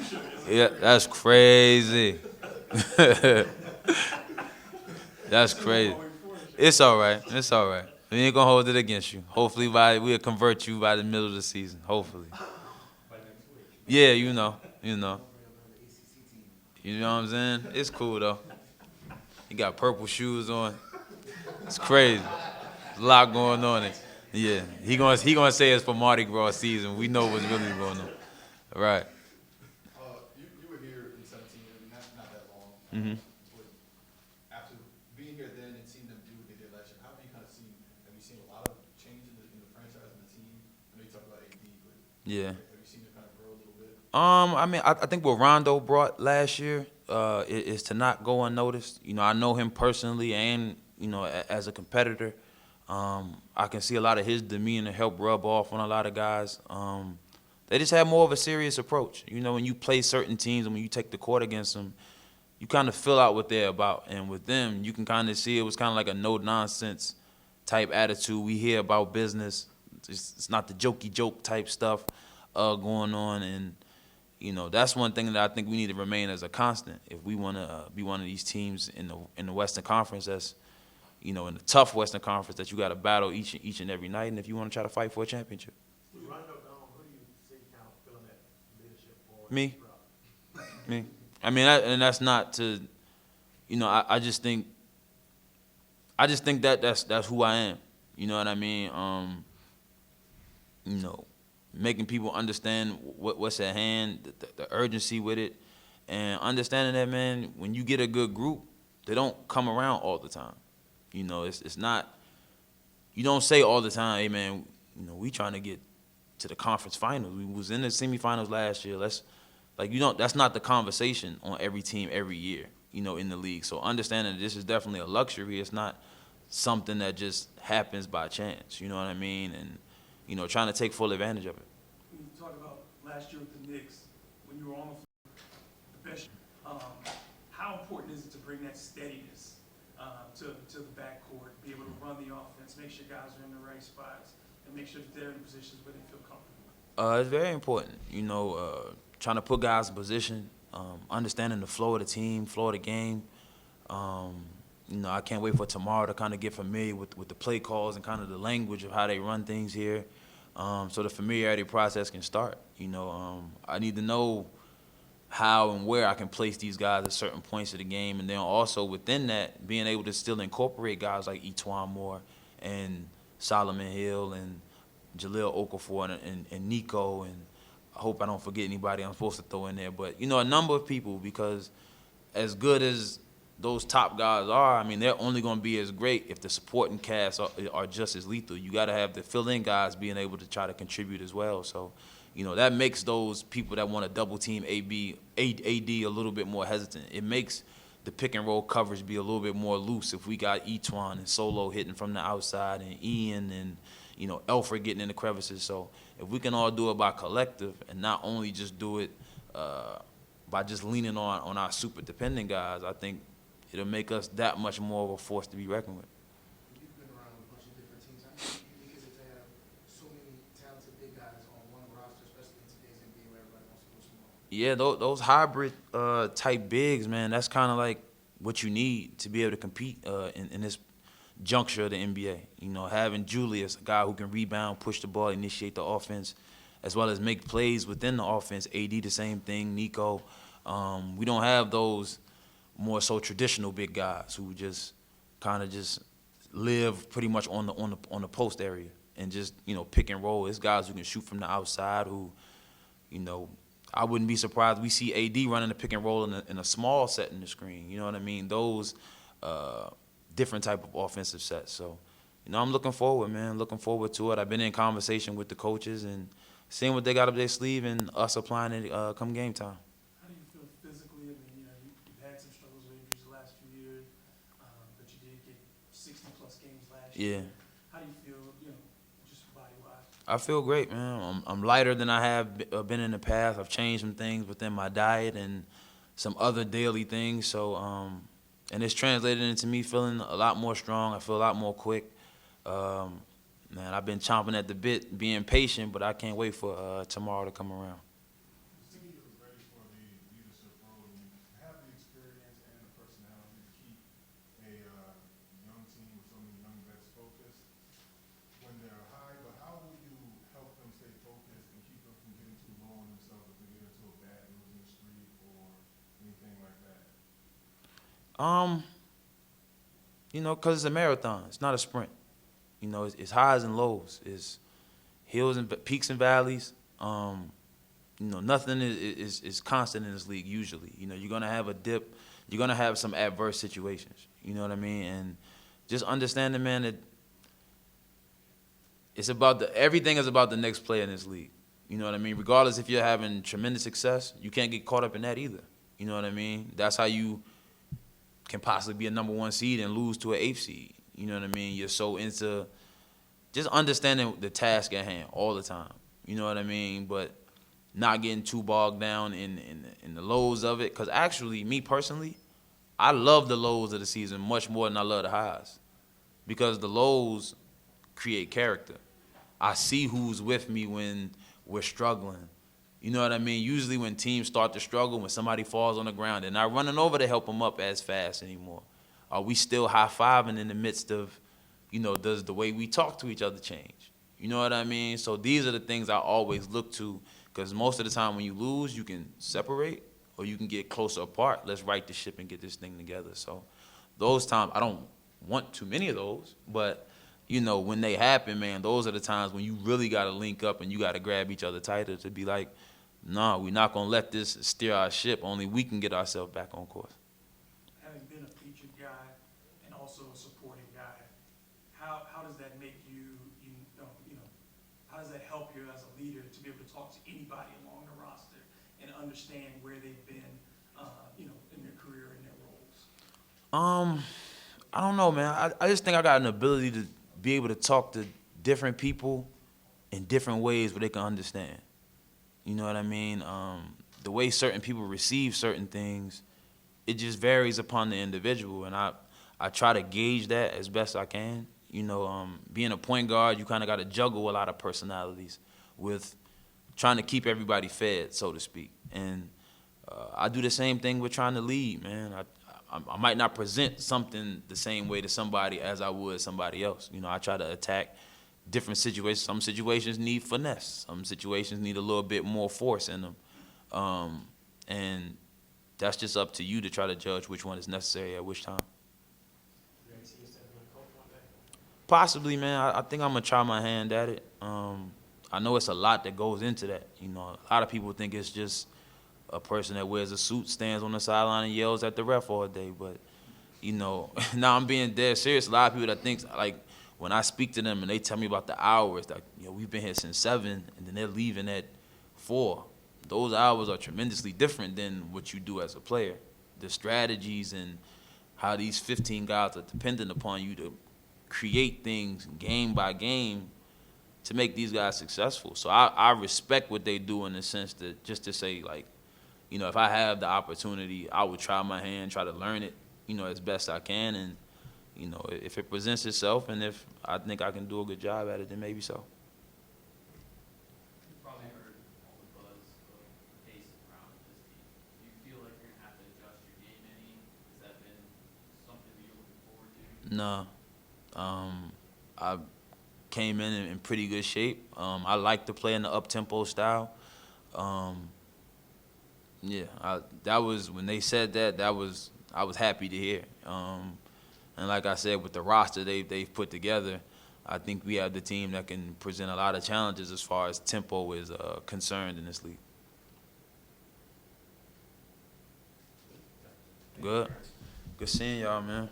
Yeah, that's crazy. That's crazy. It's all right. It's all right. We ain't gonna hold it against you. Hopefully, we'll convert you by the middle of the season. Hopefully. Yeah, you know. You know what I'm saying? It's cool though. He got purple shoes on. It's crazy. There's a lot going on. Yeah, he gonna say it's for Mardi Gras season. We know what's really going on. Right. You were here in 17, I mean, not that long. Mm-hmm. But after being here then and seeing them do what they did last year, have you seen a lot of change in the franchise and the team? I know you talked about AD, but Yeah. have you seen it kind of grow a little bit? I mean, I think what Rondo brought last year is to not go unnoticed. I know him personally and, as a competitor. I can see a lot of his demeanor help rub off on a lot of guys. They just have more of a serious approach. When you play certain teams and when you take the court against them, you kind of fill out what they're about. And with them, you can kind of see it was kind of like a no-nonsense type attitude. We hear about business. It's not the jokey joke type stuff going on. And, that's one thing that I think we need to remain as a constant if we want to be one of these teams in the Western Conference that's, in the tough Western Conference that you got to battle each and every night, and if you want to try to fight for a championship. Who do you see kind of filling that leadership for? Me. I mean, and that's not to, I just think that that's who I am. You know what I mean? Making people understand what's at hand, the urgency with it, and understanding that, man, when you get a good group, they don't come around all the time. It's not, you don't say all the time, hey, man, we trying to get to the conference finals. We was in the semifinals last year. That's not the conversation on every team every year, in the league. So understanding that this is definitely a luxury. It's not something that just happens by chance, you know what I mean? And, trying to take full advantage of it. When you talk about last year with the Knicks, when you were on the bench, how important is it to bring that steadiness to the backcourt, be able to run the offense, make sure guys are in the right spots, and make sure that they're in positions where they feel comfortable? It's very important, trying to put guys in position, understanding the flow of the team, flow of the game. I can't wait for tomorrow to kind of get familiar with the play calls and kind of the language of how they run things here, so the familiarity process can start. I need to know how and where I can place these guys at certain points of the game, and then also within that, being able to still incorporate guys like Etuan Moore and Solomon Hill and Jahlil Okafor and Nico, and I hope I don't forget anybody I'm supposed to throw in there, but a number of people, because as good as those top guys are, I mean, they're only going to be as great if the supporting cast are just as lethal. You got to have the fill-in guys being able to try to contribute as well. So, that makes those people that want to double-team AD a little bit more hesitant. It makes the pick-and-roll coverage be a little bit more loose if we got Etuan and Solo hitting from the outside and Ian and, Elfrid getting in the crevices. So if we can all do it by collective and not only just do it by just leaning on our super dependent guys, I think it'll make us that much more of a force to be reckoned with. You've been around a bunch of different teams. How unique is it to have so many talented big guys on one roster, especially in today's NBA where everybody wants to go small? Yeah, those hybrid type bigs, man, that's kind of like what you need to be able to compete in this juncture of the NBA. Having Julius, a guy who can rebound, push the ball, initiate the offense, as well as make plays within the offense. AD the same thing, Nico. We don't have those more so traditional big guys who just kind of just live pretty much on the post area and just pick and roll. It's guys who can shoot from the outside who, I wouldn't be surprised we see AD running the pick and roll in a small set in the screen. You know what I mean? Those different type of offensive sets. So, I'm looking forward, man. Looking forward to it. I've been in conversation with the coaches and seeing what they got up their sleeve and us applying it come game time. How do you feel physically? I mean, you've had some struggles with injuries the last few years, but you did get 60-plus games last year. Yeah. How do you feel, just body-wise? I feel great, man. I'm lighter than I have been in the past. I've changed some things within my diet and some other daily things. So, and it's translated into me feeling a lot more strong. I feel a lot more quick. Man, I've been chomping at the bit, being patient, but I can't wait for tomorrow to come around. City is ready for the leadership role. You have the experience and the personality to keep a young team with so many young vets focused when they're high. But how will you help them stay focused and keep them from getting too low on themselves if they get into a bad losing streak or anything like that? You know, because it's a marathon. It's not a sprint. You know, it's highs and lows. It's hills and peaks and valleys. You know, nothing is constant in this league usually. You know, you're going to have a dip. You're going to have some adverse situations. You know what I mean? And just understanding, man, that it's about everything is about the next player in this league. You know what I mean? Regardless if you're having tremendous success, you can't get caught up in that either. You know what I mean? That's how you can possibly be a number 1 seed and lose to an 8th seed. You know what I mean? You're so into just understanding the task at hand all the time. You know what I mean? But not getting too bogged down in the lows of it. Because actually, me personally, I love the lows of the season much more than I love the highs. Because the lows create character. I see who's with me when we're struggling. You know what I mean? Usually when teams start to struggle, when somebody falls on the ground, they're not running over to help them up as fast anymore. Are we still high-fiving in the midst of, you know, does the way we talk to each other change? You know what I mean? So these are the things I always look to, because most of the time when you lose, you can separate or you can get closer apart. Let's right the ship and get this thing together. So those times, I don't want too many of those, but you know, when they happen, man, those are the times when you really got to link up and you got to grab each other tighter to be like, nah, we're not going to let this steer our ship. Only we can get ourselves back on course. Having been a featured guy and also a supporting guy, how does that make you, how does that help you as a leader to be able to talk to anybody along the roster and understand where they've been, in their career and their roles? I don't know, man. I just think I got an ability to be able to talk to different people in different ways where they can understand. You know what I mean? The way certain people receive certain things, it just varies upon the individual, and I try to gauge that as best I can. You know, being a point guard, you kind of got to juggle a lot of personalities with trying to keep everybody fed, so to speak. And I do the same thing with trying to lead, man. I might not present something the same way to somebody as I would somebody else. You know, I try to attack different situations. Some situations need finesse. Some situations need a little bit more force in them. And that's just up to you to try to judge which one is necessary at which time. Possibly, man. I think I'm going to try my hand at it. I know it's a lot that goes into that. You know, a lot of people think it's just a person that wears a suit, stands on the sideline and yells at the ref all day. But, you know, now I'm being dead serious. A lot of people that think, like, when I speak to them and they tell me about the hours, like, you know, we've been here since 7 and then they're leaving at 4. Those hours are tremendously different than what you do as a player. The strategies and how these 15 guys are dependent upon you to create things game by game to make these guys successful. So I respect what they do in the sense that just to say, like, you know, if I have the opportunity, I would try my hand, try to learn it, you know, as best I can. And, you know, if it presents itself and if I think I can do a good job at it, then maybe so. You've probably heard all the buzz of the pace around this team. Do you feel like you're going to have to adjust your game any? Has that been something that you're looking forward to? No. I came in pretty good shape. I like to play in the up-tempo style. Yeah, that was when they said that. I was happy to hear. And like I said, with the roster they've put together, I think we have the team that can present a lot of challenges as far as tempo is concerned in this league. Good seeing y'all, man.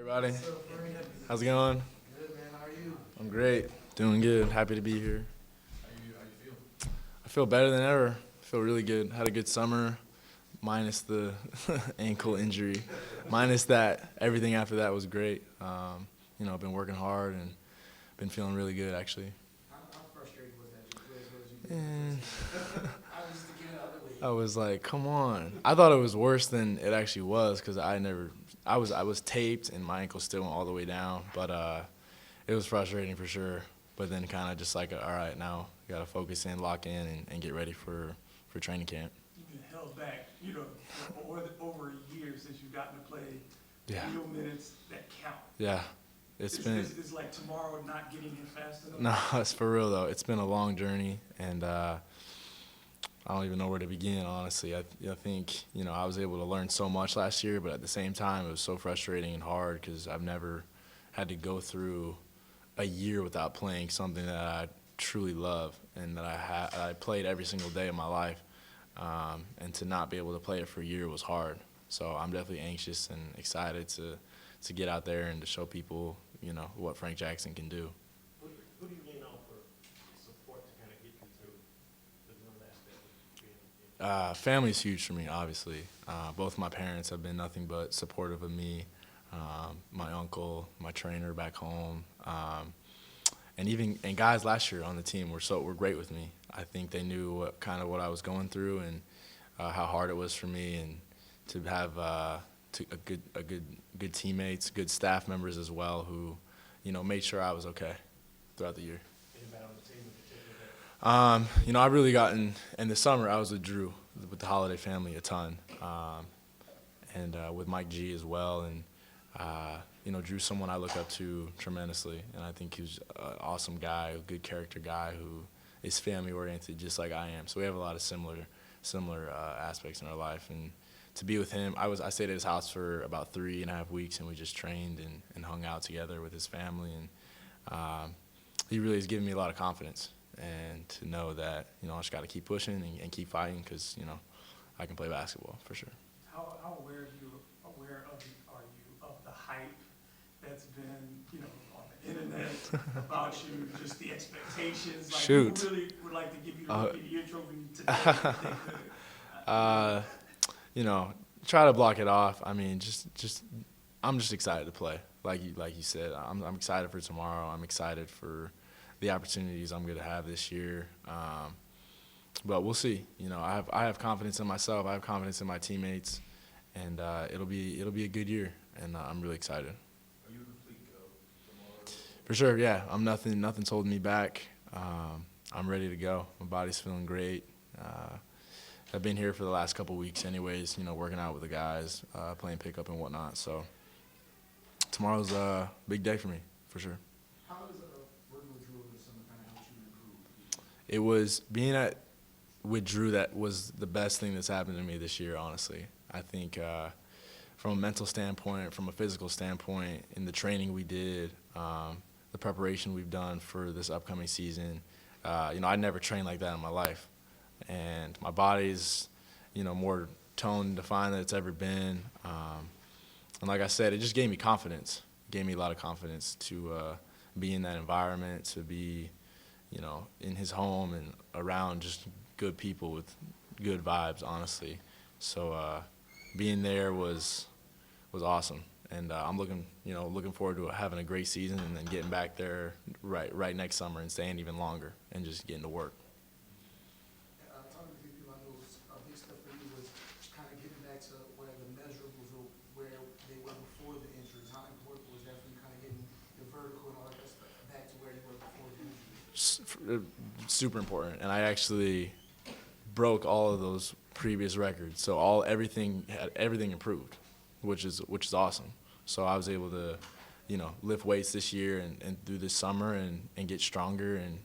Everybody, What's up, Frank? how's it going? Good, man. How are you? I'm great, doing good, happy to be here. How you feel? I feel better than ever. I feel really good. Had a good summer, minus the ankle injury. Minus that, everything after that was great. You know, I've been working hard and been feeling really good, actually. How frustrating was that? Just play as well as you did. And I was just thinking the other way. I was like, come on. I thought it was worse than it actually was because I was taped and my ankle still went all the way down. But it was frustrating for sure. But then kind of just like, all right, now got to focus in, lock in, and get ready for training camp. You've been held back, you know, for over a year since you've gotten to play real minutes that count. Yeah. It's like tomorrow not getting here fast enough. No, it's for real though. It's been a long journey, and I don't even know where to begin. Honestly, I think I was able to learn so much last year, but at the same time, it was so frustrating and hard because I've never had to go through a year without playing something that I truly love and that I played every single day of my life, and to not be able to play it for a year was hard. So I'm definitely anxious and excited to get out there and to show people what Frank Jackson can do. Who do you lean on for support to kind of get you through the last step of being? Family's huge for me, obviously. Both my parents have been nothing but supportive of me. My uncle, my trainer back home, and guys last year on the team were great with me. I think they knew what I was going through and how hard it was for me, and to have good teammates, good staff members as well who, made sure I was okay throughout the year. Anybody on the team in particular? I really got in the summer. I was with Drew, with the Holiday family a ton, and with Mike G as well. And Drew's someone I look up to tremendously, and I think he's an awesome guy, a good character guy who is family oriented, just like I am. So we have a lot of similar aspects in our life, and to be with him, I stayed at his house for about 3.5 weeks, and we just trained and hung out together with his family, and he really has given me a lot of confidence, and to know that I just got to keep pushing and keep fighting because I can play basketball for sure. How aware are you of the hype that's been on the internet about you, just the expectations? Like, Shoot. People really would like to give you the Rookie of the Year trophy today if they could. Try to block it off. I mean, I'm just excited to play. Like you said, I'm excited for tomorrow. I'm excited for the opportunities I'm going to have this year. But we'll see. I have confidence in myself. I have confidence in my teammates, and it'll be a good year. And I'm really excited. Are you a complete go tomorrow? For sure, yeah. Nothing's holding me back. I'm ready to go. My body's feeling great. I've been here for the last couple weeks anyways, working out with the guys, playing pickup and whatnot. So tomorrow's a big day for me, for sure. How does working with Drew over the summer kind of help you improve? It was being with Drew that was the best thing that's happened to me this year, honestly. I think from a mental standpoint, from a physical standpoint, in the training we did, the preparation we've done for this upcoming season, I never trained like that in my life. And my body's, more toned and defined than it's ever been. And like I said, it just gave me confidence. It gave me a lot of confidence to be in that environment, to be, in his home and around just good people with good vibes, honestly. So being there was awesome. And I'm looking forward to having a great season and then getting back there right next summer and staying even longer and just getting to work. Talking to people, I know a big step for you was kind of getting back to where the measurables were where they were before the injuries. How important was that for you, kind of getting the vertical and all that stuff back to where you were before the injuries? Super important, and I actually broke all of those previous records. So everything improved, which is awesome. So I was able to, lift weights this year and through this summer and get stronger, and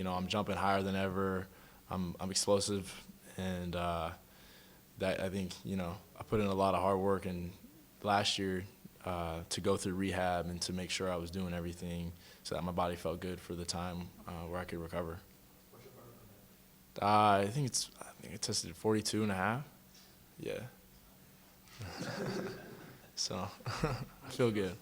I'm jumping higher than ever. I'm explosive, and that I think I put in a lot of hard work and last year to go through rehab and to make sure I was doing everything so that my body felt good for the time where I could recover. What's your verdict on that? I think it tested 42.5. Yeah. So I feel good.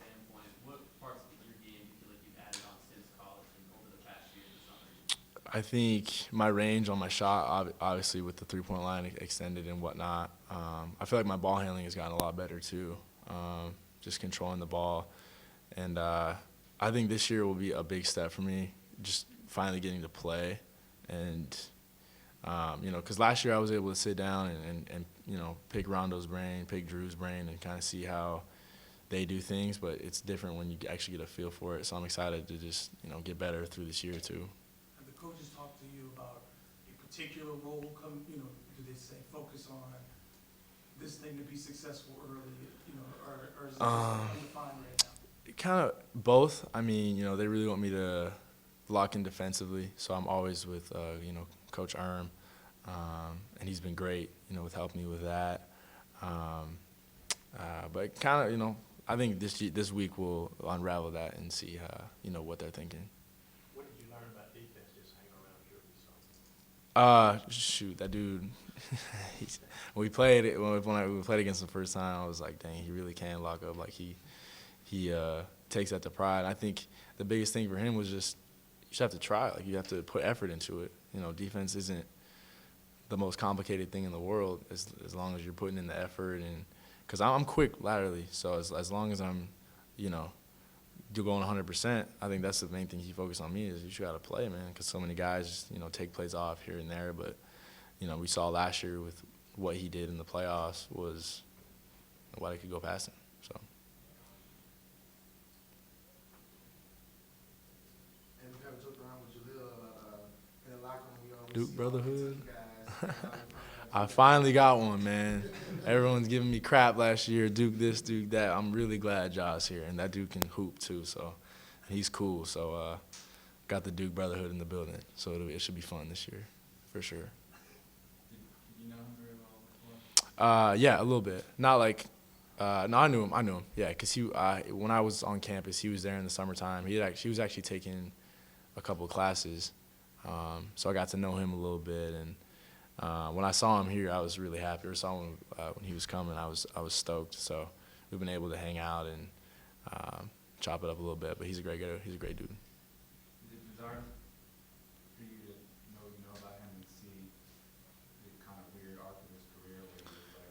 I think my range on my shot, obviously with the three-point line extended and whatnot, I feel like my ball handling has gotten a lot better too, just controlling the ball. And I think this year will be a big step for me, just finally getting to play. And, because last year I was able to sit down and pick Rondo's brain, pick Drew's brain, and kind of see how they do things. But it's different when you actually get a feel for it. So I'm excited to just, get better through this year too. Have the coaches talked to you about a particular role do they say focus on this thing to be successful early, or is it just undefined right now? Kind of both. I mean, they really want me to lock in defensively, so I'm always with, Coach Erm, and he's been great, with helping me with that. But kind of, I think this week will unravel that and see, what they're thinking. What did you learn about defense just hanging around Drew? Shoot, that dude. When we played against him the first time, I was like, dang, he really can lock up. Like he takes that to pride. I think the biggest thing for him was just you just have to try. Like you have to put effort into it. Defense isn't the most complicated thing in the world as long as you're putting in the effort. And because I'm quick laterally, so as long as I'm, you're going 100%. I think that's the main thing he focused on me is you just got to play, man. Because so many guys, take plays off here and there. But we saw last year with what he did in the playoffs was why they could go past him. So. And we have joked around with Jaleel in the locker room. We always Duke see Brotherhood. all the guys. I finally got one, man. Everyone's giving me crap last year. Duke this, Duke that. I'm really glad Ja's here, and that dude can hoop too. So he's cool. So got the Duke Brotherhood in the building. So it should be fun this year, for sure. Did you know him very well before? Yeah, a little bit. Not like. No, I knew him. Yeah, because when I was on campus, he was there in the summertime. He was actually taking a couple of classes, so I got to know him a little bit. And when I saw him here, I was really happy. Or saw him when he was coming, I was stoked. So we've been able to hang out and chop it up a little bit. But he's a great guy. He's a great dude. Is it bizarre for you to know about him and see the kind of weird arc of his career where he was like,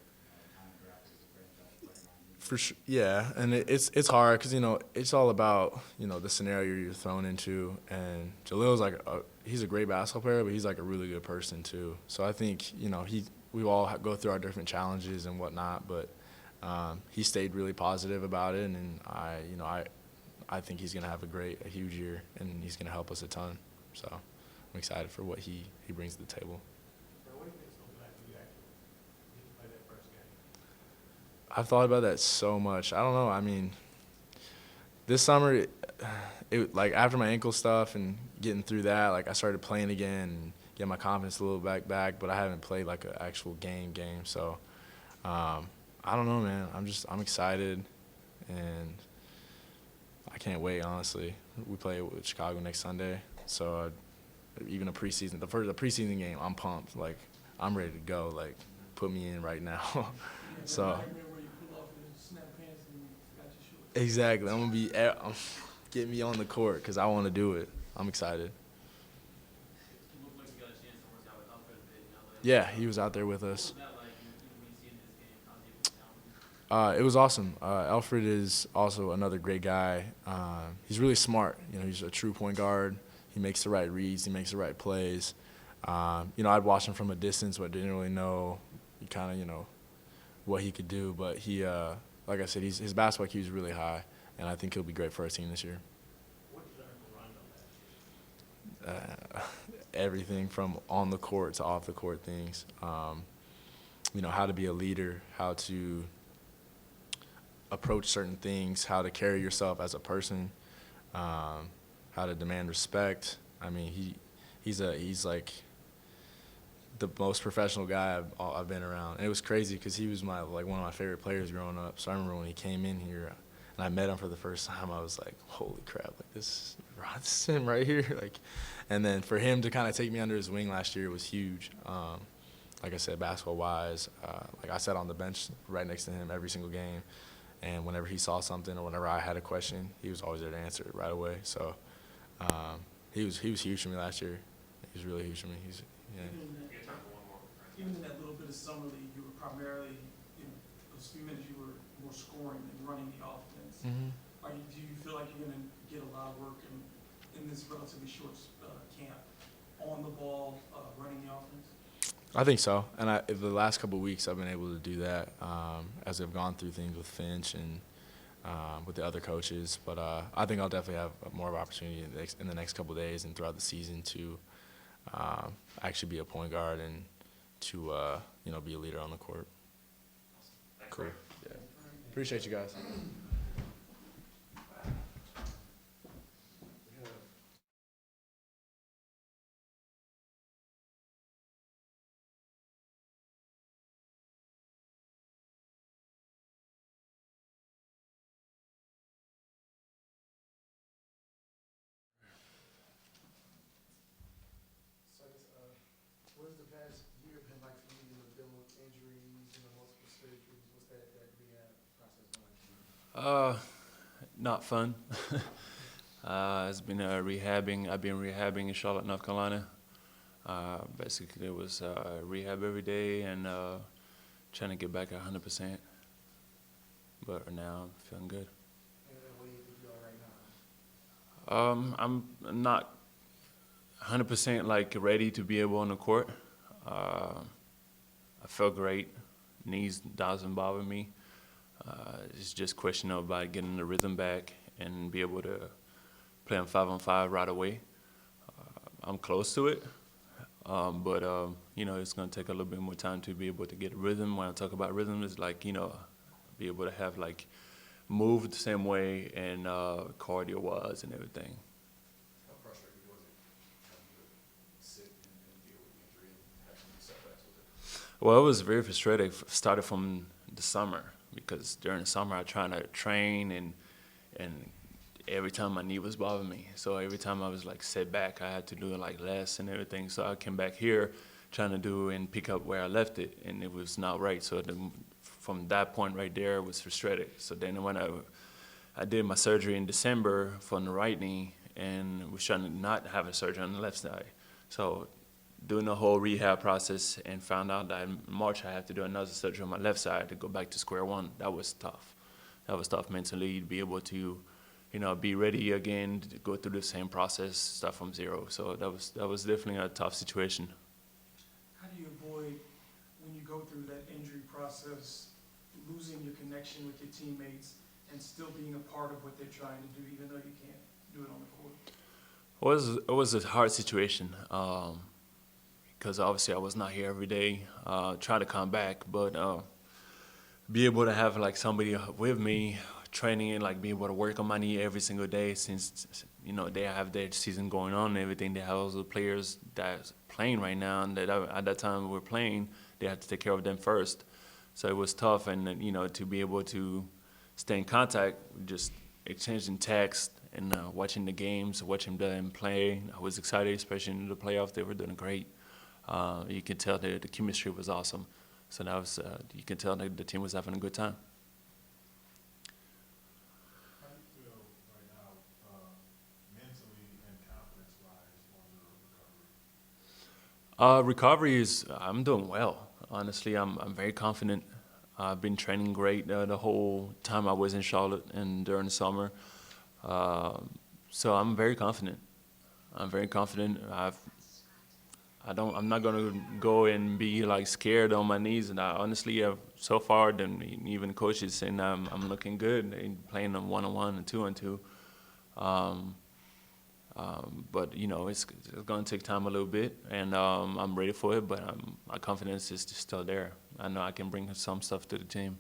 kind of drafted as a franchise player on you? For sure, yeah, and it's hard because it's all about the scenario you're thrown into, and Jalil's like he's a great basketball player, but he's like a really good person too. So I think we all go through our different challenges and whatnot, but he stayed really positive about it, and I think he's gonna have a huge year, and he's gonna help us a ton. So I'm excited for what he brings to the table. Bro, what do you think it's going to be like when you actually get to play that first game? I've thought about that so much. I don't know. I mean, this summer, it like after my ankle stuff and getting through that, like I started playing again and get my confidence a little back. But I haven't played like an actual game. So I don't know, man. I'm excited, and I can't wait. Honestly, we play with Chicago next Sunday, so even the preseason game, I'm pumped. Like I'm ready to go. Like put me in right now. So. Exactly. I'm gonna be get me on the court because I want to do it. I'm excited. It looked like you got a chance to work out with Alfred a bit, like, Yeah, he was out there with us. what was that like when you see him in his game? How's he able to count? It was awesome. Alfred is also another great guy. He's really smart. He's a true point guard. He makes the right reads. He makes the right plays. I'd watch him from a distance, but didn't really know what he could do. But he, like I said, his basketball IQ is really high, and I think he'll be great for our team this year. What did you learn from Rondo last year? Everything from on the court to off the court things. How to be a leader, how to approach certain things, how to carry yourself as a person, how to demand respect. I mean, he's like the most professional guy I've been around. And it was crazy because he was one of my favorite players growing up. So I remember when he came in here and I met him for the first time, I was like, holy crap, like this is him right here. And then for him to kind of take me under his wing last year was huge. Like I said, basketball-wise, I sat on the bench right next to him every single game. And whenever he saw something or whenever I had a question, he was always there to answer it right away. So he was huge for me last year. He's really huge for me. He's yeah. Even in that little bit of summer league, you were primarily, those few minutes you were more scoring than running the offense. Mm-hmm. Do you feel like you're going to get a lot of work in this relatively short camp on the ball, running the offense? I think so. And the last couple of weeks, I've been able to do that as I've gone through things with Finch and with the other coaches. But I think I'll definitely have more of an opportunity in the next couple of days and throughout the season to actually be a point guard and to be a leader on the court. Cool. Yeah. Appreciate you guys. So I guess, what has the past year been like for you, dealing with injuries, multiple surgeries? What's that rehab process been like for you? Not fun. It's been rehabbing. I've been rehabbing in Charlotte, North Carolina. Basically, it was rehab every day and trying to get back at 100%. But right now, I'm feeling good. And what do you think you are right now? I'm not 100% like ready to be able on the court. I feel great. Knees doesn't bother me. It's just question about getting the rhythm back and be able to play on 5-on-5 right away. I'm close to it, but it's going to take a little bit more time to be able to get rhythm. When I talk about rhythm, it's like be able to have like move the same way and cardio was and everything. How frustrating was it having to sit and deal with the injury and have some setbacks with it? Well, it was very frustrating. Started from the summer because during the summer I tried to train and every time my knee was bothering me. So every time I was like set back, I had to do like less and everything. So I came back here trying to do and pick up where I left it, and it was not right. So from that point right there, it was frustrated. So then when I did my surgery in December for the right knee and was trying to not have a surgery on the left side. So doing the whole rehab process and found out that in March I have to do another surgery on my left side to go back to square one. That was tough. That was tough mentally to be able to, be ready again, to go through the same process, start from zero. So that was definitely a tough situation. How do you avoid, when you go through that injury process, losing your connection with your teammates and still being a part of what they're trying to do, even though you can't do it on the court? It was a hard situation because obviously I was not here every day, trying to come back, but be able to have like somebody with me training and like be able to work on my knee every single day since they have their season going on and everything. They have all the players that's playing right now, and that at that time we were playing, they had to take care of them first. So it was tough, and to be able to stay in contact, just exchanging text and watching the games, watching them play. I was excited, especially in the playoffs. They were doing great. You could tell the chemistry was awesome. So that was you can tell that the team was having a good time. How do you feel right now, mentally and confidence-wise on your recovery? Recovery I'm doing well. Honestly, I'm very confident. I've been training great the whole time I was in Charlotte and during the summer. So I'm very confident. I'm very confident. I'm not gonna go and be like scared on my knees. And I honestly, so far, then even coaches saying I'm looking good. They playing them 1-on-1 and 2-on-2. But it's gonna take time a little bit, and I'm ready for it. But my confidence is still there. I know I can bring some stuff to the team.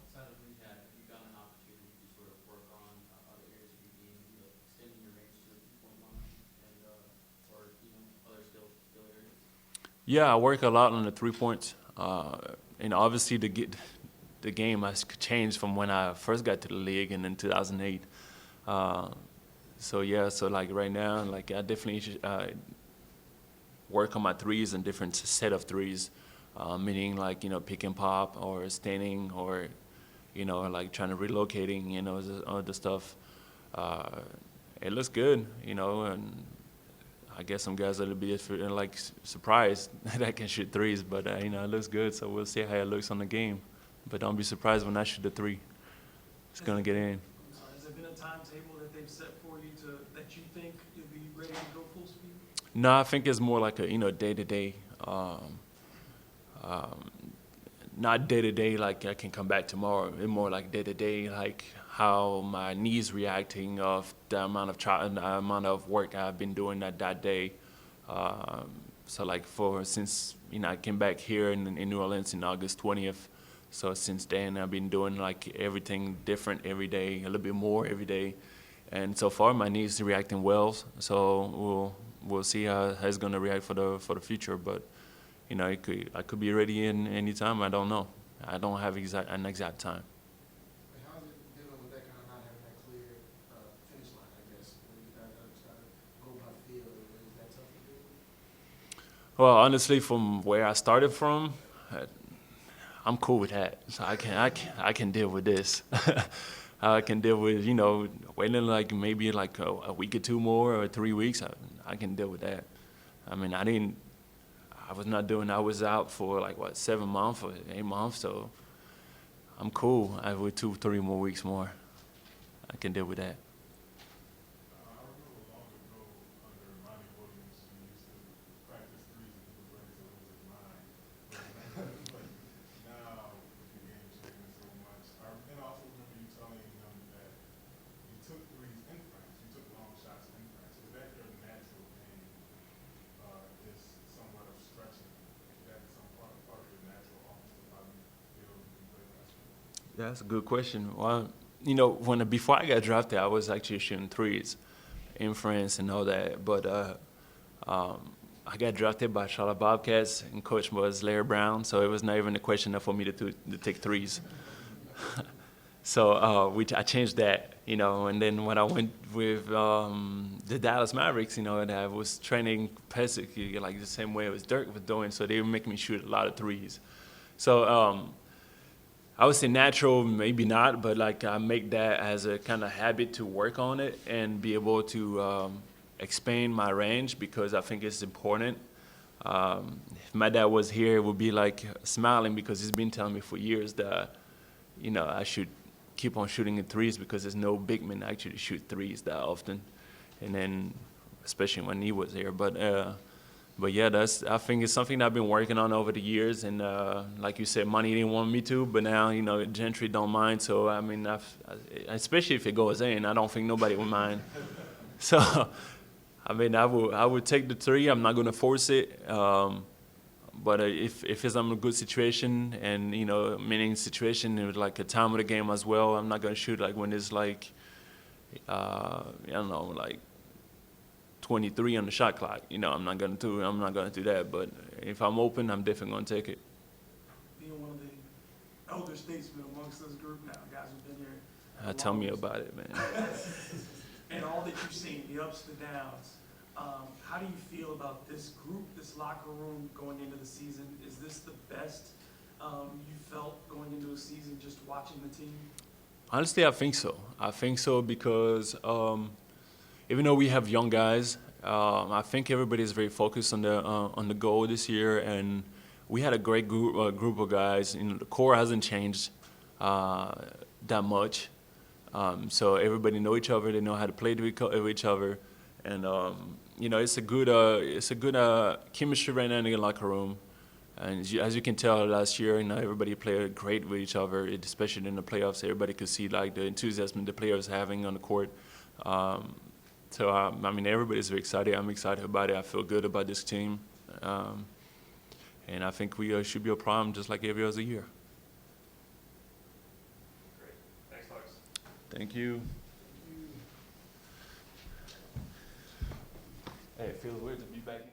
Outside of rehab, have you gotten an opportunity to sort of work on other areas of your game, extending your range to the three-point line and or other skill areas? Yeah, I work a lot on the 3 points, and obviously the game has changed from when I first got to the league in 2008. So like right now, like I definitely work on my threes and different set of threes, meaning like pick and pop or standing or like trying to relocating, all the stuff. It looks good, and I guess some guys are a little bit like surprised that I can shoot threes, but you know, it looks good. So we'll see how it looks on the game. But don't be surprised when I shoot the three. It's gonna get in. I'm sorry, has there been a timetable that they've set for you that you think you'll be ready to go full speed? No, I think it's more like a day to day. Not day to day like I can come back tomorrow. It's more like day to day, like how my knees reacting of the amount of work I've been doing that day. So like since I came back here in New Orleans in August 20th. So since then I've been doing like everything different every day, a little bit more every day, and so far my knees reacting well. So we'll see how it's gonna react for the future, but. I could be ready in any time. I don't know. I don't have an exact time. And how's it dealing with that kind of not having that clear finish line, I guess, when you guys try to go by feel? Is that tough to do? Well, honestly, from where I started from, I'm cool with that. So I can deal with this. I can deal with waiting like maybe like a week or two more or 3 weeks. I can deal with that. I mean, I was out for like 7 months or 8 months, so I'm cool. With 2-3 more weeks more, I can deal with that. Yeah, that's a good question. Well, before I got drafted, I was actually shooting threes in France and all that. But I got drafted by Charlotte Bobcats, and coach was Larry Brown, so it was not even a question for me to take threes. So I changed that, and then when I went with the Dallas Mavericks, and I was training basically like the same way as Dirk was doing, so they would make me shoot a lot of threes. So I would say natural, maybe not, but like I make that as a kind of habit to work on it and be able to expand my range because I think it's important. If my dad was here, it would be like smiling because he's been telling me for years that, I should keep on shooting in threes because there's no big men actually shoot threes that often. And then, especially when he was here. But yeah, I think it's something that I've been working on over the years. And like you said, money didn't want me to, but now, Gentry don't mind. So, I mean, especially if it goes in, I don't think nobody would mind. So, I mean, I would take the three. I'm not going to force it. But if it's in a good situation and, meaning situation, it was like a time of the game as well, I'm not going to shoot like when it's like, I don't know, like 23 on the shot clock. I'm not gonna do that. But if I'm open, I'm definitely gonna take it. Being one of the elder statesmen amongst this group now, guys who've been here. Tell me about it, man. And all that you've seen, the ups, the downs. How do you feel about this group, this locker room going into the season? Is this the best you felt going into a season just watching the team? Honestly, I think so. I think so because even though we have young guys, I think everybody is very focused on the goal this year, and we had a great group of guys. The core hasn't changed that much, so everybody know each other. They know how to play with each other, and it's a good chemistry right now in the locker room. And as you can tell, last year, everybody played great with each other, especially in the playoffs. Everybody could see like the enthusiasm the players having on the court. So, I mean, everybody's very excited. I'm excited about it. I feel good about this team. And I think we should be a problem just like every other year. Great. Thanks, Lars. Thank you. Hey, it feels weird to be back in.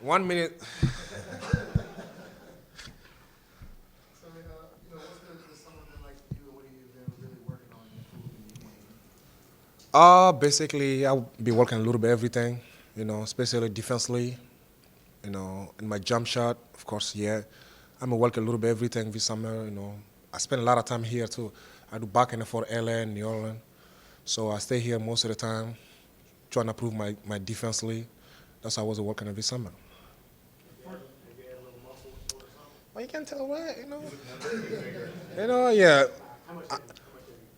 1 minute. So, what's the summer been like for you, and what have you been really working on and improving in your game? Basically, I'll be working a little bit everything, especially defensively, in my jump shot, of course, yeah. I'm working a little bit everything this summer, I spend a lot of time here too. I do back and forth LA and New Orleans. So I stay here most of the time, trying to improve my defensively. That's how I was working every summer. Well, you can tell what, yeah.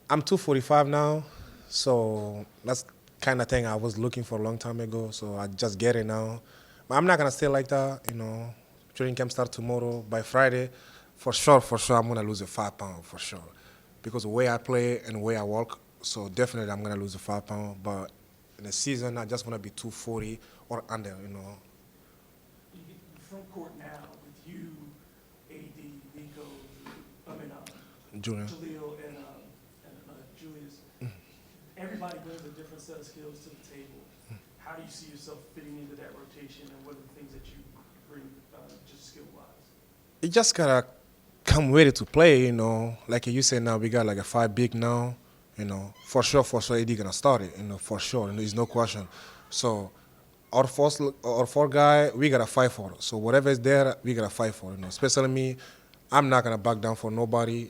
I'm 245 now, so that's kind of thing I was looking for a long time ago. So I just get it now, but I'm not gonna stay like that. Training camp start tomorrow. By Friday, for sure, I'm gonna lose a 5 pound for sure, because the way I play and the way I walk. So definitely, I'm gonna lose a 5 pound. But in the season, I just wanna be 240 or under. Front court now with you, AD, Nico, Junior. Jaleel, and Julius. Everybody brings a different set of skills to the table. How do you see yourself fitting into that rotation, and what are the things that you bring, just skill-wise? You just gotta come ready to play. Like you said, now we got like a 5 big now. For sure, AD gonna start it. For sure, there's no question. So our 4 guy, we gotta fight for it. So whatever is there, we gotta fight for it. Especially me, I'm not gonna back down for nobody.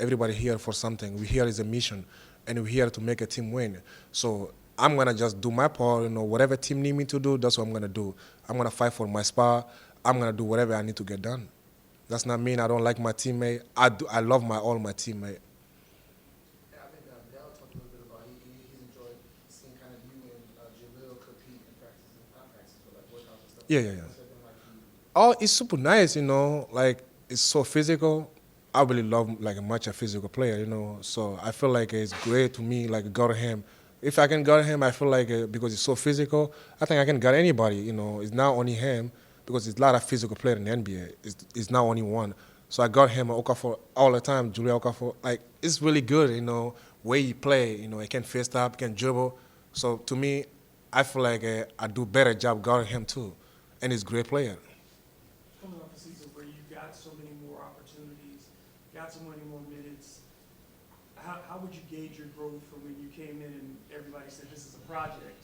Everybody here for something. We here is a mission, and we're here to make a team win. So I'm gonna just do my part. Whatever team need me to do, that's what I'm gonna do. I'm gonna fight for my spot. I'm gonna do whatever I need to get done. That's not mean I don't like my teammate. I love all my teammates. Yeah, I think Dell talked a little bit about he's enjoyed seeing kind of you and Jaleel compete in practice, not practice, but like workouts and stuff. Yeah. What's that been like for you? Oh, it's super nice, like it's so physical. I really love like a much a physical player, So I feel like it's great to me, like guard him. If I can guard him, I feel like because it's so physical, I think I can guard anybody. It's not only him because there's a lot of physical players in the NBA. It's not only one. So I got him Okafor all the time, Julia Okafor. Like it's really good, way he play. He can face up, he can dribble. So to me, I feel like I do better job guarding him too, and he's a great player. Coming off a season where you got so many more opportunities, got so many more minutes, how would you gauge your growth from when you came in and everybody said this is a project,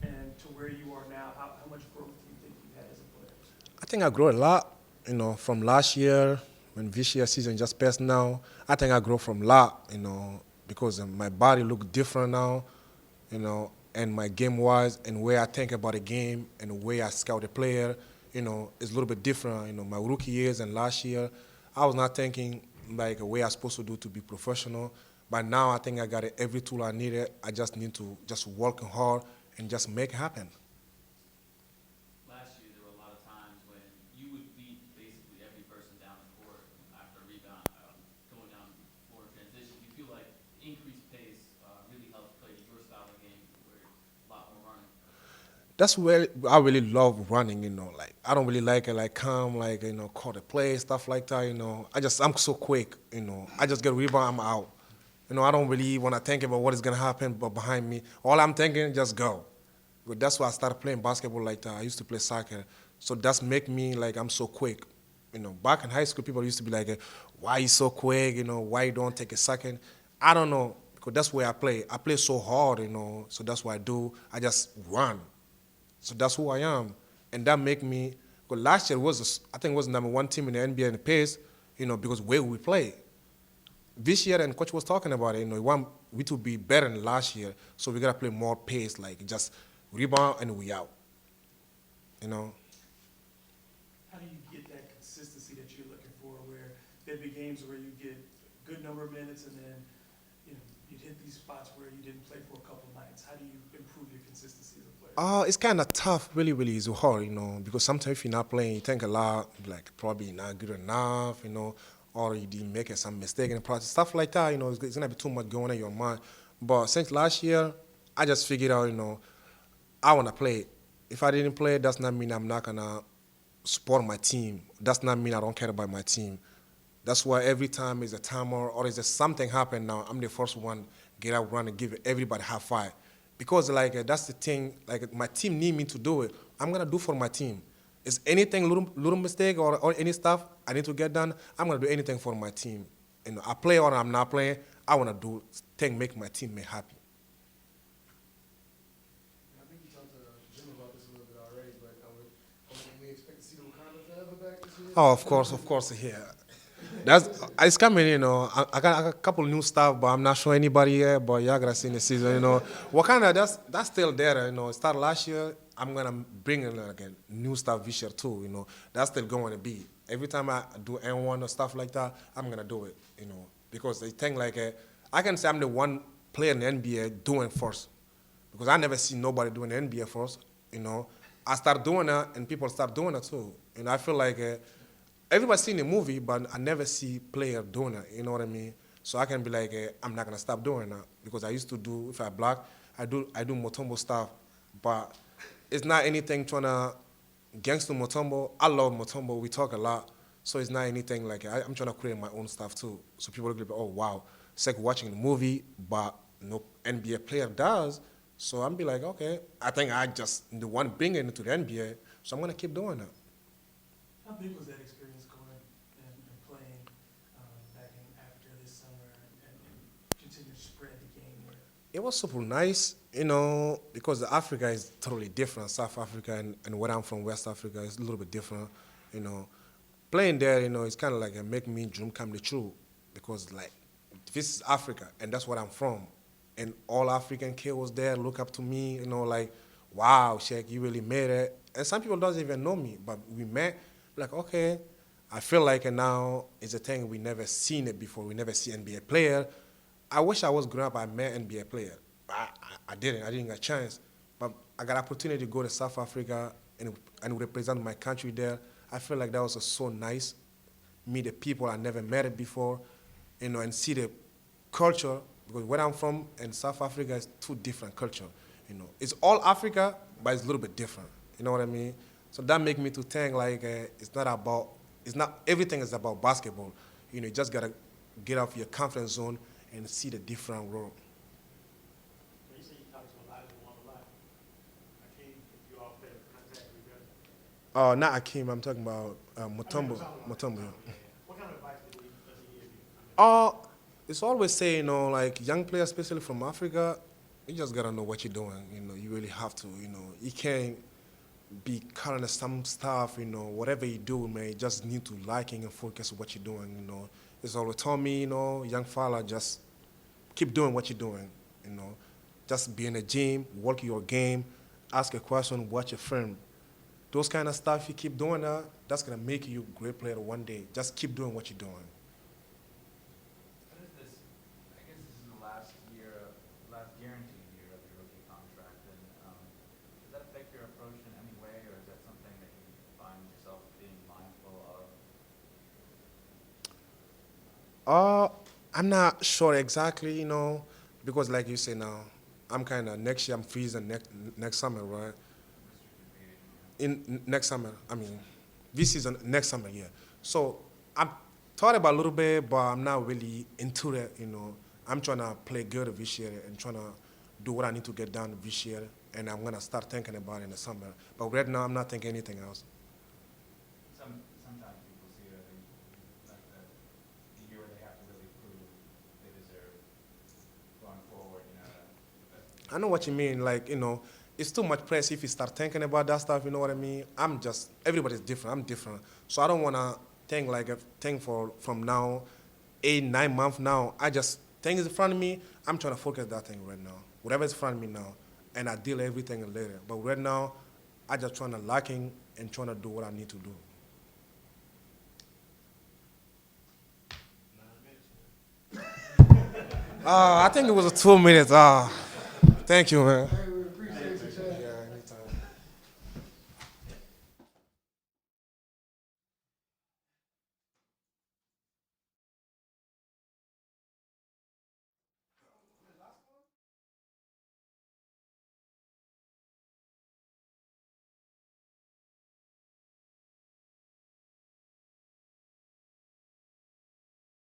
and to where you are now? How much growth do you think you had as a player? I think I grew a lot, from last year when this year season just passed now. I think I grew from a lot, because my body look different now, and my game wise and the way I think about a game and the way I scout a player, is a little bit different. My rookie years and last year, I was not thinking like the way I was supposed to do to be professional. But now I think I got every tool I needed. I just need to just work hard and just make it happen. Last year, there were a lot of times when you would beat basically every person down the court after a rebound, going down for a transition. Do you feel like increased pace really helps play to your style of game, where a lot more running? That's where I really love running, like I don't really like it like come like call the play, stuff like that, I'm so quick, I just get a rebound, I'm out. I don't really want to think about what is gonna happen but behind me. All I'm thinking, just go. But that's why I started playing basketball like that. I used to play soccer. So that's make me like I'm so quick. Back in high school people used to be like, why you so quick, why you don't take a second? I don't know, because that's where I play. I play so hard, so that's what I do. I just run. So that's who I am. And that make me, because last year I think it was number 1 team in the NBA in the pace, because where we play. This year, and coach was talking about it, we want we to be better than last year, so we gotta play more pace, like just rebound and we out. How do you get that consistency that you're looking for, where there'd be games where you get a good number of minutes and then you'd hit these spots where you didn't play for a couple nights? How do you improve your consistency as a player? It's kind of tough, really, really is hard, because sometimes if you're not playing, you think a lot, like probably not good enough, or you didn't make some mistake in the process, stuff like that, it's gonna be too much going on in your mind. But since last year, I just figured out, I wanna play. If I didn't play, does not mean I'm not gonna support my team. Does not mean I don't care about my team. That's why every time is a timer or is there something happen now, I'm the first one get out, run, and give everybody high five. Because that's the thing, like my team need me to do it. I'm gonna do for my team. Is anything little mistake or any stuff I need to get done, I'm gonna do anything for my team. You know, I play or I'm not playing, I wanna do thing make my teammate happy. I think you talked to Jim about this a little bit already, but can we expect to see the Wakanda forever back this year? Oh, of course, yeah. That's it's coming, you know. I got a couple new stuff, but I'm not sure anybody yet. But y'all gotta see in the season, you know. Wakanda, that's still there, you know. It started last year. I'm gonna bring in like a new stuff this year too, you know. That's still going to be. Every time I do N1 or stuff like that, I'm gonna do it, you know, because they think like I can say I'm the one player in the NBA doing first, because I never see nobody doing the NBA first, you know. I start doing it, and people start doing it too, and I feel like. Everybody's seen the movie, but I never see player doing it. You know what I mean? So I can be like, I'm not gonna stop doing that because I used to do. If I block, I do Mutombo stuff, but it's not anything trying to gangster Mutombo. I love Mutombo. We talk a lot, so it's not anything like I'm trying to create my own stuff too. So people look like, oh wow, it's like watching the movie, but no NBA player does. So I'm be like, okay, I think I just the one bringing it into the NBA, so I'm gonna keep doing that. How big was that experience going and playing back in Africa this summer and continue to spread the game there? It was super nice, you know, because Africa is totally different. South Africa and where I'm from, West Africa, is a little bit different, you know. Playing there, you know, it's kind of like make me dream come true because, like, this is Africa, and that's where I'm from. And all African kids was there, look up to me, you know, like, wow, Sheikh, you really made it. And some people doesn't even know me, but we met. Like, okay, I feel like now it's a thing we never seen it before. We never see NBA player. I wish I was growing up, I met NBA player. I didn't get a chance. But I got opportunity to go to South Africa and represent my country there. I feel like that was so nice. Meet the people I never met it before, you know, and see the culture. Because where I'm from and South Africa is two different culture. You know, it's all Africa, but it's a little bit different. You know what I mean? So that make me to think like it's not everything is about basketball. You know, you just gotta get off your comfort zone and see the different world. You say you talk to a lot of them on the line. Akeem, if you all play contact together. Not Akeem, I'm talking about Mutombo. Mutombo, yeah. What kind of advice does he give you? It's always saying, you know, like young players, especially from Africa, you just gotta know what you're doing. You know, you really have to. You know, you can't be cutting some stuff. You know, whatever you do, man, you just need to liking and focus on what you're doing. You know, it's always told me, you know, young fella, just keep doing what you're doing. You know, just be in the gym, work your game, ask a question, watch a film. Those kind of stuff, you keep doing that, that's gonna make you a great player one day. Just keep doing what you're doing. What is this? I guess this is the last guaranteed year of your rookie contract. And does that affect your approach in any way, or is that something that you find yourself being mindful of? I'm not sure exactly, you know, because like you say now, I'm kind of next year I'm freezing next summer, right? Next summer, I mean, this season next summer, yeah. So I thought about a little bit, but I'm not really into that, you know. I'm trying to play good this year and trying to do what I need to get done this year, and I'm gonna start thinking about it in the summer. But right now, I'm not thinking anything else. Sometimes people see it like the year where they have to really prove they deserve going forward. You know. I know what you mean, like, you know, it's too much pressure if you start thinking about that stuff, you know what I mean? Everybody's different, I'm different. So I don't want to think from now, 8, 9 months now. I just, things in front of me, I'm trying to focus that thing right now. Whatever's in front of me now, and I deal everything later. But right now, I just trying to lacking and trying to do what I need to do. 9 minutes. I think it was 2 minutes. Thank you, man.